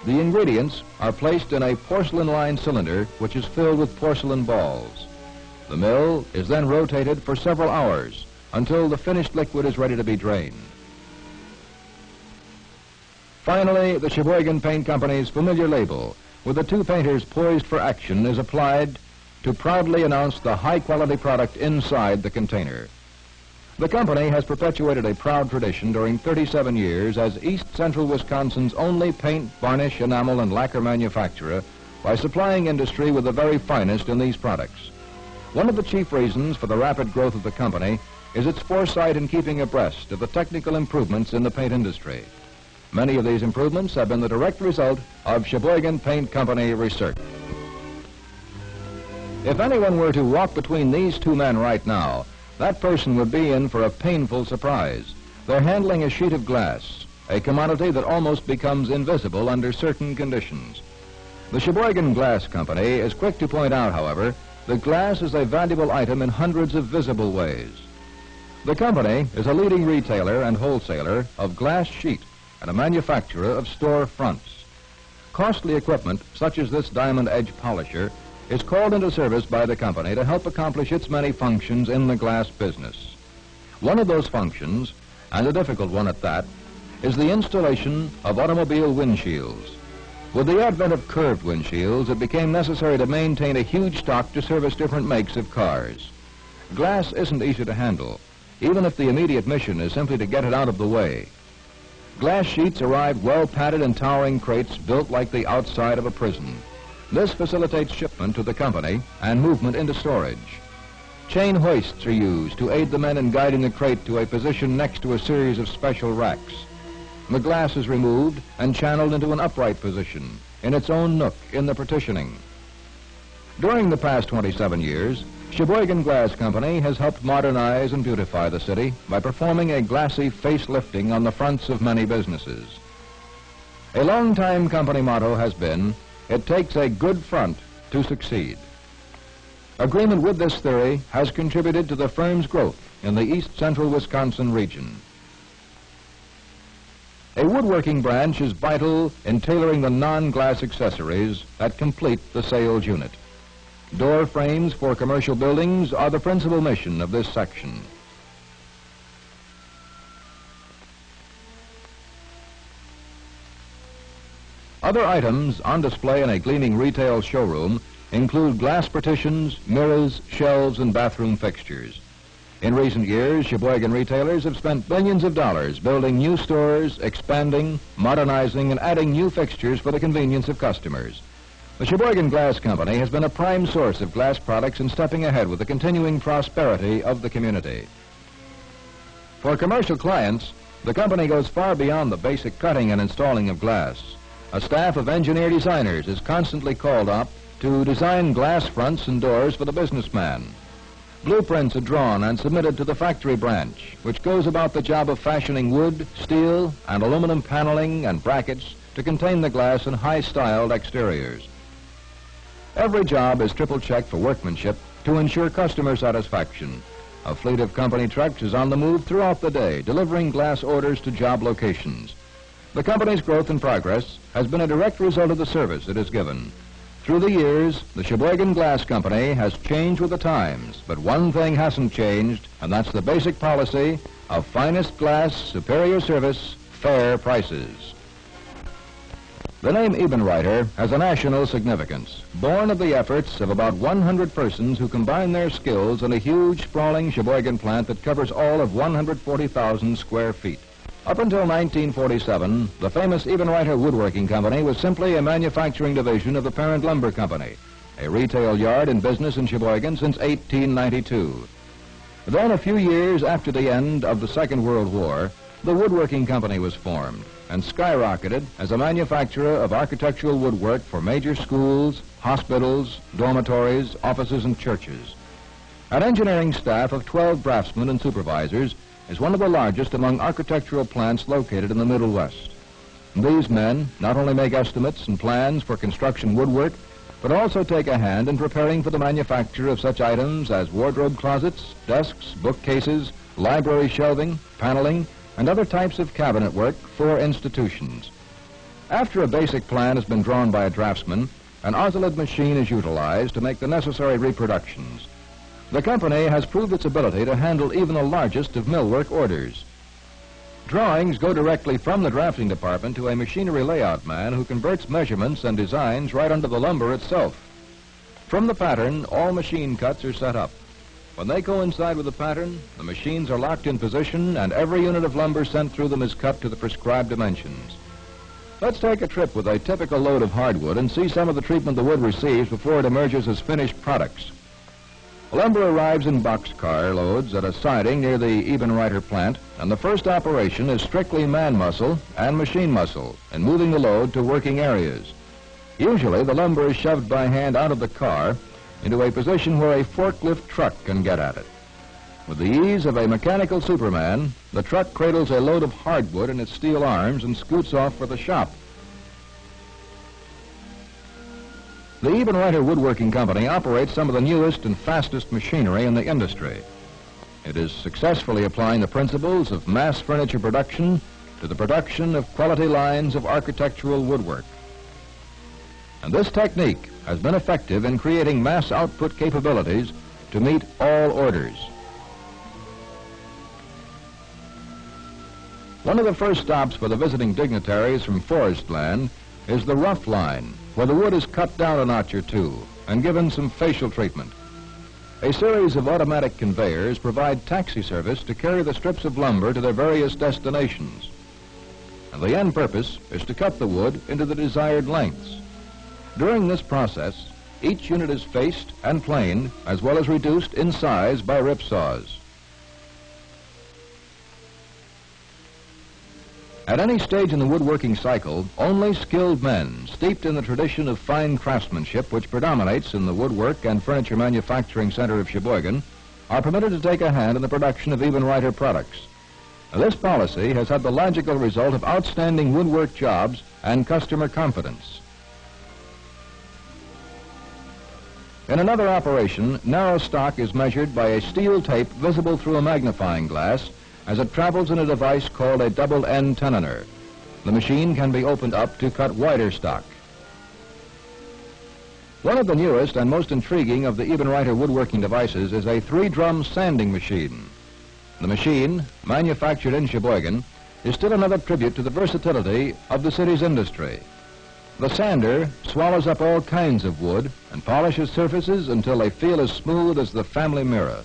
Speaker 1: The ingredients are placed in a porcelain-lined cylinder which is filled with porcelain balls. The mill is then rotated for several hours until the finished liquid is ready to be drained. Finally, the Sheboygan Paint Company's familiar label with the two painters poised for action is applied to proudly announce the high-quality product inside the container. The company has perpetuated a proud tradition during 37 years as East Central Wisconsin's only paint, varnish, enamel, and lacquer manufacturer by supplying industry with the very finest in these products. One of the chief reasons for the rapid growth of the company is its foresight in keeping abreast of the technical improvements in the paint industry. Many of these improvements have been the direct result of Sheboygan Paint Company research. If anyone were to walk between these two men right now, that person would be in for a painful surprise. They're handling a sheet of glass, a commodity that almost becomes invisible under certain conditions. The Sheboygan Glass Company is quick to point out, however, that glass is a valuable item in hundreds of visible ways. The company is a leading retailer and wholesaler of glass sheet and a manufacturer of store fronts. Costly equipment, such as this diamond edge polisher, is called into service by the company to help accomplish its many functions in the glass business. One of those functions, and a difficult one at that, is the installation of automobile windshields. With the advent of curved windshields, it became necessary to maintain a huge stock to service different makes of cars. Glass isn't easy to handle, even if the immediate mission is simply to get it out of the way. Glass sheets arrived well padded in towering crates built like the outside of a prison. This facilitates shipment to the company and movement into storage. Chain hoists are used to aid the men in guiding the crate to a position next to a series of special racks. The glass is removed and channeled into an upright position in its own nook in the partitioning. During the past 27 years, Sheboygan Glass Company has helped modernize and beautify the city by performing a glassy facelifting on the fronts of many businesses. A long-time company motto has been, "It takes a good front to succeed." Agreement with this theory has contributed to the firm's growth in the east central Wisconsin region. A woodworking branch is vital in tailoring the non-glass accessories that complete the sales unit. Door frames for commercial buildings are the principal mission of this section. Other items on display in a gleaming retail showroom include glass partitions, mirrors, shelves, and bathroom fixtures. In recent years, Sheboygan retailers have spent billions of dollars building new stores, expanding, modernizing, and adding new fixtures for the convenience of customers. The Sheboygan Glass Company has been a prime source of glass products and stepping ahead with the continuing prosperity of the community. For commercial clients, the company goes far beyond the basic cutting and installing of glass. A staff of engineer designers is constantly called up to design glass fronts and doors for the businessman. Blueprints are drawn and submitted to the factory branch, which goes about the job of fashioning wood, steel, and aluminum paneling and brackets to contain the glass in high-styled exteriors. Every job is triple-checked for workmanship to ensure customer satisfaction. A fleet of company trucks is on the move throughout the day, delivering glass orders to job locations. The company's growth and progress has been a direct result of the service it has given. Through the years, the Sheboygan Glass Company has changed with the times, but one thing hasn't changed, and that's the basic policy of finest glass, superior service, fair prices. The name Ebenreiter has a national significance, born of the efforts of about 100 persons who combine their skills in a huge, sprawling Sheboygan plant that covers all of 140,000 square feet. Up until 1947, the famous Ebenreiter Woodworking Company was simply a manufacturing division of the parent lumber company, a retail yard in business in Sheboygan since 1892. Then, a few years after the end of the Second World War, the Woodworking Company was formed and skyrocketed as a manufacturer of architectural woodwork for major schools, hospitals, dormitories, offices, and churches. An engineering staff of 12 draftsmen and supervisors is one of the largest among architectural plants located in the Middle West. These men not only make estimates and plans for construction woodwork, but also take a hand in preparing for the manufacture of such items as wardrobe closets, desks, bookcases, library shelving, paneling, and other types of cabinet work for institutions. After a basic plan has been drawn by a draftsman, an ozalid machine is utilized to make the necessary reproductions. The company has proved its ability to handle even the largest of millwork orders. Drawings go directly from the drafting department to a machinery layout man who converts measurements and designs right onto the lumber itself. From the pattern, all machine cuts are set up. When they coincide with the pattern, the machines are locked in position and every unit of lumber sent through them is cut to the prescribed dimensions. Let's take a trip with a typical load of hardwood and see some of the treatment the wood receives before it emerges as finished products. Lumber arrives in boxcar loads at a siding near the Ebenreiter plant, and the first operation is strictly man muscle and machine muscle in moving the load to working areas. Usually, the lumber is shoved by hand out of the car into a position where a forklift truck can get at it. With the ease of a mechanical Superman, the truck cradles a load of hardwood in its steel arms and scoots off for the shop. The Ebenreiter Woodworking Company operates some of the newest and fastest machinery in the industry. It is successfully applying the principles of mass furniture production to the production of quality lines of architectural woodwork. And this technique has been effective in creating mass output capabilities to meet all orders. One of the first stops for the visiting dignitaries from forest land is the rough line, where the wood is cut down a notch or two and given some facial treatment. A series of automatic conveyors provide taxi service to carry the strips of lumber to their various destinations. And the end purpose is to cut the wood into the desired lengths. During this process, each unit is faced and planed, as well as reduced in size by rip saws. At any stage in the woodworking cycle, only skilled men, steeped in the tradition of fine craftsmanship which predominates in the woodwork and furniture manufacturing center of Sheboygan, are permitted to take a hand in the production of even Riter products. Now, this policy has had the logical result of outstanding woodwork jobs and customer confidence. In another operation, narrow stock is measured by a steel tape visible through a magnifying glass as it travels in a device called a double-end tenoner. The machine can be opened up to cut wider stock. One of the newest and most intriguing of the Ebenreiter woodworking devices is a 3-drum sanding machine. The machine, manufactured in Sheboygan, is still another tribute to the versatility of the city's industry. The sander swallows up all kinds of wood and polishes surfaces until they feel as smooth as the family mirror.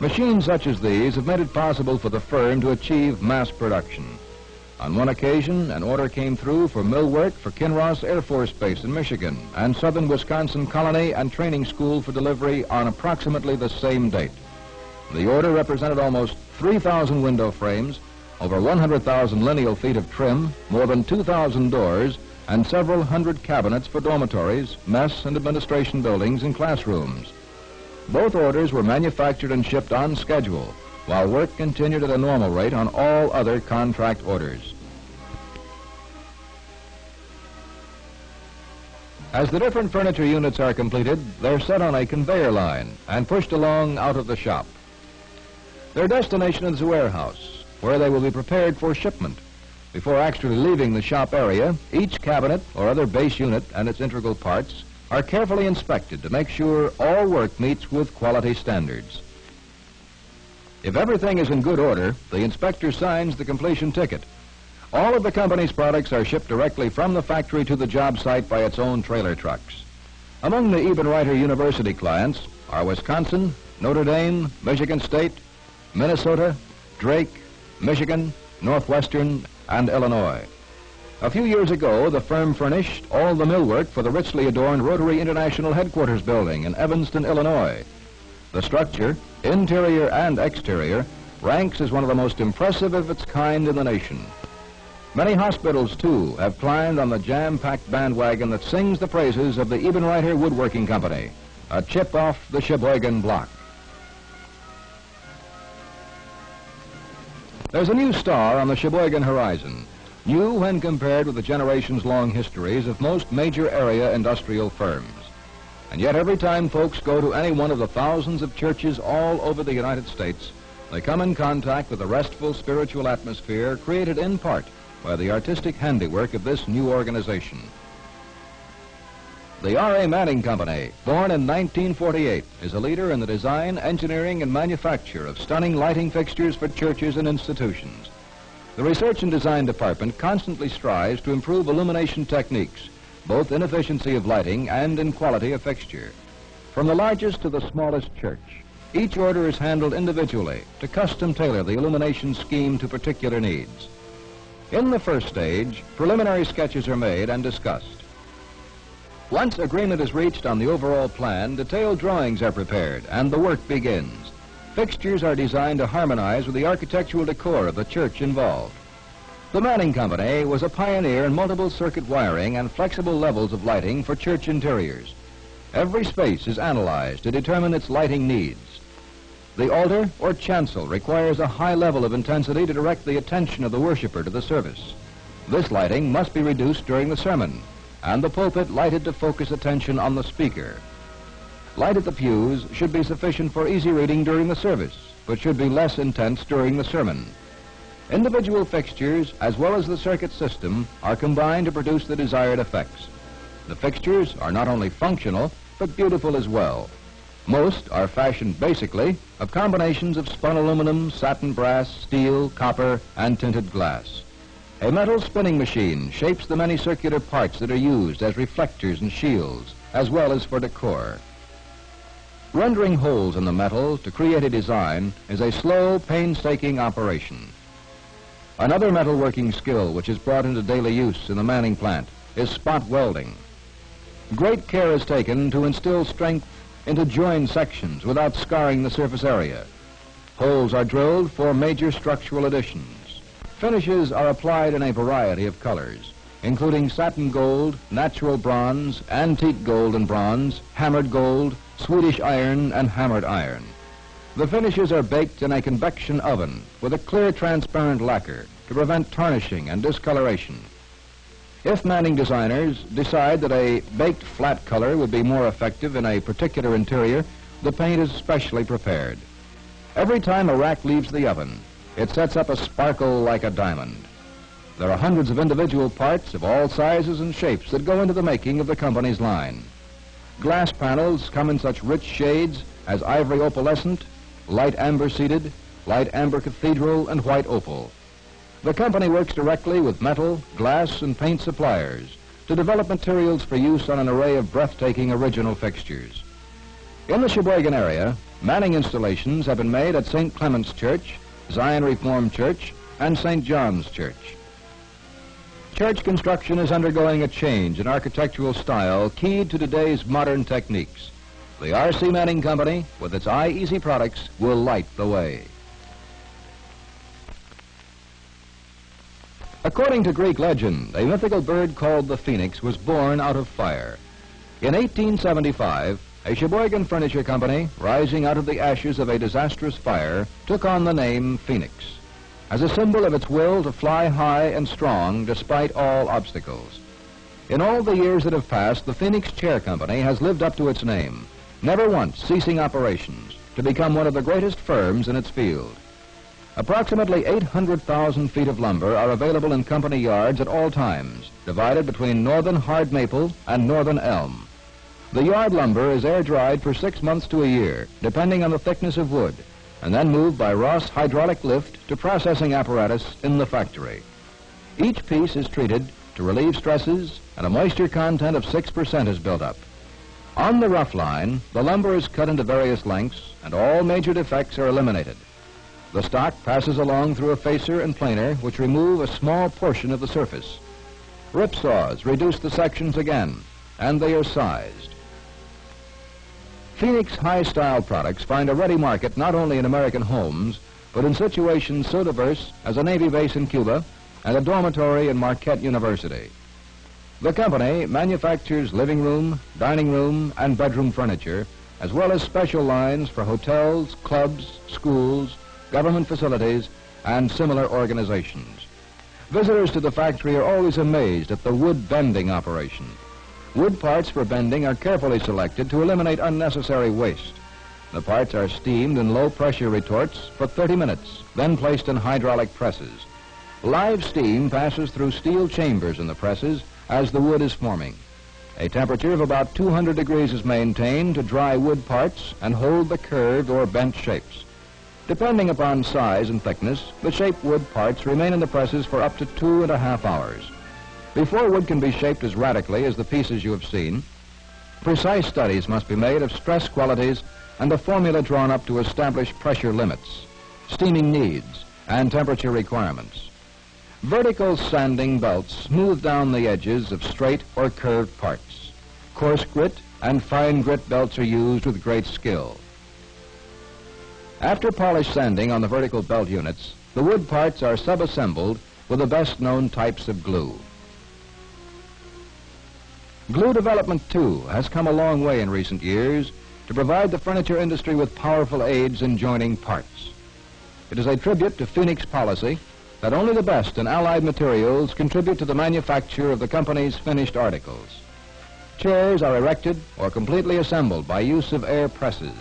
Speaker 1: Machines such as these have made it possible for the firm to achieve mass production. On one occasion, an order came through for millwork for Kinross Air Force Base in Michigan and Southern Wisconsin Colony and Training School for delivery on approximately the same date. The order represented almost 3,000 window frames, over 100,000 lineal feet of trim, more than 2,000 doors, and several hundred cabinets for dormitories, mess and administration buildings, and classrooms. Both orders were manufactured and shipped on schedule, while work continued at a normal rate on all other contract orders. As the different furniture units are completed, they're set on a conveyor line and pushed along out of the shop. Their destination is the warehouse, where they will be prepared for shipment. Before actually leaving the shop area, each cabinet or other base unit and its integral parts are carefully inspected to make sure all work meets with quality standards. If everything is in good order, the inspector signs the completion ticket. All of the company's products are shipped directly from the factory to the job site by its own trailer trucks. Among the Ebenreiter University clients are Wisconsin, Notre Dame, Michigan State, Minnesota, Drake, Michigan, Northwestern, and Illinois. A few years ago, the firm furnished all the millwork for the richly adorned Rotary International Headquarters building in Evanston, Illinois. The structure, interior and exterior, ranks as one of the most impressive of its kind in the nation. Many hospitals, too, have climbed on the jam-packed bandwagon that sings the praises of the Ebenreiter Woodworking Company, a chip off the Sheboygan block. There's a new star on the Sheboygan horizon. New when compared with the generations-long histories of most major area industrial firms. And yet every time folks go to any one of the thousands of churches all over the United States, they come in contact with the restful spiritual atmosphere created in part by the artistic handiwork of this new organization. The R.A. Manning Company, born in 1948, is a leader in the design, engineering, and manufacture of stunning lighting fixtures for churches and institutions. The Research and Design Department constantly strives to improve illumination techniques, both in efficiency of lighting and in quality of fixture. From the largest to the smallest church, each order is handled individually to custom tailor the illumination scheme to particular needs. In the first stage, preliminary sketches are made and discussed. Once agreement is reached on the overall plan, detailed drawings are prepared and the work begins. Fixtures are designed to harmonize with the architectural decor of the church involved. The Manning Company was a pioneer in multiple circuit wiring and flexible levels of lighting for church interiors. Every space is analyzed to determine its lighting needs. The altar or chancel requires a high level of intensity to direct the attention of the worshiper to the service. This lighting must be reduced during the sermon, and the pulpit lighted to focus attention on the speaker. Light at the pews should be sufficient for easy reading during the service, but should be less intense during the sermon. Individual fixtures, as well as the circuit system, are combined to produce the desired effects. The fixtures are not only functional, but beautiful as well. Most are fashioned basically of combinations of spun aluminum, satin brass, steel, copper, and tinted glass.
Speaker 2: A metal spinning machine shapes the many circular parts that are used as reflectors and shields, as well as for decor. Rendering holes in the metal to create a design is a slow, painstaking operation. Another metalworking skill which is brought into daily use in the Manning plant is spot welding. Great care is taken to instill strength into joined sections without scarring the surface area. Holes are drilled for major structural additions. Finishes are applied in a variety of colors, including satin gold, natural bronze, antique gold and bronze, hammered gold, Swedish iron, and hammered iron. The finishes are baked in a convection oven with a clear transparent lacquer to prevent tarnishing and discoloration. If Manning designers decide that a baked flat color would be more effective in a particular interior, the paint is specially prepared. Every time a rack leaves the oven, it sets up a sparkle like a diamond. There are hundreds of individual parts of all sizes and shapes that go into the making of the company's line. Glass panels come in such rich shades as ivory opalescent, light amber seeded, light amber cathedral, and white opal. The company works directly with metal, glass, and paint suppliers to develop materials for use on an array of breathtaking original fixtures. In the Sheboygan area, Manning installations have been made at St. Clement's Church, Zion Reformed Church, and St. John's Church. Church construction is undergoing a change in architectural style keyed to today's modern techniques. The R.C. Manning Company, with its I-Easy products, will light the way. According to Greek legend, a mythical bird called the phoenix was born out of fire. In 1875, a Sheboygan furniture company, rising out of the ashes of a disastrous fire, took on the name Phoenix, as a symbol of its will to fly high and strong despite all obstacles. In all the years that have passed, the Phoenix Chair Company has lived up to its name, never once ceasing operations, to become one of the greatest firms in its field. Approximately 800,000 feet of lumber are available in company yards at all times, divided between northern hard maple and northern elm. The yard lumber is air-dried for 6 months to a year, depending on the thickness of wood, and then moved by Ross hydraulic lift to processing apparatus in the factory. Each piece is treated to relieve stresses, and a moisture content of 6% is built up. On the rough line, the lumber is cut into various lengths, and all major defects are eliminated. The stock passes along through a facer and planer, which remove a small portion of the surface. Rip saws reduce the sections again, and they are sized. Phoenix high-style products find a ready market not only in American homes, but in situations so diverse as a Navy base in Cuba and a dormitory in Marquette University. The company manufactures living room, dining room, and bedroom furniture, as well as special lines for hotels, clubs, schools, government facilities, and similar organizations. Visitors to the factory are always amazed at the wood bending operation. Wood parts for bending are carefully selected to eliminate unnecessary waste. The parts are steamed in low-pressure retorts for 30 minutes, then placed in hydraulic presses. Live steam passes through steel chambers in the presses as the wood is forming. A temperature of about 200 degrees is maintained to dry wood parts and hold the curved or bent shapes. Depending upon size and thickness, the shaped wood parts remain in the presses for up to 2.5 hours. Before wood can be shaped as radically as the pieces you have seen, precise studies must be made of stress qualities and a formula drawn up to establish pressure limits, steaming needs, and temperature requirements. Vertical sanding belts smooth down the edges of straight or curved parts. Coarse grit and fine grit belts are used with great skill. After polish sanding on the vertical belt units, the wood parts are sub-assembled with the best-known types of glue. Glue development, too, has come a long way in recent years to provide the furniture industry with powerful aids in joining parts. It is a tribute to Phoenix policy that only the best in allied materials contribute to the manufacture of the company's finished articles. Chairs are erected or completely assembled by use of air presses.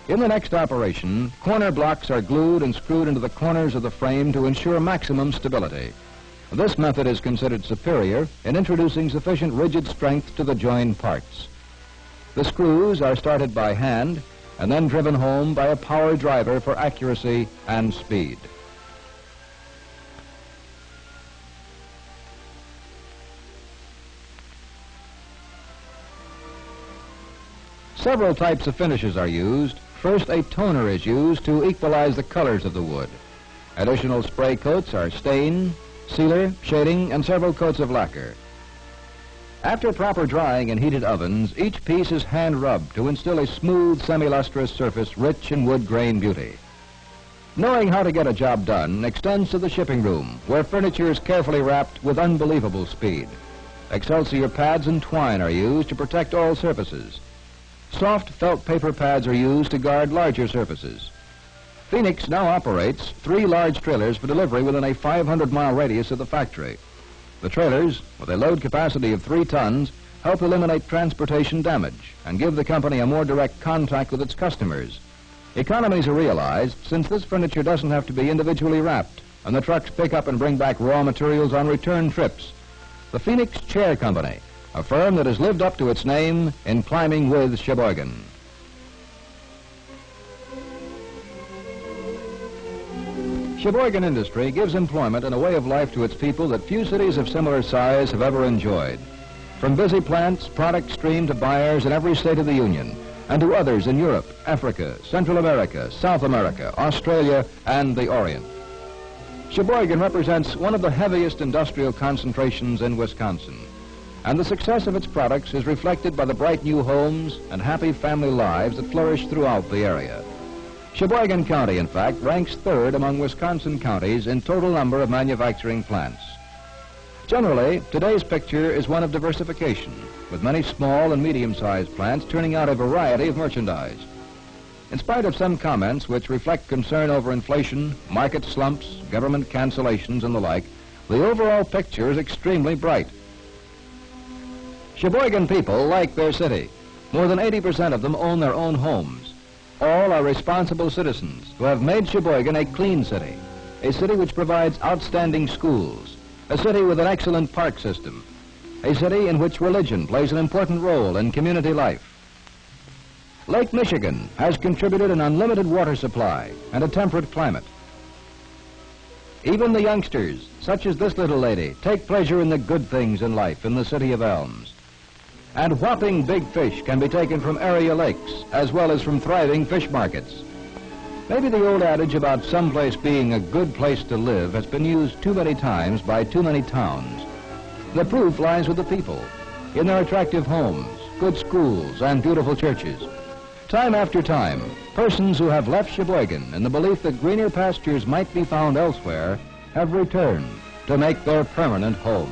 Speaker 2: In the next operation, corner blocks are glued and screwed into the corners of the frame to ensure maximum stability. This method is considered superior in introducing sufficient rigid strength to the joined parts. The screws are started by hand and then driven home by a power driver for accuracy and speed. Several types of finishes are used. First, a toner is used to equalize the colors of the wood. Additional spray coats are stain, sealer, shading, and several coats of lacquer. After proper drying in heated ovens, each piece is hand-rubbed to instill a smooth, semi-lustrous surface rich in wood grain beauty. Knowing how to get a job done extends to the shipping room, where furniture is carefully wrapped with unbelievable speed. Excelsior pads and twine are used to protect all surfaces. Soft felt paper pads are used to guard larger surfaces. Phoenix now operates 3 large trailers for delivery within a 500-mile radius of the factory. The trailers, with a load capacity of 3 tons, help eliminate transportation damage and give the company a more direct contact with its customers. Economies are realized since this furniture doesn't have to be individually wrapped, and the trucks pick up and bring back raw materials on return trips. The Phoenix Chair Company, a firm that has lived up to its name in climbing with Sheboygan. Sheboygan industry gives employment and a way of life to its people that few cities of similar size have ever enjoyed. From busy plants, products stream to buyers in every state of the Union, and to others in Europe, Africa, Central America, South America, Australia, and the Orient. Sheboygan represents one of the heaviest industrial concentrations in Wisconsin, and the success of its products is reflected by the bright new homes and happy family lives that flourish throughout the area. Sheboygan County, in fact, ranks 3rd among Wisconsin counties in total number of manufacturing plants. Generally, today's picture is one of diversification, with many small and medium-sized plants turning out a variety of merchandise. In spite of some comments which reflect concern over inflation, market slumps, government cancellations, and the like, the overall picture is extremely bright. Sheboygan people like their city. More than 80% of them own their own homes. All are responsible citizens who have made Sheboygan a clean city, a city which provides outstanding schools, a city with an excellent park system, a city in which religion plays an important role in community life. Lake Michigan has contributed an unlimited water supply and a temperate climate. Even the youngsters, such as this little lady, take pleasure in the good things in life in the city of Elms. And whopping big fish can be taken from area lakes, as well as from thriving fish markets. Maybe the old adage about someplace being a good place to live has been used too many times by too many towns. The proof lies with the people, in their attractive homes, good schools, and beautiful churches. Time after time, persons who have left Sheboygan in the belief that greener pastures might be found elsewhere have returned to make their permanent home.